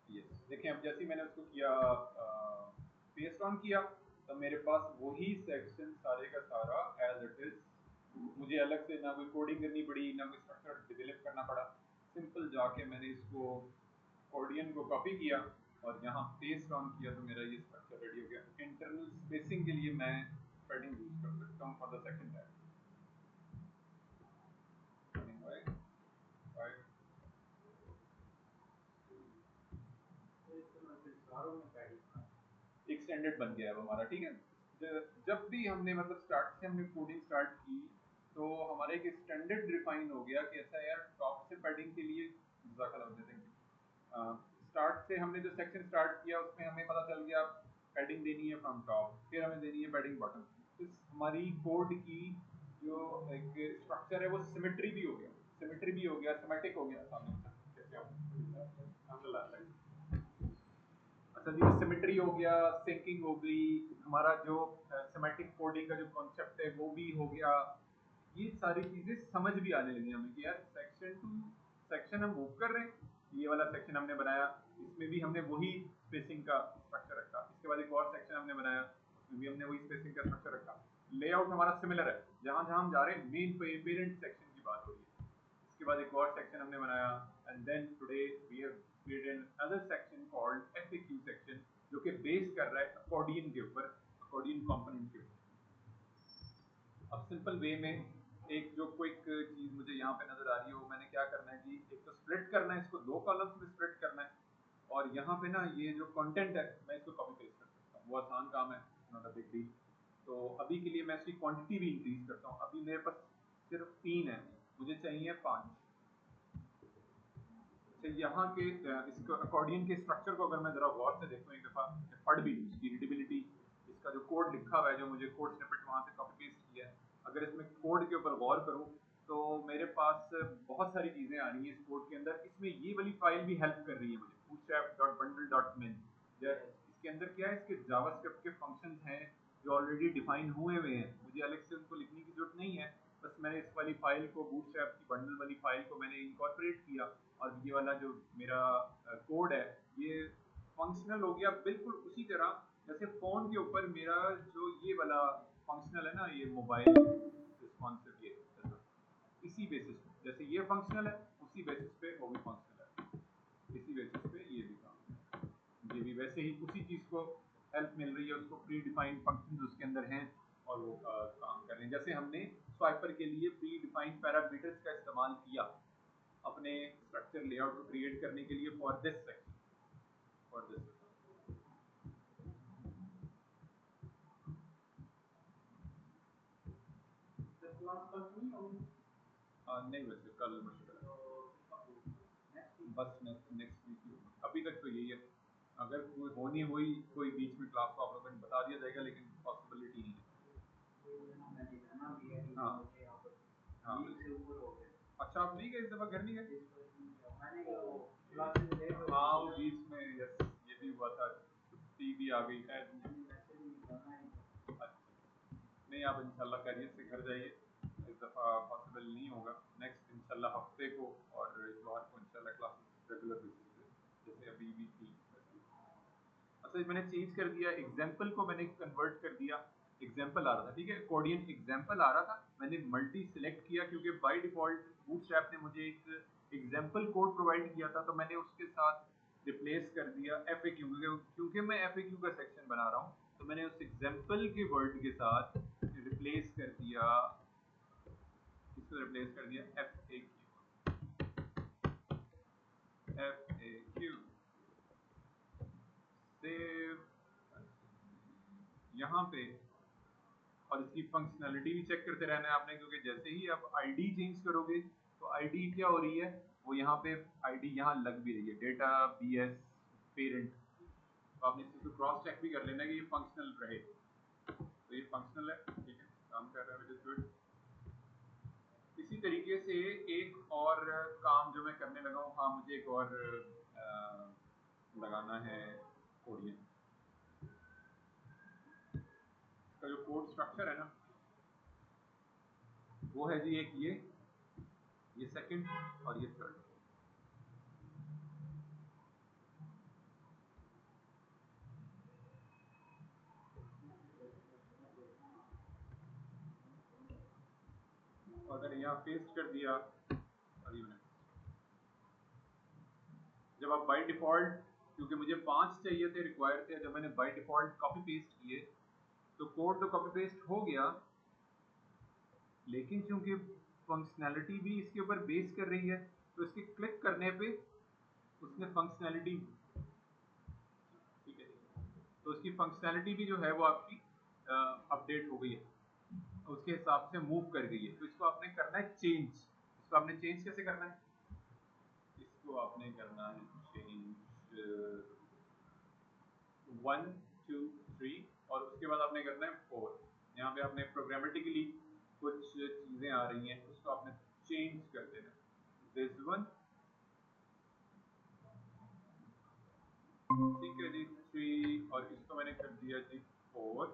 A: यस देखिए, अब जैसे ही मैंने उसको किया पेस्ट ऑन किया तो मेरे पास वही सेक्शन सारे का सारा एज इट इज, मुझे अलग से ना कोई कोडिंग करनी पड़ी ना कोई स्ट्रक्चर डेवलप करना पड़ा, सिंपल जाके मैंने इसको कोडियन को कॉपी किया और यहाँ पेस्ट ऑन किया तो मेरा ये स्ट्रक्चर रेडी हो गया। इंटरनल स्पेसिंग के लिए मैं पैडिंग यूज कर सकता हूँ फॉर द सेकंड टाइम।
B: सारों में पैडिंग
A: एक्सटेंडेड बन गया है हमारा, ठीक है। जब भी हमने मतलब स्टार्ट से हमने कोडिंग स्टार्ट की तो हमारा एक स्टैंडर्ड डिफाइन हो गया कि ऐसा यार टॉप से पैडिंग के लिए स्टार्ट से हमने जो सेक्शन स्टार्ट किया उसमें हमें पता चल गया पैडिंग देनी है फ्रॉम टॉप, फिर हमें देनी है पैडिंग बॉटम। इस हमारी कोड की जो एक स्ट्रक्चर है वो सिमेट्री भी हो गया, सिमेट्री भी हो गया, सिमेटिक हो गया सामने कैसे अच्छा जी, सिमेट्री हो गया, सिंकिंग हो गई, हमारा जो सिमेटिक कोडिंग का जो कॉन्सेप्ट है वो भी हो गया। ये सारी चीजें समझ भी आने लगी हमें कि यार सेक्शन टू सेक्शन हम मूव कर रहे हैं, ये वाला सेक्शन हमने बनाया इसमें भी हमने वही स्पेसिंग का स्ट्रक्चर रखा, इसके बाद एक और सेक्शन हमने बनाया उसमें भी हमने वही स्पेसिंग का स्ट्रक्चर रखा। लेआउट हमारा सिमिलर है, जहां जहां हम जा रहे हैं मेन पेरेंट सेक्शन की बात हो रही है, इसके बाद एक और सेक्शन हमने बनाया and then today we have created another section called FAQ section जो कि बेस कर रहा है अकॉर्डियन के ऊपर, अकॉर्डियन कंपोनेंट के ऊपर। अब सिंपल वे में एक जो क्विक चीज मुझे यहाँ पे नजर आ रही है वो मैंने क्या करना है जी, एक तो स्प्लिट करना है इसको, दो कॉलम्स में स्प्लिट करना है और यहाँ पे ना ये जो कंटेंट है मैं इसको कॉपी पेस्ट कर सकता हूँ, वो आसान काम है। Not a big deal. तो अभी के लिए मैं इसकी क्वांटिटी भी इंक्रीज करता हूँ। अभी मेरे पास सिर्फ 3 है, मुझे चाहिए 5। अच्छा, यहाँ के इसको अकॉर्डियन के स्ट्रक्चर को अगर मैं जरा गौर से देखूँ एक दफ़ा, पढ़ भी लूँ इसकी रीडेबिलिटी, इसका जो कोड लिखा हुआ है, जो मुझे कोड स्निपेट वहाँ से कॉपी पेस्ट किया है, अगर इसमें कोड के ऊपर गौर करूँ तो मेरे पास बहुत सारी चीज़ें आ रही हैं इस कोड के अंदर। इसमें ये वाली फाइल भी हेल्प कर रही है मुझे, bootstrap.bundle.min। इसके अंदर क्या है, इसके जावास्क्रिप्ट के फंक्शंस हैं जो ऑलरेडी डिफाइन हुए हुए हैं, मुझे अलग से उनको लिखने की जरूरत नहीं है। बस मैंने इस वाली फाइल को, बूटस्ट्रैप की बंडल वाली फाइल को मैंने इनकॉर्पोरेट किया, और ये वाला जो मेरा कोड है ये फंक्शनल हो गया बिल्कुल उसी तरह जैसे फ़ोन के ऊपर मेरा जो ये वाला फंक्शनल है ना, ये मोबाइल रिस्पॉन्सिव, ये इसी बेसिस पे जैसे ये फंक्शनल है उसी बेसिस पे वो भी फंक्शनल है, इसी बेसिस पे ये भी काम है। ये भी वैसे ही उसी चीज़ को हेल्प मिल रही है, उसको प्री डिफाइंड फंक्शंस उसके अंदर हैं और वो काम कर रहे हैं। जैसे हमने स्वाइपर के लिए प्री डिफाइंड पैरामीटर्स का इस्तेमाल किया अपने स्ट्रक्चर लेआउट को क्रिएट करने के लिए for this section, for this. नहीं वैसे कल मुश्किल है, बस नेक्स्ट वीक। अभी तक तो यही है, अगर कोई होनी हुई कोई बीच में क्लास तो आप लोगों ने बता दिया जाएगा, लेकिन पॉसिबिलिटी नहीं है। हाँ हाँ, अच्छा आप नहीं गए इस दफ़ा, घर नहीं गए? हाँ वो बीच में, यस ये भी हुआ था, छुट्टी भी आ गई है। अच्छा, नहीं आप इंशाल्लाह खैरियत से घर जाइए, इस दफ़ा पॉसिबल नहीं होगा। नेक्स्ट इंशाल्लाह हफ्ते को और इतवार को इंशाल्लाह क्लासेस रेगुलर बेसिस पे जैसे अभी भी थी। अच्छा मैंने चेंज कर दिया, एग्जाम्पल को मैंने कन्वर्ट कर दिया, एग्जाम्पल आ रहा था, ठीक है, कोडियन एग्जाम्पल आ रहा था, मैंने मल्टी सिलेक्ट किया क्योंकि बाय डिफॉल्ट बूटस्ट्रैप ने मुझे एक एग्जाम्पल कोड प्रोवाइड किया था, तो मैंने उसके साथ रिप्लेस कर दिया FAQ, क्योंकि मैं FAQ का सेक्शन बना रहा हूँ, तो मैंने उस एग्जाम्पल के वर्ड के साथ रिप्लेस कर दिया, इसको रिप्लेस कर दिया FAQ सेव यहाँ पे, और इसकी फंक्शनैलिटी भी चेक करते रहना है आपने, क्योंकि जैसे ही आप आईडी चेंज करोगे तो आईडी क्या हो रही है, वो यहाँ पे आईडी यहाँ लग भी रही है, डेटा BS पेरेंट, तो आपने इस चीज़ को क्रॉस चेक भी कर लेना कि ये फंक्शनल रहे। तो ये फंक्शनल है, ठीक है, काम कर रहा है, विच इज गुड। इसी तरीके से एक और काम जो मैं करने लगा हूँ, हाँ मुझे एक और लगाना है कोडियन का जो कोड स्ट्रक्चर है ना, वो है जी एक ये सेकंड और ये थर्ड। अगर यहाँ पेस्ट कर दिया, जब आप बाय डिफॉल्ट, क्योंकि मुझे 5 चाहिए थे, रिक्वायर थे, जब मैंने बाय डिफॉल्ट कॉपी पेस्ट किए तो कोड तो कॉपी पेस्ट हो गया, लेकिन चूंकि फंक्शनैलिटी भी इसके ऊपर बेस कर रही है, तो इसके क्लिक करने पे उसने फंक्शनैलिटी, ठीक है, तो उसकी फंक्शनैलिटी भी जो है वो आपकी अपडेट हो गई है, उसके हिसाब से मूव कर गई है। तो इसको आपने करना है चेंज, इसको आपने चेंज कैसे करना है, इसको आपने करना है चेंज 1 2 3 और उसके बाद आपने करना है 4। यहाँ पे आपने प्रोग्रामेटिकली कुछ चीजें आ रही हैं, उसको आपने चेंज कर देना, दिस वन, ठीक है जी 3, और इसको मैंने कर दिया जी 4,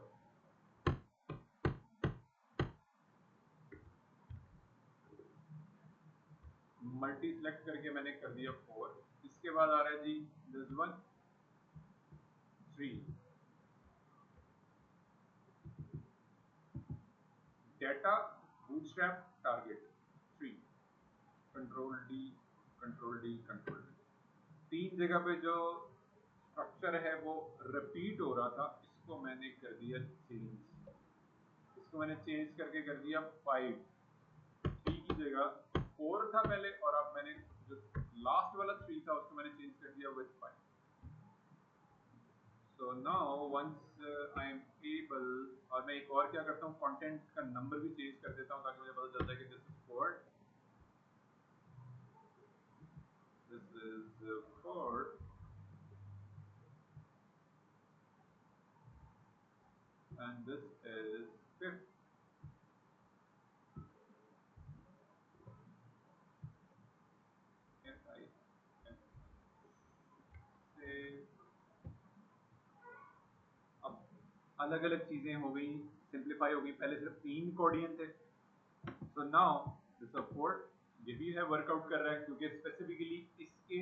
A: मल्टी सेलेक्ट करके मैंने कर दिया 4। इसके बाद आ रहा है जी this one 3, data bootstrap target 3, control D control D control D, 3 जगह पे जो स्ट्रक्चर है वो रिपीट हो रहा था, इसको मैंने कर दिया चेंज, इसको मैंने चेंज करके कर दिया 5, 3 की जगह 4 था पहले, और अब मैंने जो लास्ट वाला 3 था उसको मैंने चेंज कर दिया with 5। So now once I am able, और मैं एक और क्या करता हूँ, कंटेंट का नंबर भी चेंज कर देता हूँ ताकि मुझे पता चलता है कि this is Ford, this is Ford and this is fifth. If I can say, अब अलग अलग चीजें हो गई, सिंप्लीफाई हो गई, पहले सिर्फ 3 कोडियन थे, so now this is Ford, ये भी है वर्कआउट कर रहा है क्योंकि स्पेसिफिकली इसके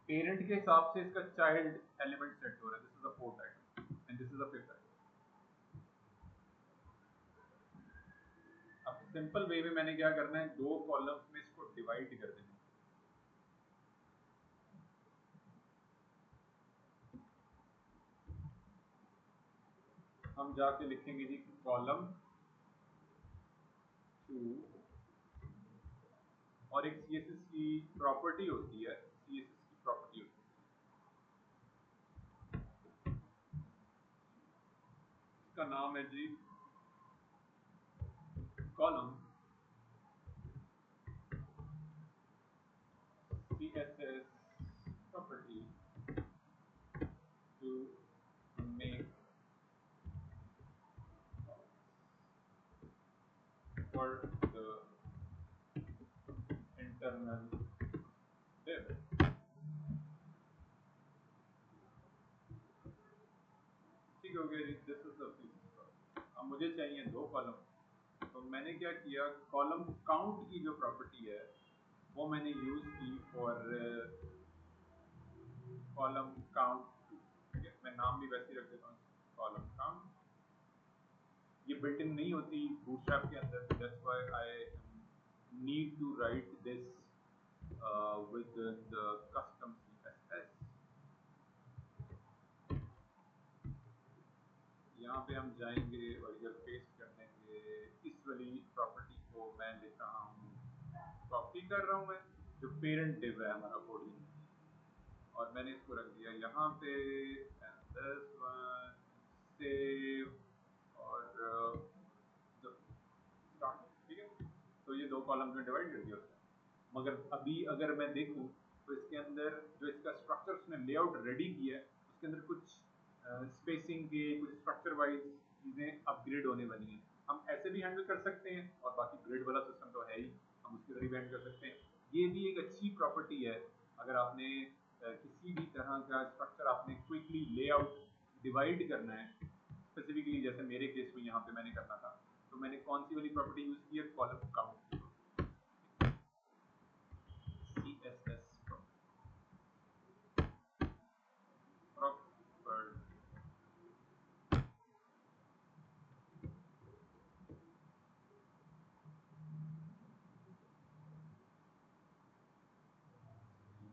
A: पेरेंट के हिसाब से इसका चाइल्ड एलिमेंट सेट हो रहा है, this is the fourth item and this is the fifth item. अब सिंपल वे में मैंने क्या करना है, 2 कॉलम्स में इसको डिवाइड कर देना है। हम जाके लिखेंगे जी कॉलम 2, और एक CSS की प्रॉपर्टी होती है, CSS की प्रॉपर्टी होती है, इसका नाम है G column CSS property to make for the internal div। ठीक हो गया जी, दिस इज द CSS। अब मुझे चाहिए 2 कॉलम, तो मैंने क्या किया, कॉलम काउंट की जो प्रॉपर्टी है वो मैंने यूज की फॉर कॉलम काउंट, मैं नाम भी वैसे ही रख देता हूँ कॉलम काउंट, ये बिल्ट इन नहीं होती बूटस्ट्रैप के अंदर, that's why I need to write this with the custom CSS। यहाँ पे हम जाएंगे और इधर पेस्ट कर देंगे, इस वाली प्रॉपर्टी को मैं लिख रहा हूँ, कॉपी कर रहा हूँ मैं, जो पेरेंट डिव है हमारा कोडिंग, और मैंने इसको रख दिया यहाँ पे, दिस वन सेव, और ठीक है। तो ये 2 कॉलम में डिवाइड कर दिया उसने, मगर अभी अगर मैं देखूं तो इसके अंदर जो इसका स्ट्रक्चर उसने लेआउट रेडी किया है उसके अंदर कुछ स्पेसिंग के, कुछ स्ट्रक्चर वाइज चीज़ें अपग्रेड होने वाली हैं। हम ऐसे भी हैंडल कर सकते हैं, और बाकी ग्रिड वाला सिस्टम तो है ही, हम उसके जरिए भी हैंडल कर सकते हैं। ये भी एक अच्छी प्रॉपर्टी है, अगर आपने किसी भी तरह का स्ट्रक्चर आपने क्विकली लेआउट डिवाइड करना है, स्पेसिफिकली जैसे मेरे केस में यहाँ पे मैंने करना था, तो मैंने कौन सी वाली प्रॉपर्टी यूज की है, कॉलम काउंट, CSS प्रॉपर्टी।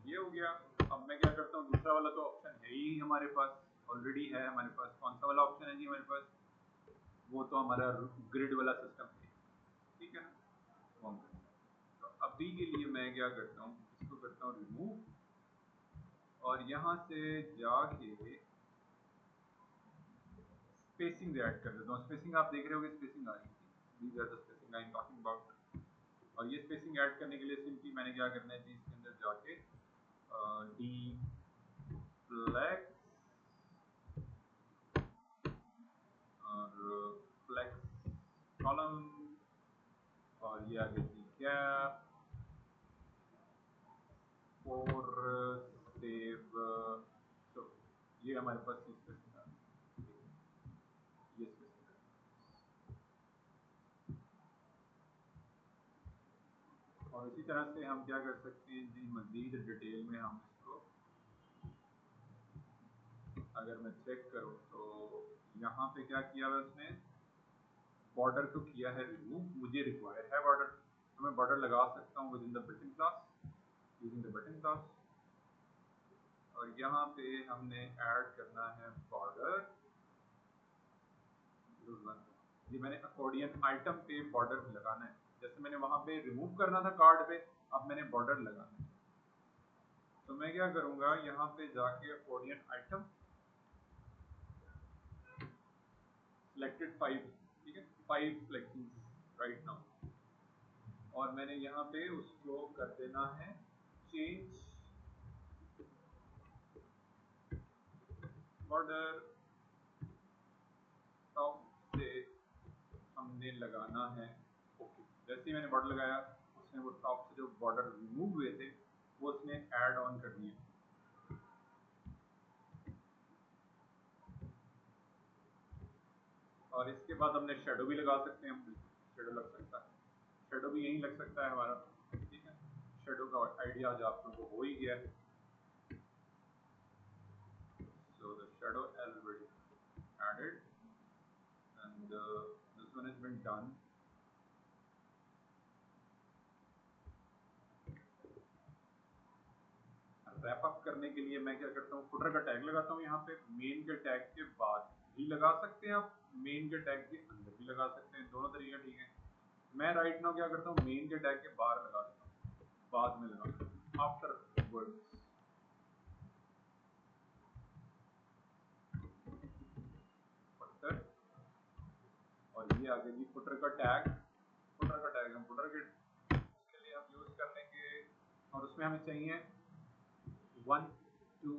A: ये हो गया। अब मैं क्या करता हूँ, दूसरा वाला तो ऑप्शन है ही हमारे पास, ऑलरेडी है हमारे पास, कौन सा वाला ऑप्शन है जी हमारे पास, वो तो हमारा ग्रिड वाला सिस्टम है, ठीक है ना। तो अभी के लिए मैं क्या करता हूँ, इसको करता हूँ रिमूव, और यहाँ से जाके स्पेसिंग ऐड कर देता हूँ। स्पेसिंग आप देख रहे होगे, स्पेसिंग आ रही है, these are the spacing I am talking about. और ये स्पेसिंग ऐड करने के लिए सिंपली मैंने क्या करना है जी, इसके अंदर जाके डी फ्लेक्स और फ्लेक्स कॉलम, और ये आगे थी गैप और सेव, तो ये हमारे पास स्पेसिंग आ गई, ये स्पेसिंग। और इसी तरह से हम क्या कर सकते हैं जी, मजीद डिटेल में हम इसको अगर मैं चेक करूँ तो यहाँ पे क्या किया हुआ उसने, बॉर्डर को किया है रिमूव, मुझे रिक्वायर है बॉर्डर, तो मैं बॉर्डर लगा सकता हूँ with in the button class, using the button class. और यहाँ पे हमने ऐड करना है बॉर्डर, ये मैंने अकॉर्डियन आइटम पे बॉर्डर लगाना है, जैसे मैंने वहां पे रिमूव करना था कार्ड पे, अब मैंने बॉर्डर लगाना है। तो मैं क्या करूंगा, यहाँ पे जाके अकॉर्डियन आइटम सिलेक्टेड 5, ठीक है, 5 सिलेक्शंस राइट नाउ, और मैंने यहाँ पे उसको कर देना है चेंज बॉर्डर, टॉप से हमने लगाना है ओके। जैसे ही मैंने बॉर्डर लगाया उसने वो टॉप से जो बॉर्डर रिमूव हुए थे वो उसने ऐड ऑन कर दिए। और इसके बाद हमने शेडो भी लगा सकते हैं, हम शेडो लग सकता है, शेडो भी यहीं लग सकता है हमारा, ठीक है। शेडो का आइडिया आज आप लोगों को हो ही गया है। So the shadow already added and this one has been done. Wrap up करने के लिए मैं क्या करता हूँ, फुटर का टैग लगाता हूँ यहाँ पे, मेन के टैग के बाद भी लगा सकते हैं आप, मेन के टैग के अंदर भी लगा सकते हैं, दोनों तरीका ठीक है। मैं राइट नाउ क्या करता हूँ, मेन के टैग के बाहर लगा देता हूँ, बाद में लगाता हूँ आफ्टर वर्ड्स। फुटर, और ये आ गया जी फुटर का टैग, फुटर का टैग हम फुटर के लिए हम यूज कर लेंगे, और उसमें हमें चाहिए 1 2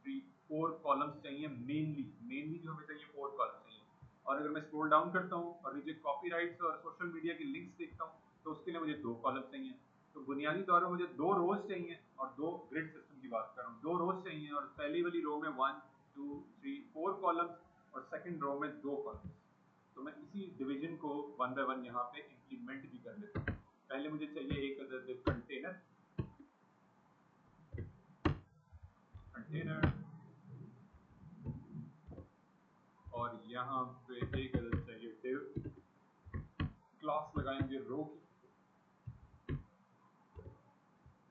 A: 3 4 कॉलम्स चाहिए, मेनली जो हमें चाहिए 4 कॉलम्स चाहिए। और अगर मैं स्क्रॉल डाउन करता हूँ और नीचे कॉपीराइट्स और सोशल मीडिया की लिंक्स देखता हूँ तो उसके लिए मुझे 2 कॉलम्स चाहिए। तो बुनियादी तौर पर मुझे 2 रोज चाहिए, और 2 ग्रिड सिस्टम की बात कर रहा हूँ, 2 रोज चाहिए, और पहली वाली रो में 1 2 3 4 कॉलम्स और सेकंड रो में 2 कॉलम्स। तो मैं इसी डिवीजन को 1 बाय 1 यहाँ पे इम्प्लीमेंट भी कर लेता हूँ। पहले मुझे चाहिए एक कंटेनर, और यहाँ पे एक चाहिए div, क्लास लगाएंगे रो की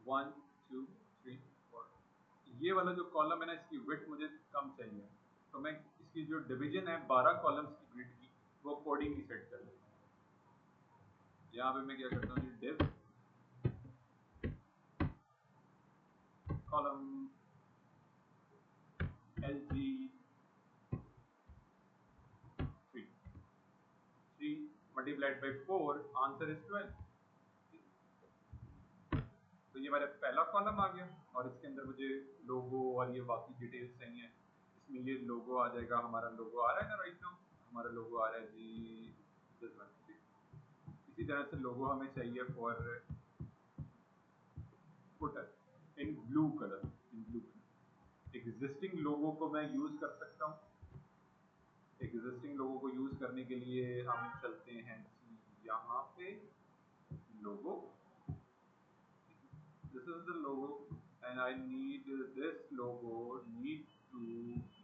A: 1 2 3 4। ये वाला जो कॉलम है ना इसकी विड्थ मुझे कम चाहिए, तो मैं इसकी जो डिवीजन है 12 कॉलम्स की ग्रिड की वो कोडिंगली सेट कर लेता हूँ। यहाँ पे मैं क्या करता हूँ, div column lg 3 multiplied by 4 answer is 12। तो ये मेरा पहला कॉलम आ गया, और इसके अंदर मुझे लोगो और ये बाकी डिटेल्स चाहिए। इसमें ये लोगो आ जाएगा, हमारा लोगो आ रहा है ना राइट नाउ, हमारा लोगो आ रहा है जी दिस वन। इसी तरह से लोगो हमें चाहिए for footer in blue colour, existing logo को मैं यूज कर सकता हूँ। एग्जिस्टिंग लोगो को यूज करने के लिए हम चलते हैं यहाँ पे लोगो, this is the logo and I need this logo need to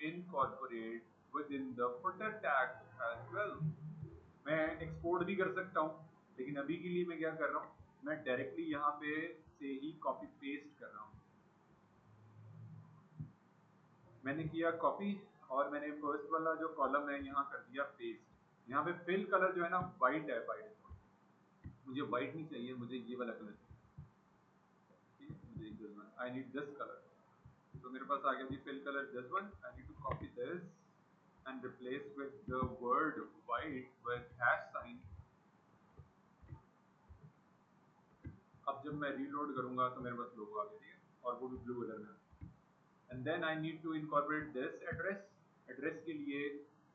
A: incorporate within the footer tag as well। मैं एक्सपोर्ट भी कर सकता हूँ, लेकिन अभी के लिए मैं क्या कर रहा हूँ, मैं डायरेक्टली यहाँ पे से ही कॉपी पेस्ट कर रहा हूँ। मैंने किया कॉपी, और मैंने फर्स्ट वाला जो कॉलम है यहाँ कर दिया पेस्ट। यहाँ पे फिल कलर जो है ना वाइट है, वाइट, मुझे वाइट नहीं चाहिए, मुझे ये वाला कलर चाहिए, आई नीड दिस कलर। तो मेरे पास आ गया जी fill colour this one, I need to copy this and replace with the word white with hash sign. अब जब मैं रीलोड करूंगा तो मेरे पास लोगो आ गया, ठीक है, और वो भी ब्लू कलर में। And then I need to incorporate this address, address के लिए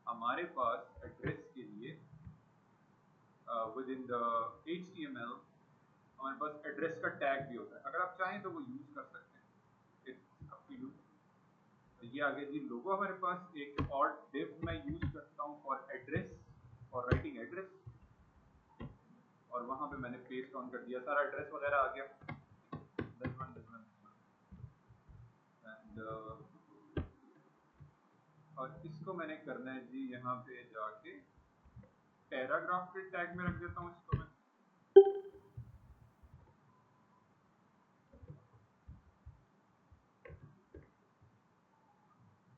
A: हमारे पास एड्रेस के लिए विद इन द HTML हमारे पास एड्रेस का टैग भी होता है, अगर आप चाहें तो वो यूज कर सकते हैं, इट्स अप टू यू। तो ये आ गया जी लोगो हमारे पास। एक और div मैं यूज करता हूँ for address, for writing address, और वहां पे मैंने पेस्ट ऑन कर दिया, सारा एड्रेस वगैरह आ गया। एंड और इसको मैंने करना है जी यहाँ पे जाके पैराग्राफ के टैग में रख देता हूँ इसको मैं।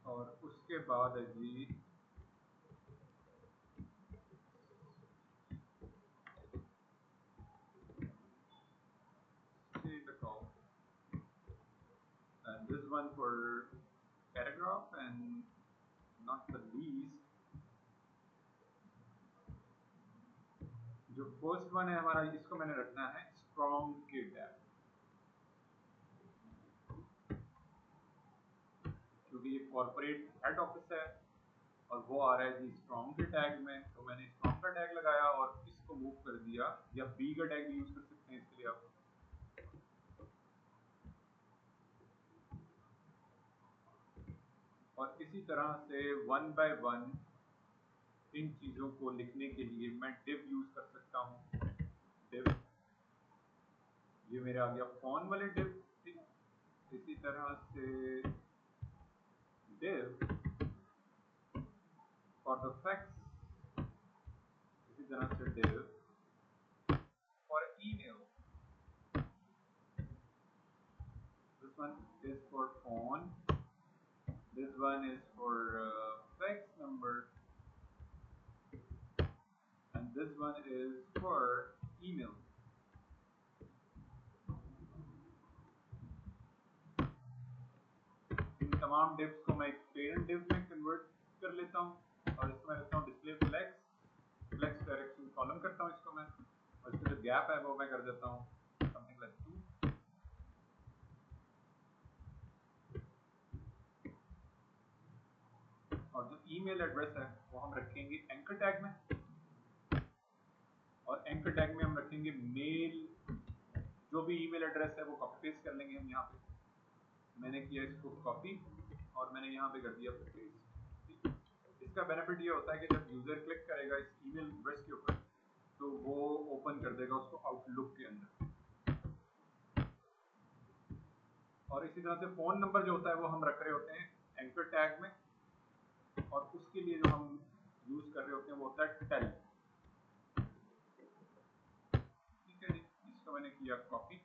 A: और उसके बाद है जी and this one for paragraph, and not the least जो फर्स्ट वन है हमारा, इसको मैंने रखना है स्ट्रॉन्ग के टैग, क्योंकि ये कॉर्पोरेट हेड ऑफिस है और वो आ रहा है जी स्ट्रॉन्ग के टैग में, तो मैंने स्ट्रॉन्ग का टैग लगाया और इसको मूव कर दिया, या बी का टैग भी यूज कर सकते हैं इसके लिए आप। और इसी तरह से वन बाय वन इन चीजों को लिखने के लिए मैं div यूज कर सकता हूँ। div, ये मेरे आ गया फोन वाले div, ठीक। इसी तरह से div फॉर द फैक्स, इसी तरह से div for email, this one is for phone, this one is for fax number, and this one is for email। इन तमाम divs को मैं एक parent div में कन्वर्ट कर लेता हूँ और इसको मैं रखता हूँ display flex डायरेक्शन कॉलम करता हूँ इसको मैं, और इसका जो गैप है वो मैं कर देता हूँ समथिंग लाइक 2। और जो ईमेल एड्रेस है वो हम रखेंगे एंकर टैग में, और एंकर टैग में हम रखेंगे मेल, जो भी ईमेल एड्रेस है वो कॉपी पेस्ट कर लेंगे हम यहाँ पे। मैंने किया इसको कॉपी और मैंने यहाँ पे कर दिया पेस्ट। इसका बेनिफिट ये होता है कि जब यूजर क्लिक करेगा इस ईमेल एड्रेस के ऊपर तो वो ओपन कर देगा उसको आउटलुक के अंदर। और इसी तरह से फोन नंबर जो होता है वो हम रख रहे होते हैं एंकर टैग में, और उसके लिए जो हम यूज कर रहे होते हैं वो होता है टेल। ठीक है जी, इसको मैंने किया कॉपी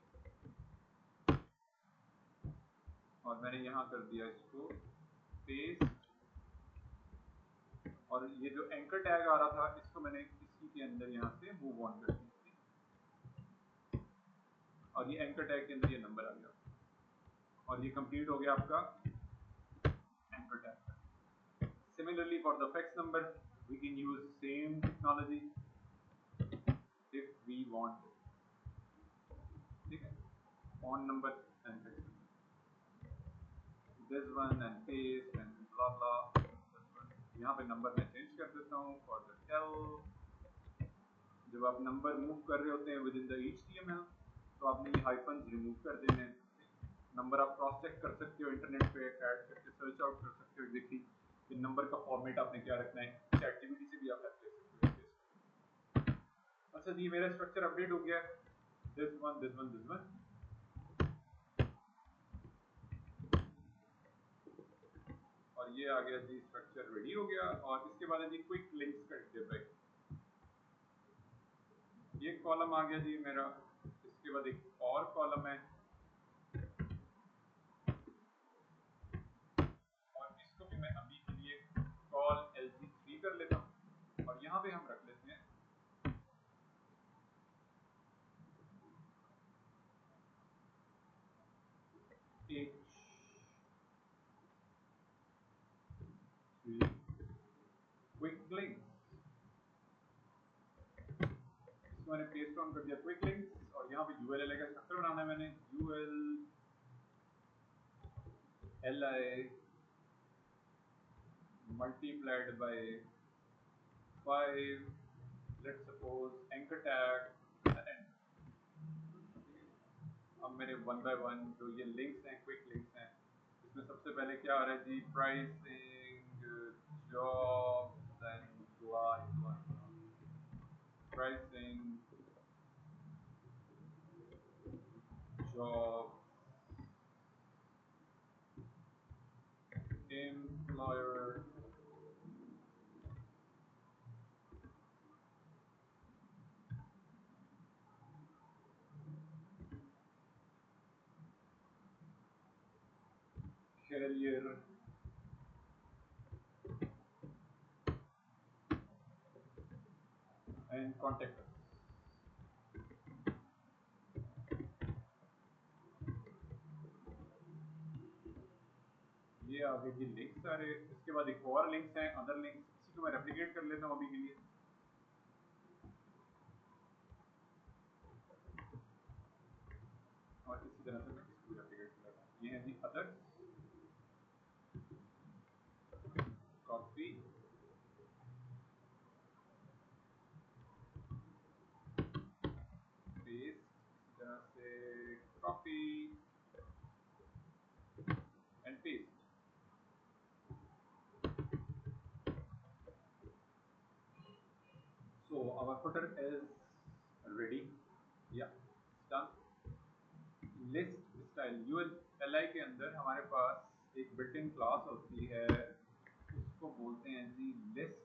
A: और मैंने यहाँ कर दिया इसको पेस्ट, और ये जो एंकर टैग आ रहा था इसको मैंने इसी के अंदर यहाँ से मूव ऑन कर दिया, और ये एंकर टैग के अंदर ये नंबर आ गया, और ये कंप्लीट हो गया आपका anchor tag. Similarly for the fax number we can use same technology if we want to। ठीक है, phone number and text number, this one and paste and blah blah, यहाँ पे नंबर मैं चेंज कर देता हूँ for the tell। जब आप नंबर मूव कर रहे होते हैं विद इन द HTML तो आपने ये हाइफन्स रिमूव कर देने हैं। नंबर आप क्रॉस चेक कर सकते हो इंटरनेट पे, ऐड करके सर्च आउट कर सकते हो एग्जैक्टली कि नंबर का फॉर्मेट आपने क्या रखना है, ChatGPT से भी आप हेल्प ले सकते हो। अच्छा जी, मेरा स्ट्रक्चर अपडेट हो गया है, this one this one this one, और ये आ गया जी स्ट्रक्चर रेडी हो गया। और इसके बाद है जी क्विक लिंक्स का डिव, ये कॉलम आ गया जी मेरा। इसके बाद एक और कॉलम है और इसको भी मैं अभी के लिए कॉल LG3 कर लेता हूँ, और यहाँ पे हम रख लेते हैं एक क्विक लिंक। इसको मैंने पेस्ट ऑन कर दिया क्विक लिंक्स, और यहाँ पे ULLI का स्ट्रक्चर बनाना है मैंने, ULLI multiplied by 5, let's suppose anchor tag and end। अब मेरे वन बाय वन जो ये लिंक्स हैं, क्विक लिंक्स हैं, इसमें सबसे पहले क्या आ रहा है जी, pricing, jobs and pricing, job, employer, career and contact. ये आगे जी लिंक्स सारे। इसके बाद एक और लिंक्स हैं, अदर लिंक्स, इसी को मैं रेप्लिकेट कर लेता हूँ अभी के लिए। तरह से मैं इसको भी रेप्लिकेट कर लेता हूँ। ये है जी अदर्स, कॉपी, पेस्ट, इस तरह से copy and paste. So our footer is ready. Yeah, done. List style ULI के अंदर हमारे पास एक बिल्ट इन क्लास होती है, उसको बोलते हैं जी list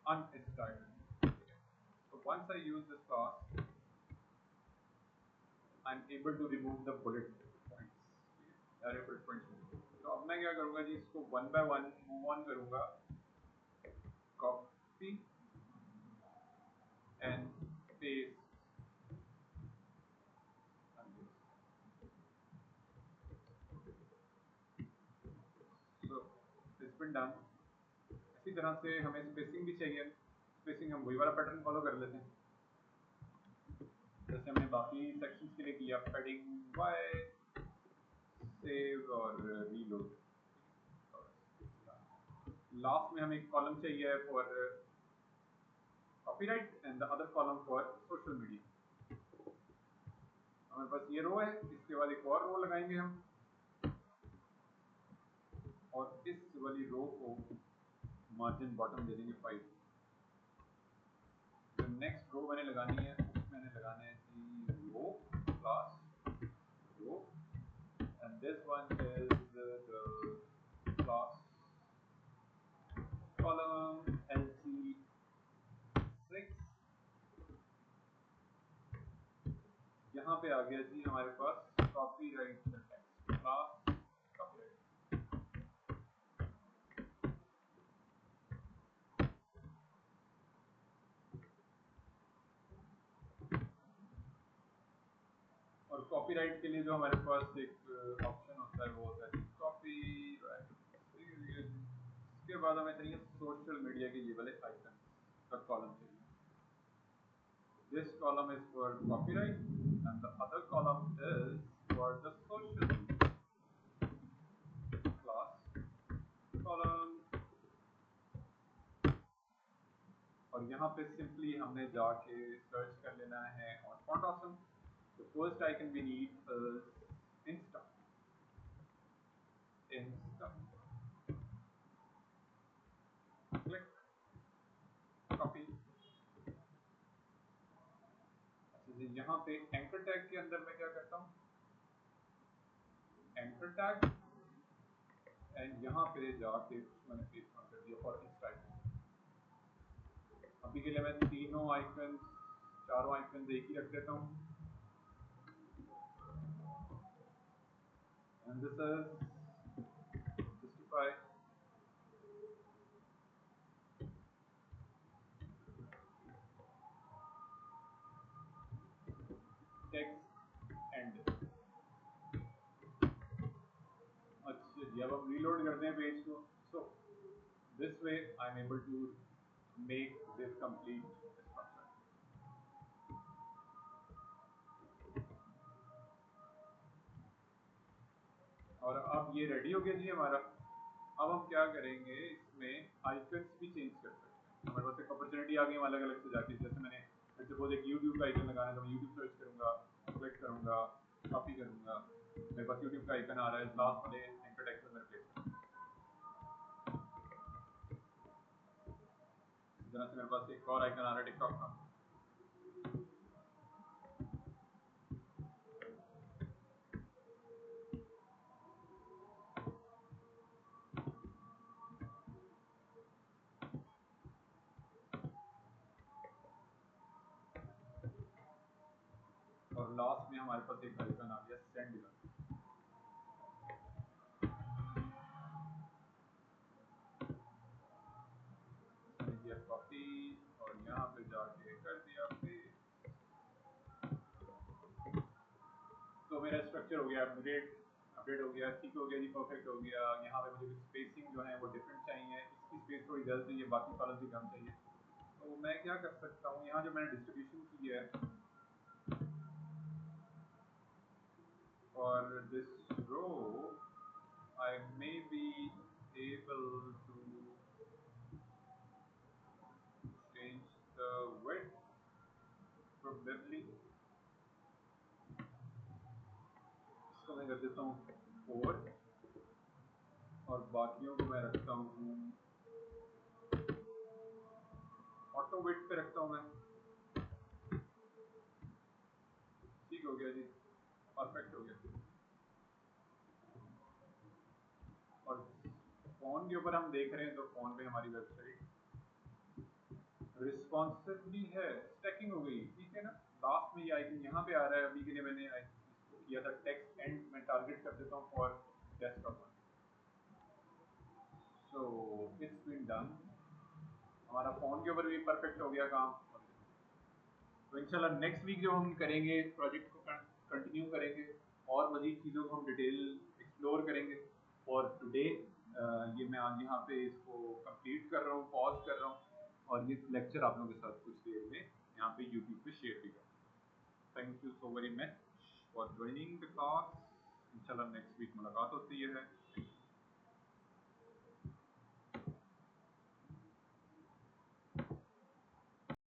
A: unstyled. So once I use this class, I'm able to remove the bullet points. सारे bullet points। तो अब मैं क्या करूँगा जी, इसको one by one move on करूँगा, copy and paste. So it's been done। इसी तरह से हमें स्पेसिंग भी चाहिए, स्पेसिंग हम वही वाला पैटर्न फॉलो कर लेते हैं जैसे हमने बाकी सेक्शंस के लिए किया, पैडिंग वाई, सेव और रीलोड। लास्ट में हमें एक कॉलम चाहिए for copyright and the other column for social media. हमारे पास ये रो है, इसके बाद एक और रो लगाएंगे हम, और इस वाली रो को मार्जिन बॉटम दे देंगे 5। तो नेक्स्ट रो मैंने लगानी है, उसमें मैंने लगाना है कि row class row, and this one is the class column LC6। यहाँ पे आ गया जी हमारे पास कॉपीराइट टेक्स्ट क्लास कॉपीराइट। और कॉपीराइट के लिए जो हमारे पास एक ऑप्शन होता है वो होता है कॉपीराइट। इसके बाद हमें चाहिए सोशल मीडिया के ये वाले आइकन का कॉलम चाहिए। This column is for copyright and the other column is for the social class column। और यहाँ पे सिंपली हमने जाके सर्च कर लेना है on font awesome। The first icon we need is Insta। Click, copy। अच्छा जी, यहाँ पे एंकर टैग के अंदर मैं क्या करता हूँ, एंकर टैग, एंड यहाँ पे जाके मैंने पेस्ट कर दिया फॉर इंस्टा। अभी के लिए मैं चारों आइकन एक ही रख देता हूँ। And this is justify text and। अच्छा जी, अब हम रीलोड करते हैं पेज को। So this way I am able to make this complete structure. और अब ये रेडी हो गया जी हमारा। अब हम क्या करेंगे, इसमें आइकन्स भी चेंज कर सकते हैं। हमारे पास एक अपॉर्चुनिटी आ गई अलग अलग से जाके, जैसे मैंने सपोज एक यूट्यूब का आइकन लगाना है तो मैं यूट्यूब सर्च करूंगा, सेलेक्ट करूंगा, कॉपी करूंगा, मेरे पास यूट्यूब का आइकन आ रहा है, लास्ट वाले एंकर टैग में रिप्लेस करूंगा। इस तरह से मेरे पास एक और आइकन आ रहा है टिकटॉक का। और लास्ट में हमारे पास एक आइकन आ गया सेंड का। दिया कॉपी और यहाँ पे जाके कर दिया पेस्ट। तो मेरा स्ट्रक्चर हो गया अपडेट हो गया, ठीक हो गया जी, परफेक्ट हो गया। यहाँ पे मुझे स्पेसिंग जो है वो डिफरेंट चाहिए, इसकी स्पेस थोड़ी ज़्यादा चाहिए, बाकी कॉलम भी कम चाहिए। तो मैं क्या कर सकता हूँ, यहाँ जो मैंने डिस्ट्रीब्यूशन की है for this row, I may be able to change the width probably. इसको मैं कर देता हूँ 4 और बाकियों को मैं रखता हूँ ऑटो विड्थ पे रखता हूँ मैं। ठीक हो गया जी, परफेक्ट हो गया। और फोन के ऊपर हम देख रहे हैं तो फोन पे हमारी वेबसाइट रिस्पॉन्सिव भी है, स्टैकिंग हो गई, ठीक है ना। लास्ट में ये आइकन यहाँ पे आ रहा है, अभी के लिए मैंने इसको किया था टेक्स्ट एंड, मैं टारगेट कर देता हूँ for desktop. So it's been done, हमारा फोन के ऊपर भी परफेक्ट हो गया काम। तो इंशाल्लाह नेक्स्ट वीक जो हम करेंगे प्रोजेक्ट को कंटिन्यू करेंगे और मजीद चीज़ों को हम डिटेल एक्सप्लोर करेंगे। और टुडे ये मैं आज यहाँ पे इसको कंप्लीट कर रहा हूँ, पॉज कर रहा हूँ और ये लेक्चर आप लोगों के साथ कुछ देर में यहाँ पे यूट्यूब पे शेयर भी करूँगा। Thank you so very much for joining the class. इंशाल्लाह नेक्स्ट वीक मुलाकात होती है।